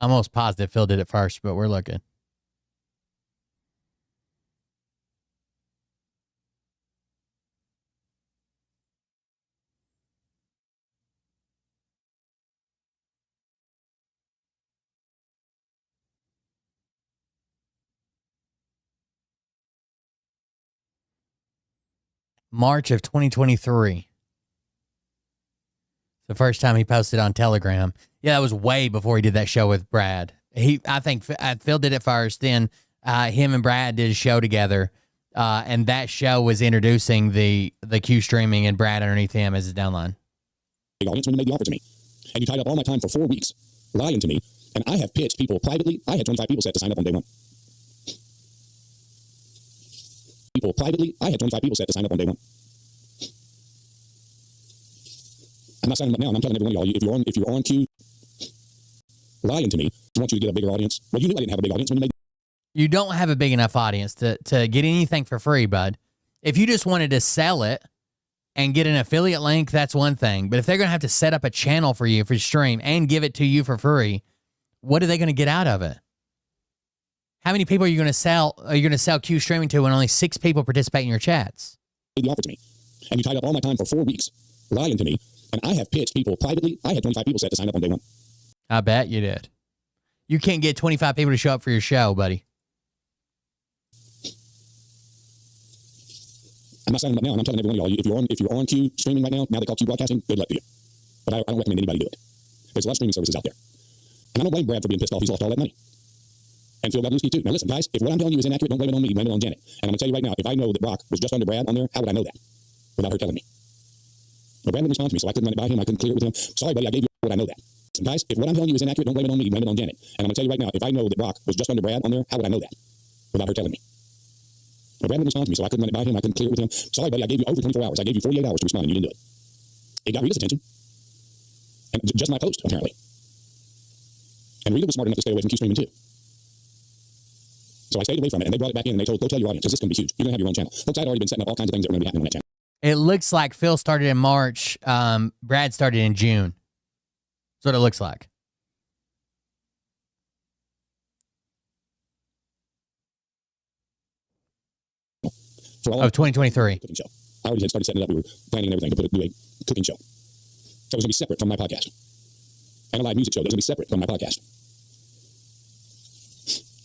I'm almost positive Phil did it first, but we're looking. March of 2023. The first time he posted on Telegram. Yeah, that was way before he did that show with Brad. I think Phil did it first. Then him and Brad did a show together, and that show was introducing the Q streaming and Brad underneath him as his downline. Big audience when you made the offer to me, and you tied up all my time for 4 weeks lying to me, and I have pitched people privately. I had 25 people set to sign up on day one. People privately, I had 25 people set to sign up on day one. I'm not signing up now, and I'm telling every one of y'all, if you're on Q lying to me, I want you to get a bigger audience. Well, you knew I didn't have a big audience when you made. You don't have a big enough audience to get anything for free, bud. If you just wanted to sell it and get an affiliate link, that's one thing. But if they're going to have to set up a channel for you for stream and give it to you for free, what are they going to get out of it? How many people are you going to sell? Are you going to sell Q streaming to when only 6 people participate in your chats? Made the offer to me, and you tied up all my time for 4 weeks lying to me, and I have pitched people privately. I had 25 people set to sign up on day one. I bet you did. You can't get 25 people to show up for your show, buddy. I'm not signing up now, and I'm telling every one of y'all, if you're on Q streaming right now they call Q broadcasting, good luck to you. But I don't recommend anybody do it. There's a lot of streaming services out there. And I don't blame Brad for being pissed off. He's lost all that money. And Phil Gablowski too. Now listen, guys, if what I'm telling you is inaccurate, don't blame it on me, blame it on Janet. And I'm going to tell you right now, if I know that Brock was just under Brad on there, how would I know that without her telling me? Well, Brad wouldn't respond to me, so I couldn't run it by him. I couldn't clear it with him. Sorry, buddy, I gave you what I know that. And guys, if what I'm telling you is inaccurate, don't blame it on me, blame it on Janet. And I'm going to tell you right now, if I know that Brock was just under Brad on there, how would I know that without her telling me? Well, Brad wouldn't respond to me, so I couldn't run it by him. I couldn't clear it with him. Sorry, buddy, I gave you over 24 hours. I gave you 48 hours to respond, and you didn't do it. It got Rita's attention. And just my post, apparently. And Rita was smart enough to stay away from Q streaming too. So I stayed away from it, and they brought it back in, and they told, go tell your audience, because this is going to be huge. You're going to have your own channel. Folks, I'd already been setting up all kinds of things that were going to be happening on that channel. It looks like Phil started in March. Brad started in June. That's what it looks like. Of 2023. Cooking show. I already had started setting it up. We were planning and everything to do a cooking show. So it was going to be separate from my podcast. And a live music show that was going to be separate from my podcast.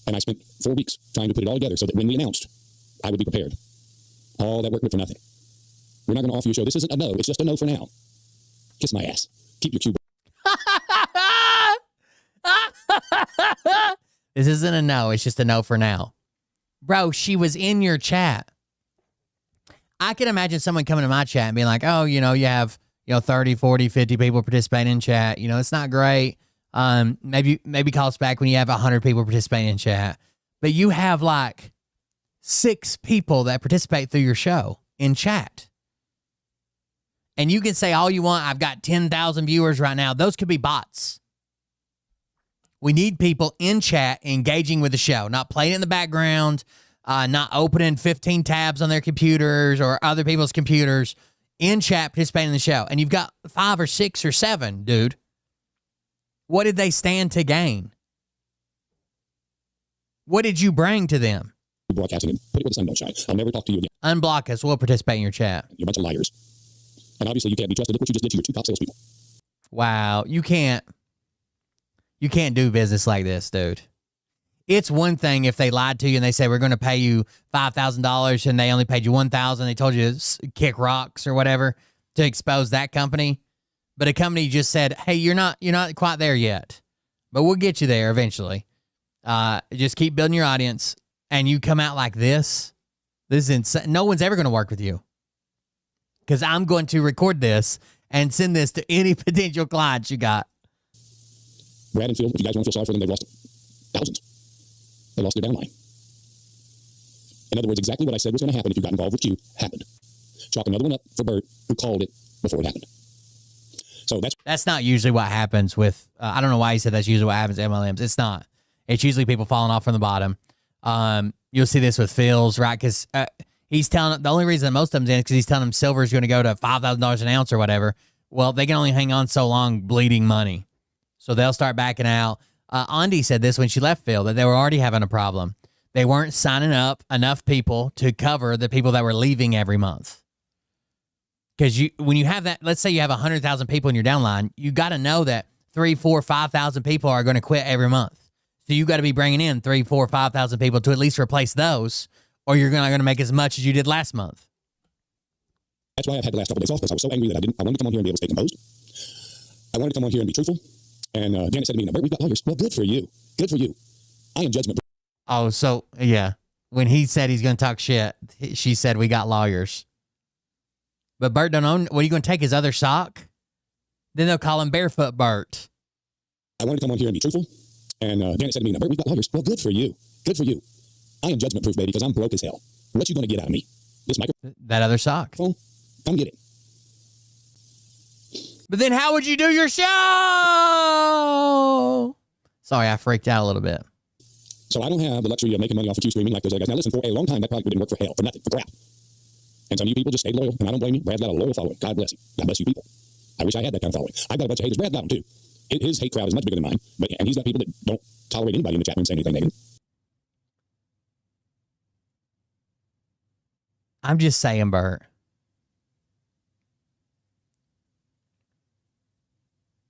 And I spent 4 weeks trying to put it all together so that when we announced, I would be prepared. All that work went for nothing. We're not going to offer you a show. This isn't a no. It's just a no for now. Kiss my ass. Keep your cube. This isn't a no. It's just a no for now. Bro, she was in your chat. I can imagine someone coming to my chat and being like, oh, you have, 30, 40, 50 people participating in chat. It's not great. Maybe call us back when you have 100 people participating in chat. But you have like 6 people that participate through your show in chat. And you can say all you want. I've got 10,000 viewers right now. Those could be bots. We need people in chat engaging with the show, not playing in the background, not opening 15 tabs on their computers or other people's computers, in chat participating in the show. And you've got 5 or 6 or 7, dude. What did they stand to gain? What did you bring to them? Broadcasting and put it where the sun don't shine. I'll never talk to you again. Unblock us. We'll participate in your chat. You're a bunch of liars. And obviously you can't be trusted. Look what you just did to your 2 top salespeople. Wow. You can't do business like this, dude. It's one thing if they lied to you and they say, we're going to pay you $5,000 and they only paid you $1,000. They told you to kick rocks or whatever to expose that company. But a company just said, hey, you're not quite there yet, but we'll get you there eventually. Just keep building your audience, and you come out like this. This is insane. No one's ever going to work with you, because I'm going to record this and send this to any potential clients you got. Brad and Phil, if you guys want to feel sorry for them, they've lost thousands. They lost their downline. In other words, exactly what I said was going to happen if you got involved with Q happened. Chalk another one up for Bert, who called it before it happened. So that's not usually what happens with, I don't know why he said that's usually what happens to MLMs. It's not. It's usually people falling off from the bottom. You'll see this with Phil's, right? Because he's telling, the only reason that most of them's in is because he's telling them silver is going to go to $5,000 an ounce or whatever. Well, they can only hang on so long bleeding money. So they'll start backing out. Andy said this when she left Phil, that they were already having a problem. They weren't signing up enough people to cover the people that were leaving every month. Because when you have that, let's say you have 100,000 people in your downline, you got to know that 3, 4, 5,000 people are going to quit every month. So you got to be bringing in 3, 4, 5,000 people to at least replace those, or you're not going to make as much as you did last month. That's why I've had the last couple of days off, because I was so angry that I wanted to come on here and be able to stay composed. I wanted to come on here and be truthful. And Janet said to me, "Bert, we've got lawyers." Well, good for you. Good for you. I am judgment. Oh, so, yeah. When he said he's going to talk shit, she said, "We got lawyers." But Bert don't own. What, are you going to take his other sock? Then they'll call him Barefoot Bert. I wanted to come on here and be truthful. And Janet said to me, "Bert, we've got lawyers." Well, good for you. Good for you. I am judgment proof, baby, because I'm broke as hell. What you going to get out of me? This microphone? That other sock. Come get it. But then how would you do your show? Sorry, I freaked out a little bit. So I don't have the luxury of making money off of you screaming like those other guys. Now listen, for a long time, that product didn't work for hell, for nothing, for crap. And some of you people just stayed loyal, and I don't blame you. Brad's got a loyal following. God bless you. God bless you people. I wish I had that kind of following. I've got a bunch of haters. Brad's got them too. His hate crowd is much bigger than mine, and he's got people that don't tolerate anybody in the chat room saying anything negative. I'm just saying, Bert.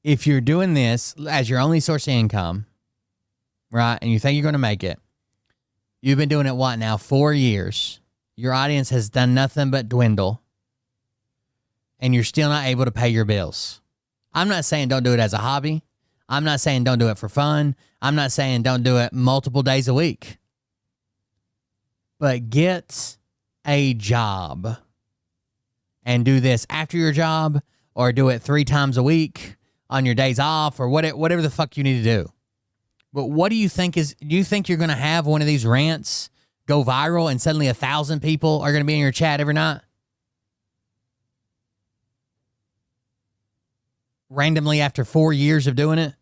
If you're doing this as your only source of income, right, and you think you're going to make it, you've been doing it, what, now, 4 years. Your audience has done nothing but dwindle, and you're still not able to pay your bills. I'm not saying don't do it as a hobby. I'm not saying don't do it for fun. I'm not saying don't do it multiple days a week. But get a job and do this after your job, or do it 3 times a week on your days off, or whatever the fuck you need to do. But what do you think do you think you're going to have one of these rants go viral and suddenly 1,000 people are going to be in your chat every night? Randomly after 4 years of doing it?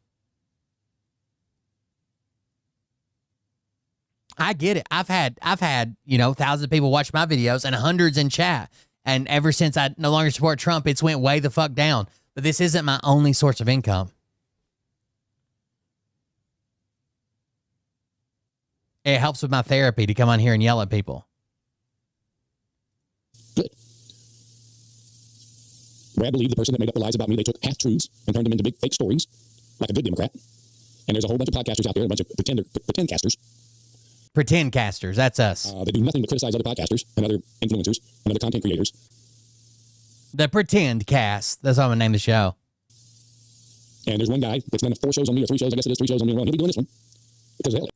I get it. I've had, thousands of people watch my videos and hundreds in chat. And ever since I no longer support Trump, it's went way the fuck down. But this isn't my only source of income. It helps with my therapy to come on here and yell at people. Good. Brad believed the person that made up the lies about me, they took half-truths and turned them into big fake stories, like a good Democrat. And there's a whole bunch of podcasters out there, a bunch of pretend casters. Pretend casters, that's us. They do nothing but criticize other podcasters and other influencers and other content creators. The Pretend Cast. That's how I'm going to name the show. And there's one guy that's done 4 shows on me, or 3 shows, I guess it is 3 shows on me. He'll be doing this one. Because of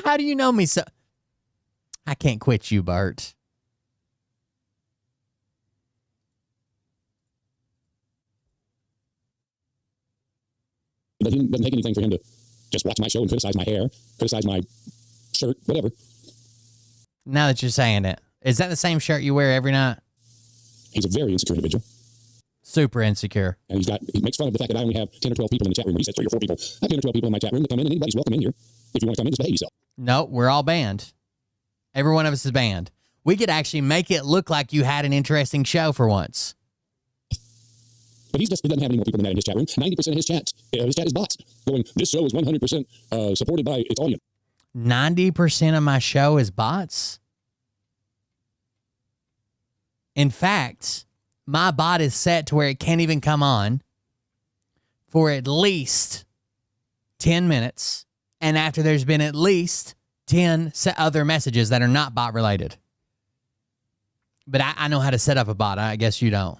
How do you know me so? I can't quit you, Bert. It doesn't take anything for him to just watch my show and criticize my hair, criticize my shirt, whatever. Now that you're saying it, is that the same shirt you wear every night? He's a very insecure individual. Super insecure. And he makes fun of the fact that I only have 10 or 12 people in the chat room. When he says 3 or 4 people, I have 10 or 12 people in my chat room that come in, and anybody's welcome in here. If you want to come in, just behave yourself. No, we're all banned. Every one of us is banned. We could actually make it look like you had an interesting show for once. But he doesn't have any more people than that in his chat room. 90% of his chat is bots going, "This show is 100% supported by its audience." 90% of my show is bots? In fact, my bot is set to where it can't even come on for at least 10 minutes. And after there's been at least 10 other messages that are not bot related. But I know how to set up a bot. I guess you don't.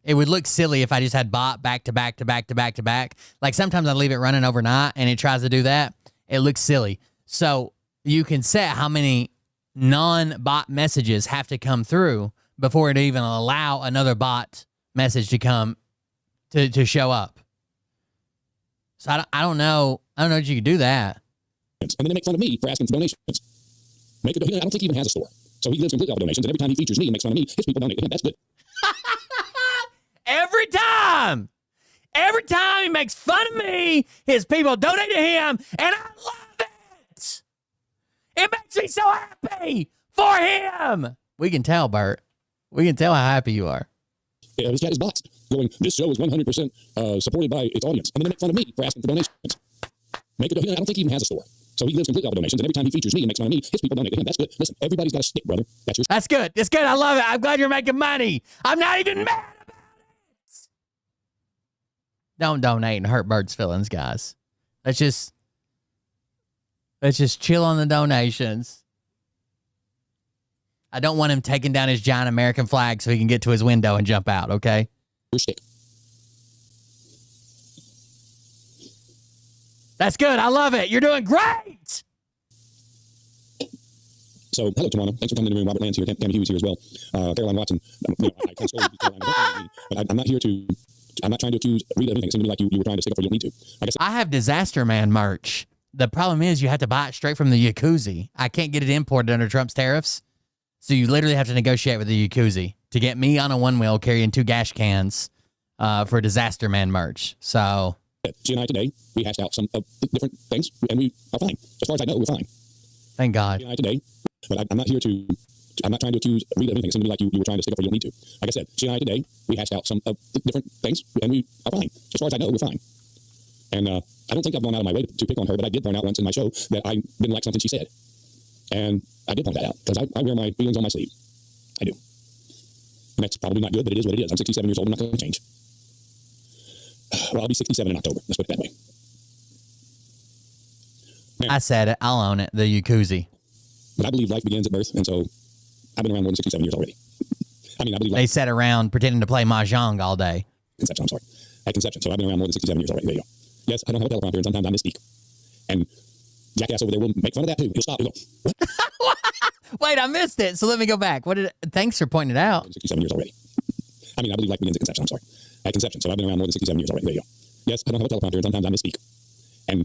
It would look silly if I just had bot back to back to back to back to back. Like sometimes I leave it running overnight and it tries to do that. It looks silly. So you can set how many non-bot messages have to come through before it even allow another bot message to come to show up. So I don't know. I don't know if you could do that. And then they make fun of me for asking for donations. I don't think he even has a store. So he lives completely off donations. And every time he features me and makes fun of me, his people donate to him. That's good. Every time he makes fun of me, his people donate to him, and I love it. It makes me so happy for him. We can tell, Bert. We can tell how happy you are. Yeah, his chat is bots. going, this show is 100% supported by its audience. And then they make fun of me for asking for donations. I don't think he even has a store. So he lives completely off of donations. And every time he features me and makes fun of me, his people donate to him. That's good. Listen, everybody's got a stick, brother. That's good. It's good. I love it. I'm glad you're making money. I'm not even mad about it. Don't donate and hurt Bert's feelings, guys. Let's just chill on the donations. I don't want him taking down his giant American flag so he can get to his window and jump out, okay? Your stick. That's good. I love it. You're doing great. So, hello, Tawana. Thanks for coming in the room. Robert Lance here. Tammy Hughes here as well. Caroline Watson. I console you, Caroline, but I'm not here to... I'm not trying to accuse Rita of anything. It seemed to me like you were trying to stick up for you don't need to. I have Disaster Man merch. The problem is you have to buy it straight from the Yakuza. I can't get it imported under Trump's tariffs. So you literally have to negotiate with the Yakuza to get me on a one wheel carrying 2 gas cans for Disaster Man merch. So... She and I today, we hashed out some different things, and we are fine. As far as I know, we're fine. Thank God. She and I today, but I'm not here to... I'm not trying to accuse Rita of anything. It seemed to me like you were trying to stick up for you don't need to. Like I said, she and I today, we hashed out some different things, and we are fine. As far as I know, we're fine. And I don't think I've gone out of my way to pick on her, but I did point out once in my show that I didn't like something she said. And I did point that out, because I wear my feelings on my sleeve. I do. And that's probably not good, but it is what it is. I'm 67 years old. I'm not going to change. Well, I'll be 67 in October. Let's put it that way. Now, I said it. I'll own it. The Yakuza. But I believe life begins at birth, and so I've been around more than 67 years already. I believe they sat around pretending to play mahjong all day. Conception, I'm sorry. At conception. So I've been around more than 67 years already. There you go. Yes, I don't have a teleprompter, and sometimes I misspeak. And jackass over there will make fun of that too. He'll stop. He'll go, what? Wait, I missed it. So let me go back. Thanks for pointing it out. 67 years already. I believe life begins at conception. I'm sorry. At conception. So I've been around more than 67 years already. There you go. Yes, I don't have a teleprompter, and sometimes I misspeak. And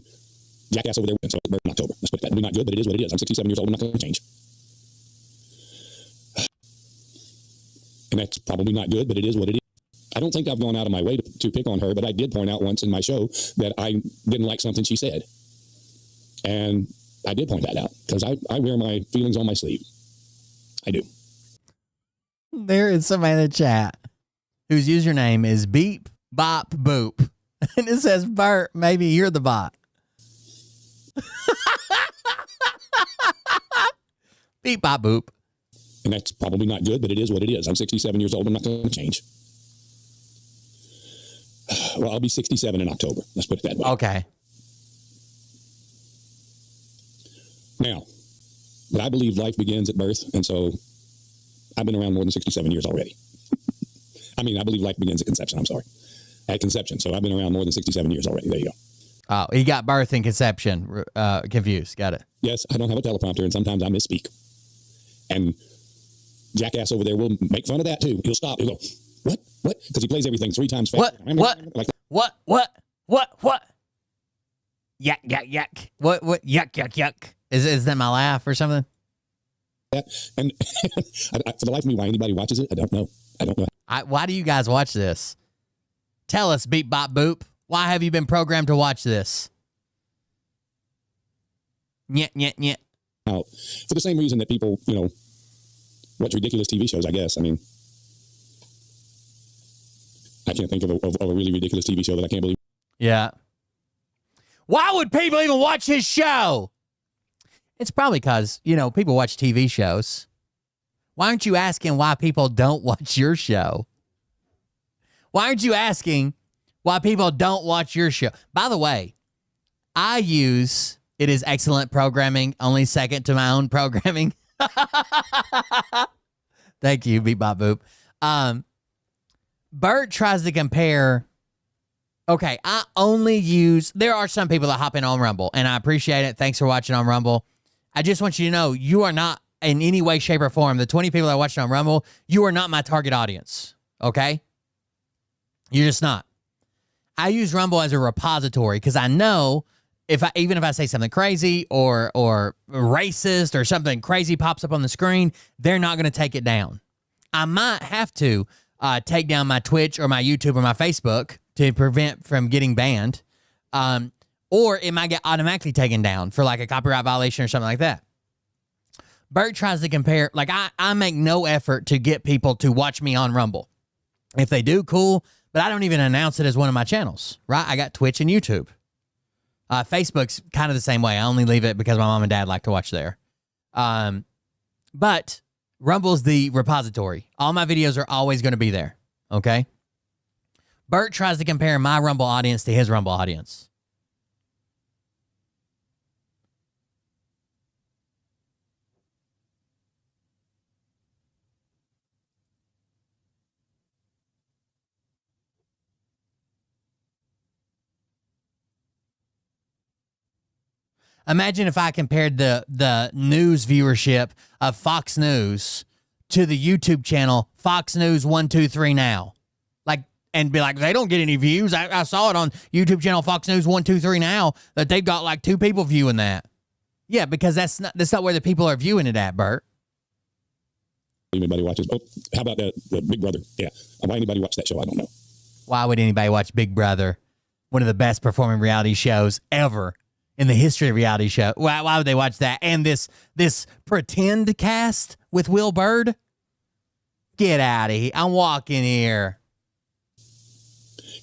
jackass over there, and so in October. Let's put it that way. Not good, but it is what it is. I'm 67 years old. I'm not going to change. And that's probably not good, but it is what it is. I don't think I've gone out of my way to pick on her, but I did point out once in my show that I didn't like something she said. And I did point that out, because I wear my feelings on my sleeve. I do. There is somebody in the chat whose username is Beep Bop Boop. And it says, Bert, maybe you're the bot. Beep Bop Boop. And that's probably not good, but it is what it is. I'm 67 years old. I'm not going to change. Well, I'll be 67 in October. Let's put it that way. Okay. Now, but I believe life begins at birth, and so I've been around more than 67 years already. I believe life begins at conception. I'm sorry. At conception. So I've been around more than 67 years already. There you go. Oh, he got birth and conception confused. Got it. Yes, I don't have a teleprompter, and sometimes I misspeak. And jackass over there will make fun of that too. He'll stop. He'll go, what? Because he plays everything 3 times fast. What? Yuck. What? Yuck. Is that my laugh or something? And for the life of me, why anybody watches it, I don't know. Why do you guys watch this? Tell us, Beep Bop Boop. Why have you been programmed to watch this? Nyet. Now, for the same reason that people, watch ridiculous TV shows, I guess. I can't think of a really ridiculous TV show that I can't believe. Yeah. Why would people even watch his show? It's probably because, people watch TV shows. Why aren't you asking why people don't watch your show? Why aren't you asking why people don't watch your show? By the way, it is excellent programming, only second to my own programming. Thank you, Beep Bop Boop. Bert tries to compare. Okay, there are some people that hop in on Rumble, and I appreciate it. Thanks for watching on Rumble. I just want you to know, you are not in any way, shape, or form, the 20 people that watch on Rumble, you are not my target audience, okay? You're just not. I use Rumble as a repository because I know even if I say something crazy or racist or something crazy pops up on the screen, they're not going to take it down. I might have to take down my Twitch or my YouTube or my Facebook to prevent from getting banned, or it might get automatically taken down for like a copyright violation or something like that. Bert tries to compare, like I make no effort to get people to watch me on Rumble. If they do, cool, but I don't even announce it as one of my channels, right? I got Twitch and YouTube. Facebook's kind of the same way. I only leave it because my mom and dad like to watch there. But Rumble's the repository. All my videos are always going to be there, okay? Bert tries to compare my Rumble audience to his Rumble audience. Imagine if I compared the news viewership of Fox News to the YouTube channel Fox News 123 Now. Like, and be like, they don't get any views. I saw it on YouTube channel Fox News 123 Now that they've got like 2 people viewing that. Yeah, because that's not where the people are viewing it at, Bert. Anybody watches? Oh, how about the Big Brother? Yeah. Why anybody watch that show? I don't know. Why would anybody watch Big Brother? One of the best performing reality shows ever in the history of reality show. Why would they watch that? And this pretend cast with Will Bird? Get out of here. I'm walking here.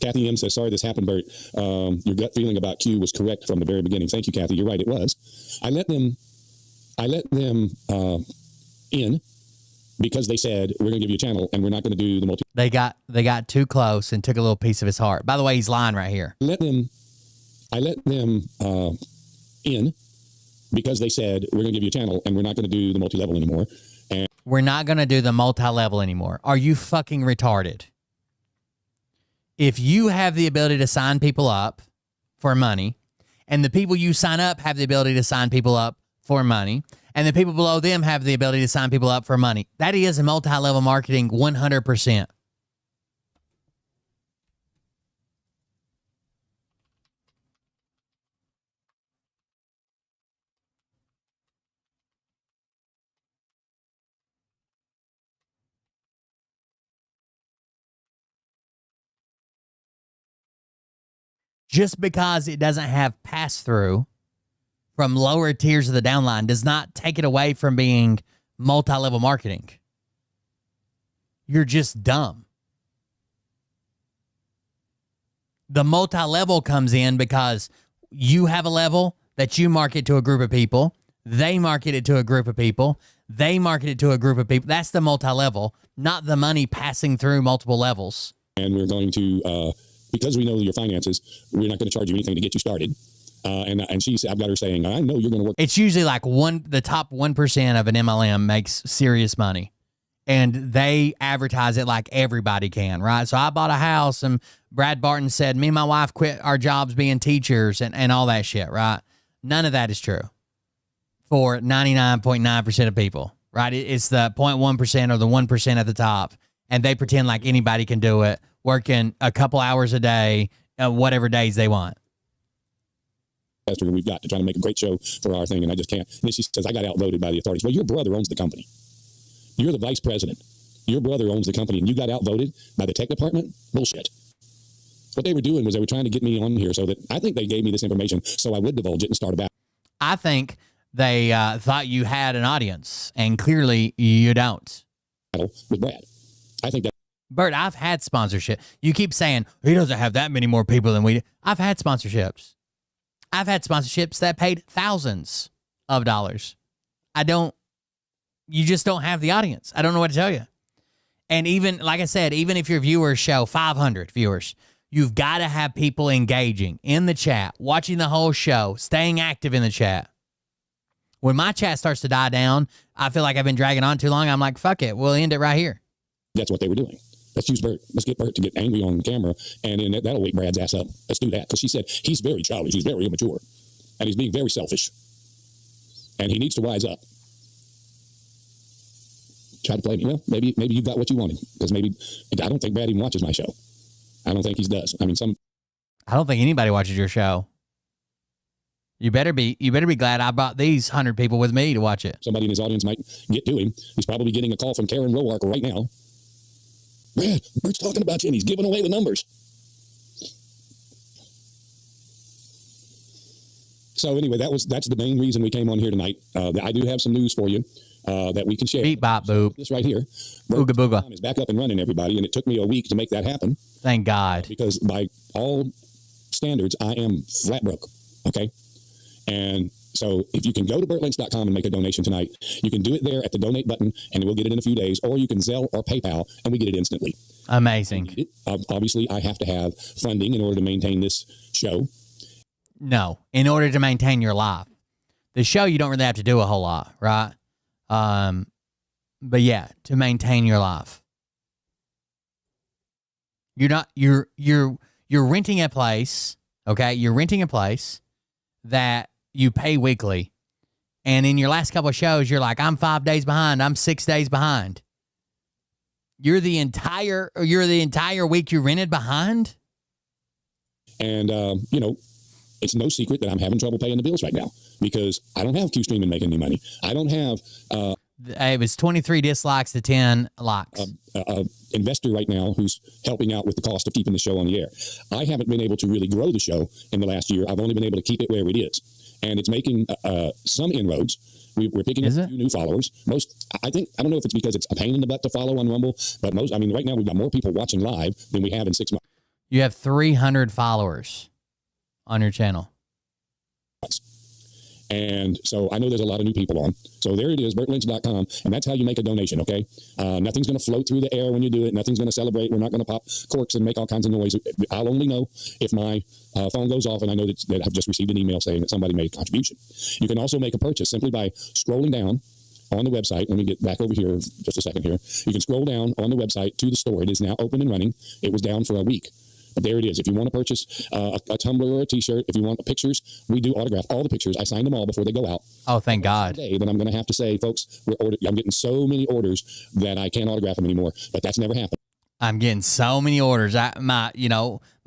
Kathy M says, sorry this happened, Bert. Your gut feeling about Q was correct from the very beginning. Thank you, Kathy. You're right, it was. I let them in because they said, we're going to give you a channel and we're not going to do the multi. They got too close and took a little piece of his heart. By the way, he's lying right here. I let them in because they said, we're going to give you a channel and we're not going to do the multi-level anymore. And we're not going to do the multi-level anymore. Are you fucking retarded? If you have the ability to sign people up for money, and the people you sign up have the ability to sign people up for money, and the people below them have the ability to sign people up for money, that is a multi-level marketing 100%. Just because it doesn't have pass-through from lower tiers of the downline does not take it away from being multi-level marketing. You're just dumb. The multi-level comes in because you have a level that you market to a group of people. They market it to a group of people. They market it to a group of people. That's the multi-level, not the money passing through multiple levels. And we're going to... because we know your finances, we're not going to charge you anything to get you started. And I've got her saying, I know you're going to work. It's usually like the top 1% of an MLM makes serious money. And they advertise it like everybody can, right? So I bought a house and Brad Barton said, me and my wife quit our jobs being teachers and all that shit, right? None of that is true for 99.9% of people, right? It's the 0.1% or the 1% at the top. And they pretend like anybody can do it, working a couple hours a day, whatever days they want. We've got to try to make a great show for our thing, and I just can't. And then she says, I got outvoted by the authorities. Well, your brother owns the company. You're the vice president. Your brother owns the company, and you got outvoted by the tech department? Bullshit. What they were doing was they were trying to get me on here so that I think they gave me this information so I would divulge it and start a battle. I think they thought you had an audience, and clearly you don't. With Brad. I think that. Bert, I've had sponsorship. You keep saying, he doesn't have that many more people than we do. I've had sponsorships. I've had sponsorships that paid thousands of dollars. You just don't have the audience. I don't know what to tell you. And even, like I said, even if your viewers show 500 viewers, you've got to have people engaging in the chat, watching the whole show, staying active in the chat. When my chat starts to die down, I feel like I've been dragging on too long. I'm like, fuck it. We'll end it right here. That's what they were doing. Let's use Bert. Let's get Bert to get angry on camera, and then that'll wake Brad's ass up. Let's do that. Because she said he's very childish, he's very immature, and he's being very selfish. And he needs to wise up. Try to play me. Well, maybe you got what you wanted. Because maybe, I don't think Brad even watches my show. I don't think he does. I don't think anybody watches your show. You better be glad I brought these 100 people with me to watch it. Somebody in his audience might get to him. He's probably getting a call from Karen Roark right now. Brad, Bert's talking about you and he's giving away the numbers. So anyway, that's the main reason we came on here tonight. I do have some news for you. that we can share. Beep, bop, boop. This right here. Booga, booga. Is back up and running, everybody. And it took me a week to make that happen. Thank God. Because by all standards, I am flat broke. Okay. And so if you can go to bertlynch.com and make a donation tonight, you can do it there at the donate button and we'll get it in a few days, or you can Zelle or PayPal and we get it instantly. Amazing. Obviously, I have to have funding in order to maintain this show. No, in order to maintain your life. The show, you don't really have to do a whole lot, right? But yeah, to maintain your life. You're renting a place, okay? You're renting a place that you pay weekly. And in your last couple of shows, you're like, I'm 5 days behind. I'm 6 days behind. You're the entire week you rented behind. And, it's no secret that I'm having trouble paying the bills right now because I don't have QStream and making any money. I don't have, it was 23 dislikes to 10 likes. Investor right now who's helping out with the cost of keeping the show on the air. I haven't been able to really grow the show in the last year. I've only been able to keep it where it is. And it's making some inroads. We're picking up a few new followers. I don't know if it's because it's a pain in the butt to follow on Rumble, but right now we've got more people watching live than we have in 6 months. You have 300 followers on your channel. And so I know there's a lot of new people on. So there it is, bertlynch.com. And that's how you make a donation, okay? Nothing's going to float through the air when you do it. Nothing's going to celebrate. We're not going to pop corks and make all kinds of noise. I'll only know if my phone goes off and I know that I've just received an email saying that somebody made a contribution. You can also make a purchase simply by scrolling down on the website. Let me get back over here just a second here. You can scroll down on the website to the store. It is now open and running. It was down for a week. But there it is. If you want to purchase a tumbler or a T-shirt, if you want pictures, we do autograph all the pictures. I sign them all before they go out. Oh, thank God. Then I'm going to have to say, folks, I'm getting so many orders that I can't autograph them anymore. But that's never happened. I'm getting so many orders. My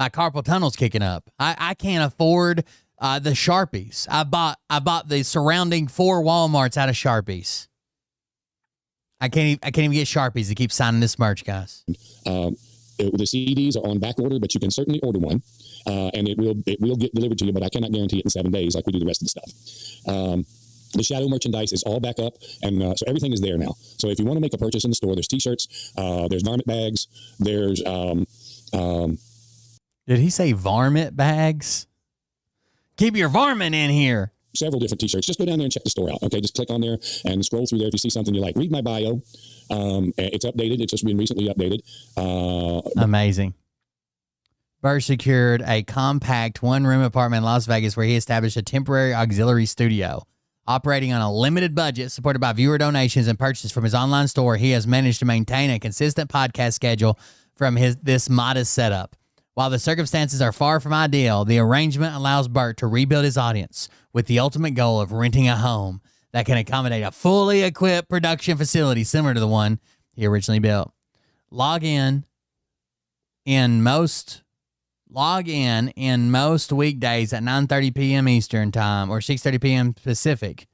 carpal tunnel's kicking up. I can't afford the Sharpies. I bought the surrounding 4 Walmarts out of Sharpies. I can't even get Sharpies to keep signing this merch, guys. The CDs are on back order, but you can certainly order one, and it will get delivered to you, but I cannot guarantee it in 7 days like we do the rest of the stuff. The shadow merchandise is all back up, and so everything is there now. So if you want to make a purchase in the store, there's T-shirts, there's varmint bags, there's... Did he say varmint bags? Keep your varmint in here. Several different T-shirts. Just go down there and check the store out. Okay, just click on there and scroll through there. If you see something you like, read my bio. It's updated. It's just been recently updated. Amazing. Bert secured a compact 1-room apartment in Las Vegas where he established a temporary auxiliary studio. Operating on a limited budget, supported by viewer donations and purchases from his online store, he has managed to maintain a consistent podcast schedule from this modest setup. While the circumstances are far from ideal, the arrangement allows Bert to rebuild his audience with the ultimate goal of renting a home that can accommodate a fully equipped production facility similar to the one he originally built. Log in most weekdays at 9:30 p.m. Eastern time or 6:30 p.m. Pacific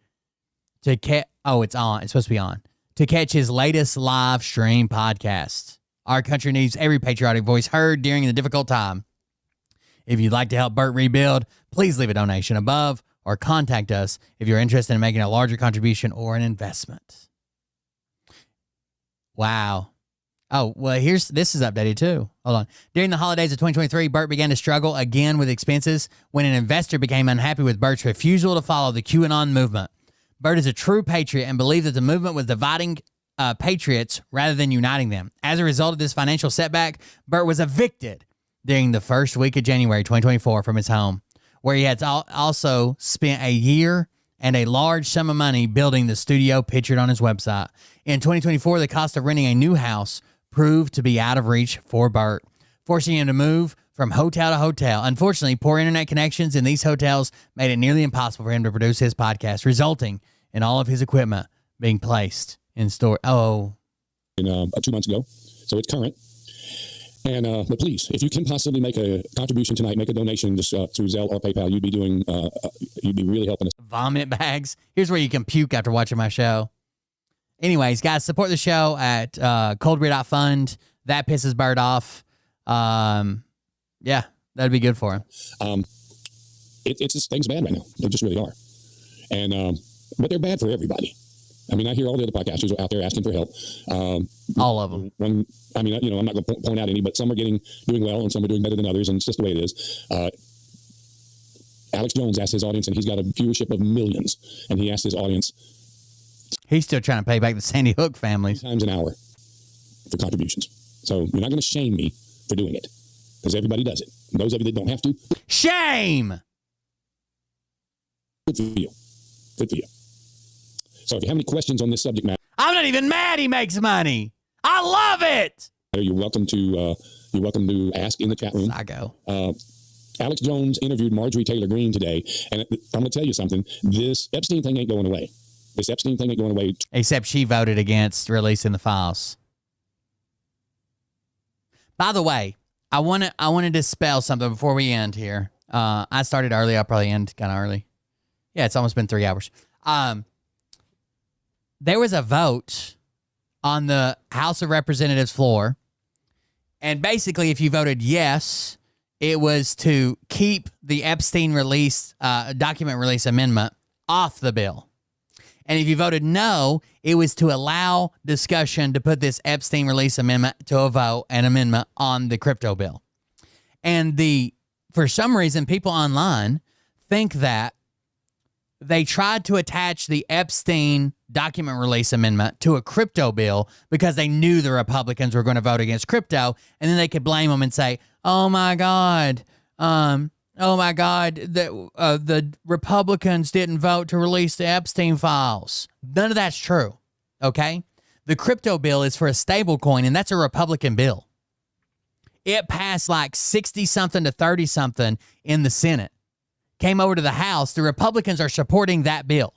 to catch. Oh, it's on. It's supposed to be on to catch his latest live stream podcast. Our country needs every patriotic voice heard during the difficult time. If you'd like to help Bert rebuild, please leave a donation above or contact us if you're interested in making a larger contribution or an investment. Wow. Oh, well, this is updated too. Hold on. During the holidays of 2023, Bert began to struggle again with expenses when an investor became unhappy with Bert's refusal to follow the QAnon movement. Bert is a true patriot and believed that the movement was dividing patriots rather than uniting them. As a result of this financial setback, Bert was evicted during the first week of January 2024 from his home, where he had also spent a year and a large sum of money building the studio pictured on his website. In 2024, the cost of renting a new house proved to be out of reach for Bert, forcing him to move from hotel to hotel. Unfortunately, poor internet connections in these hotels made it nearly impossible for him to produce his podcast, resulting in all of his equipment being placed in store. Oh. 2 months ago. So it's current. And but please, if you can possibly make a contribution tonight, make a donation just through Zelle or PayPal, you'd be really helping us. Vomit bags. Here's where you can puke after watching my show. Anyways, guys, support the show at coldbeer.fund. That pisses Bert off. Yeah, that'd be good for him. It's just things bad right now. They just really are. And but they're bad for everybody. I mean, I hear all the other podcasters out there asking for help. All of them. I'm not going to point out any, but some are doing well and some are doing better than others, and it's just the way it is. Alex Jones asked his audience, and he's got a viewership of millions, and he asked his audience. He's still trying to pay back the Sandy Hook families. Times an hour for contributions. So you're not going to shame me for doing it, because everybody does it. And those of you that don't have to. Shame! Good for you. Good for you. So if you have any questions on this subject matter. I'm not even mad he makes money. I love it. You're welcome to ask in the chat room. I go. Alex Jones interviewed Marjorie Taylor Greene today, and I'm going to tell you something. This Epstein thing ain't going away. Except she voted against releasing the files. By the way, I want to dispel something before we end here. I started early. I'll probably end kind of early. Yeah, it's almost been 3 hours. There was a vote on the House of Representatives floor, and basically, if you voted yes, it was to keep the Epstein document release amendment off the bill. And if you voted no, it was to allow discussion to put this Epstein release amendment to a vote and amendment on the crypto bill. And for some reason, people online think that they tried to attach the Epstein document release amendment to a crypto bill because they knew the Republicans were going to vote against crypto, and then they could blame them and say, oh my God, the Republicans didn't vote to release the Epstein files. None of that's true, okay? The crypto bill is for a stable coin, and that's a Republican bill. It passed like 60-something to 30-something in the Senate. Came over to the House. The Republicans are supporting that bill.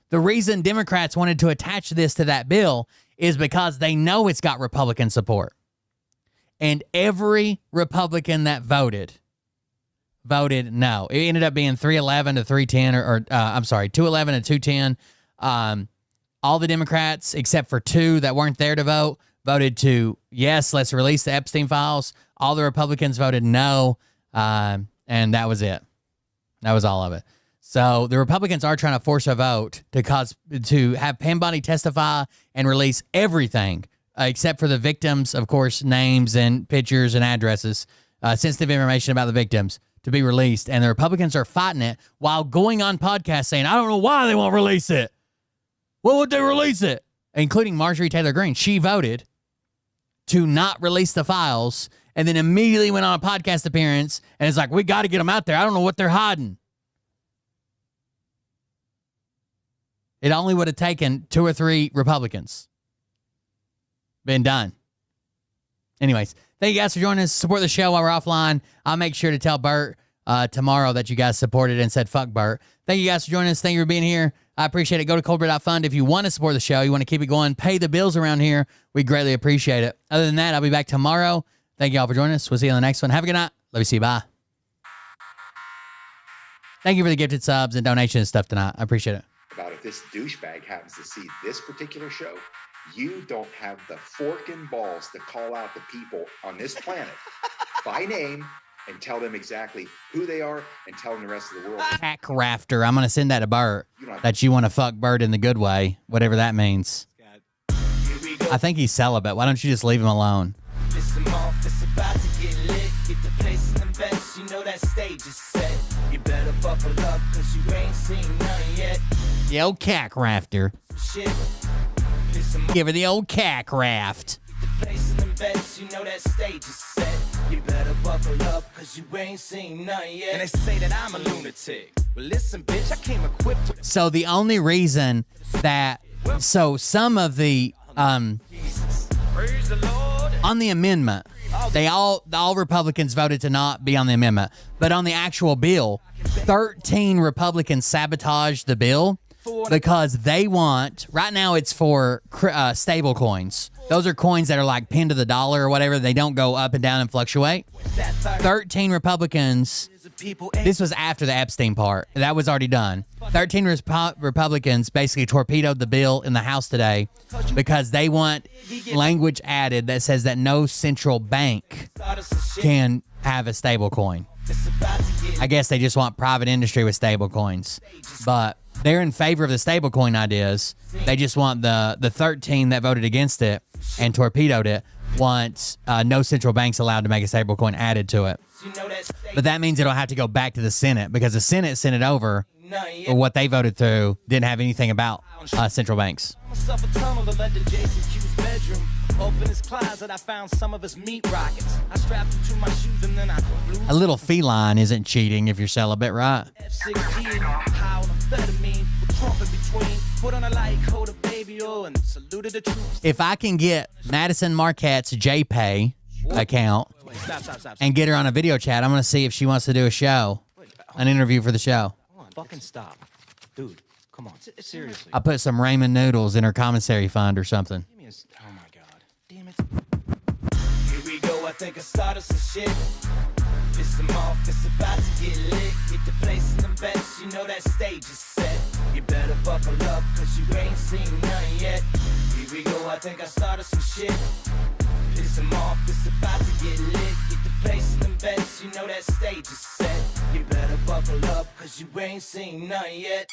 The reason Democrats wanted to attach this to that bill is because they know it's got Republican support. And every Republican that voted no. It ended up being 311 to 310, 211 to 210. All the Democrats, except for 2 that weren't there to vote, voted to, yes, let's release the Epstein files. All the Republicans voted no, and that was it. That was all of it. So the Republicans are trying to force a vote to have Pam Bondi testify and release everything, except for the victims, of course, names and pictures and addresses, sensitive information about the victims to be released. And the Republicans are fighting it while going on podcasts saying, I don't know why they won't release it. Why would they release it? Including Marjorie Taylor Greene. She voted to not release the files and then immediately went on a podcast appearance and it's like, we got to get them out there. I don't know what they're hiding. It only would have taken 2 or 3 Republicans. Been done. Anyways, thank you guys for joining us. Support the show while we're offline. I'll make sure to tell Bert tomorrow that you guys supported and said fuck Bert. Thank you guys for joining us. Thank you for being here. I appreciate it. Go to coldbeer.fund if you want to support the show. You want to keep it going, pay the bills around here. We greatly appreciate it. Other than that, I'll be back tomorrow. Thank you all for joining us. We'll see you on the next one. Have a good night. Love you. See you. Bye. Thank you for the gifted subs and donations and stuff tonight. I appreciate it. About if this douchebag happens to see this particular show, you don't have the forking balls to call out the people on this planet by name and tell them exactly who they are and tell them the rest of the world. Cat rafter. I'm going to send that to Bert. That you want to fuck Bert in the good way, whatever that means. I think he's celibate. Why don't you just leave him alone? Listen off, it's about to get lit. Get the place in the best, you know that stage is set. You better buckle up, cause you ain't seen none yet. The old cack rafter. Give her the old cack raft. Get the place in the best, you know that stage is set. You better buckle up, cause you ain't seen none yet. And they say that I'm a lunatic. Well, listen, bitch, I came equipped with. So the only reason that, some of the, on the amendment, all Republicans voted to not be on the amendment, but on the actual bill, 13 Republicans sabotaged the bill because they want, right now it's for stable coins. Those are coins that are like pinned to the dollar or whatever. They don't go up and down and fluctuate. 13 Republicans, this was after the Epstein part. That was already done. 13 Republicans basically torpedoed the bill in the House today because they want language added that says that no central bank can have a stable coin. I guess they just want private industry with stable coins. But they're in favor of the stablecoin ideas. They just want the 13 that voted against it and torpedoed it want no central banks allowed to make a stablecoin added to it. But that means it'll have to go back to the Senate because the Senate sent it over, or what they voted through didn't have anything about central banks. Open his closet, I found some of his meat rockets. I strapped him to my shoes and then I blew. A little feline isn't cheating if you're celibate, right? F-16, high on amphetamine, with Trump in between. Put on a light coat of baby oil and saluted the troops. If I can get Madyson Marquette's JPay account Stop. and get her on a video chat, I'm going to see if she wants to do a show, an interview for the show. Come on, fucking stop. Dude, come on, seriously. I'll put some ramen noodles in her commissary fund or something. Oh my god. Damn it. Here we go, I think I started some shit. It's the off, it's about to get lit. Get the place in the bets, you know that stage is set. You better buckle up, cause you ain't seen none yet. Here we go, I think I started some shit. Piss them off, it's about to get lit. Get the place in the bets, you know that stage is set. You better buckle up, cause you ain't seen none yet.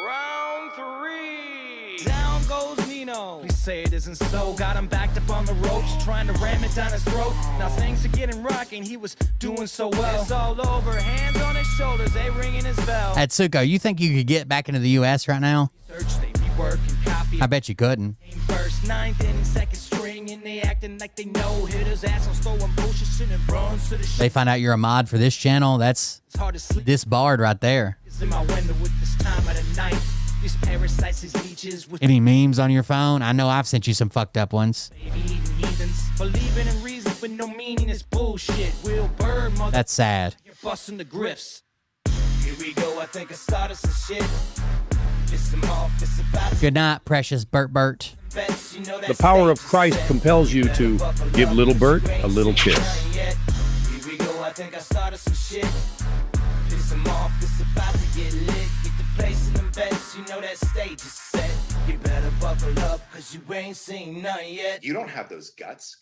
Round 3. Down goes Nino. Please say it isn't so. Got him backed up on the ropes, trying to ram it down his throat. Now things are getting rocking. He was doing so well. It's all over. Hands on his shoulders, they ringing his bell. Atsuko, you think you could get back into the U.S. right now? Search, they rework and copy. I bet you couldn't. First, ninth, and second string, and they acting like they know hitters. Assholes throwing bullshit, sending bronze to the shit. They find out you're a mod for this channel. That's hard to sleep. disbarred right there. In my window with this time of the night. These parasites, these leeches with Any memes on your phone? I know I've sent you some fucked up ones. heathens. Believing in reason with no meaning is bullshit. Will burn, mother. That's sad. You're busting the grifts. Here we go, I think I started some shit. It's the off, it's about to Good night, precious Bert. The power of Christ compels you to give little Bert a little kiss. Here we go, I think I started some shit. Piss them off, it's about to get lit. Get the place in them beds, you know that stage is set. You better buckle up, cause you ain't seen none yet. You don't have those guts.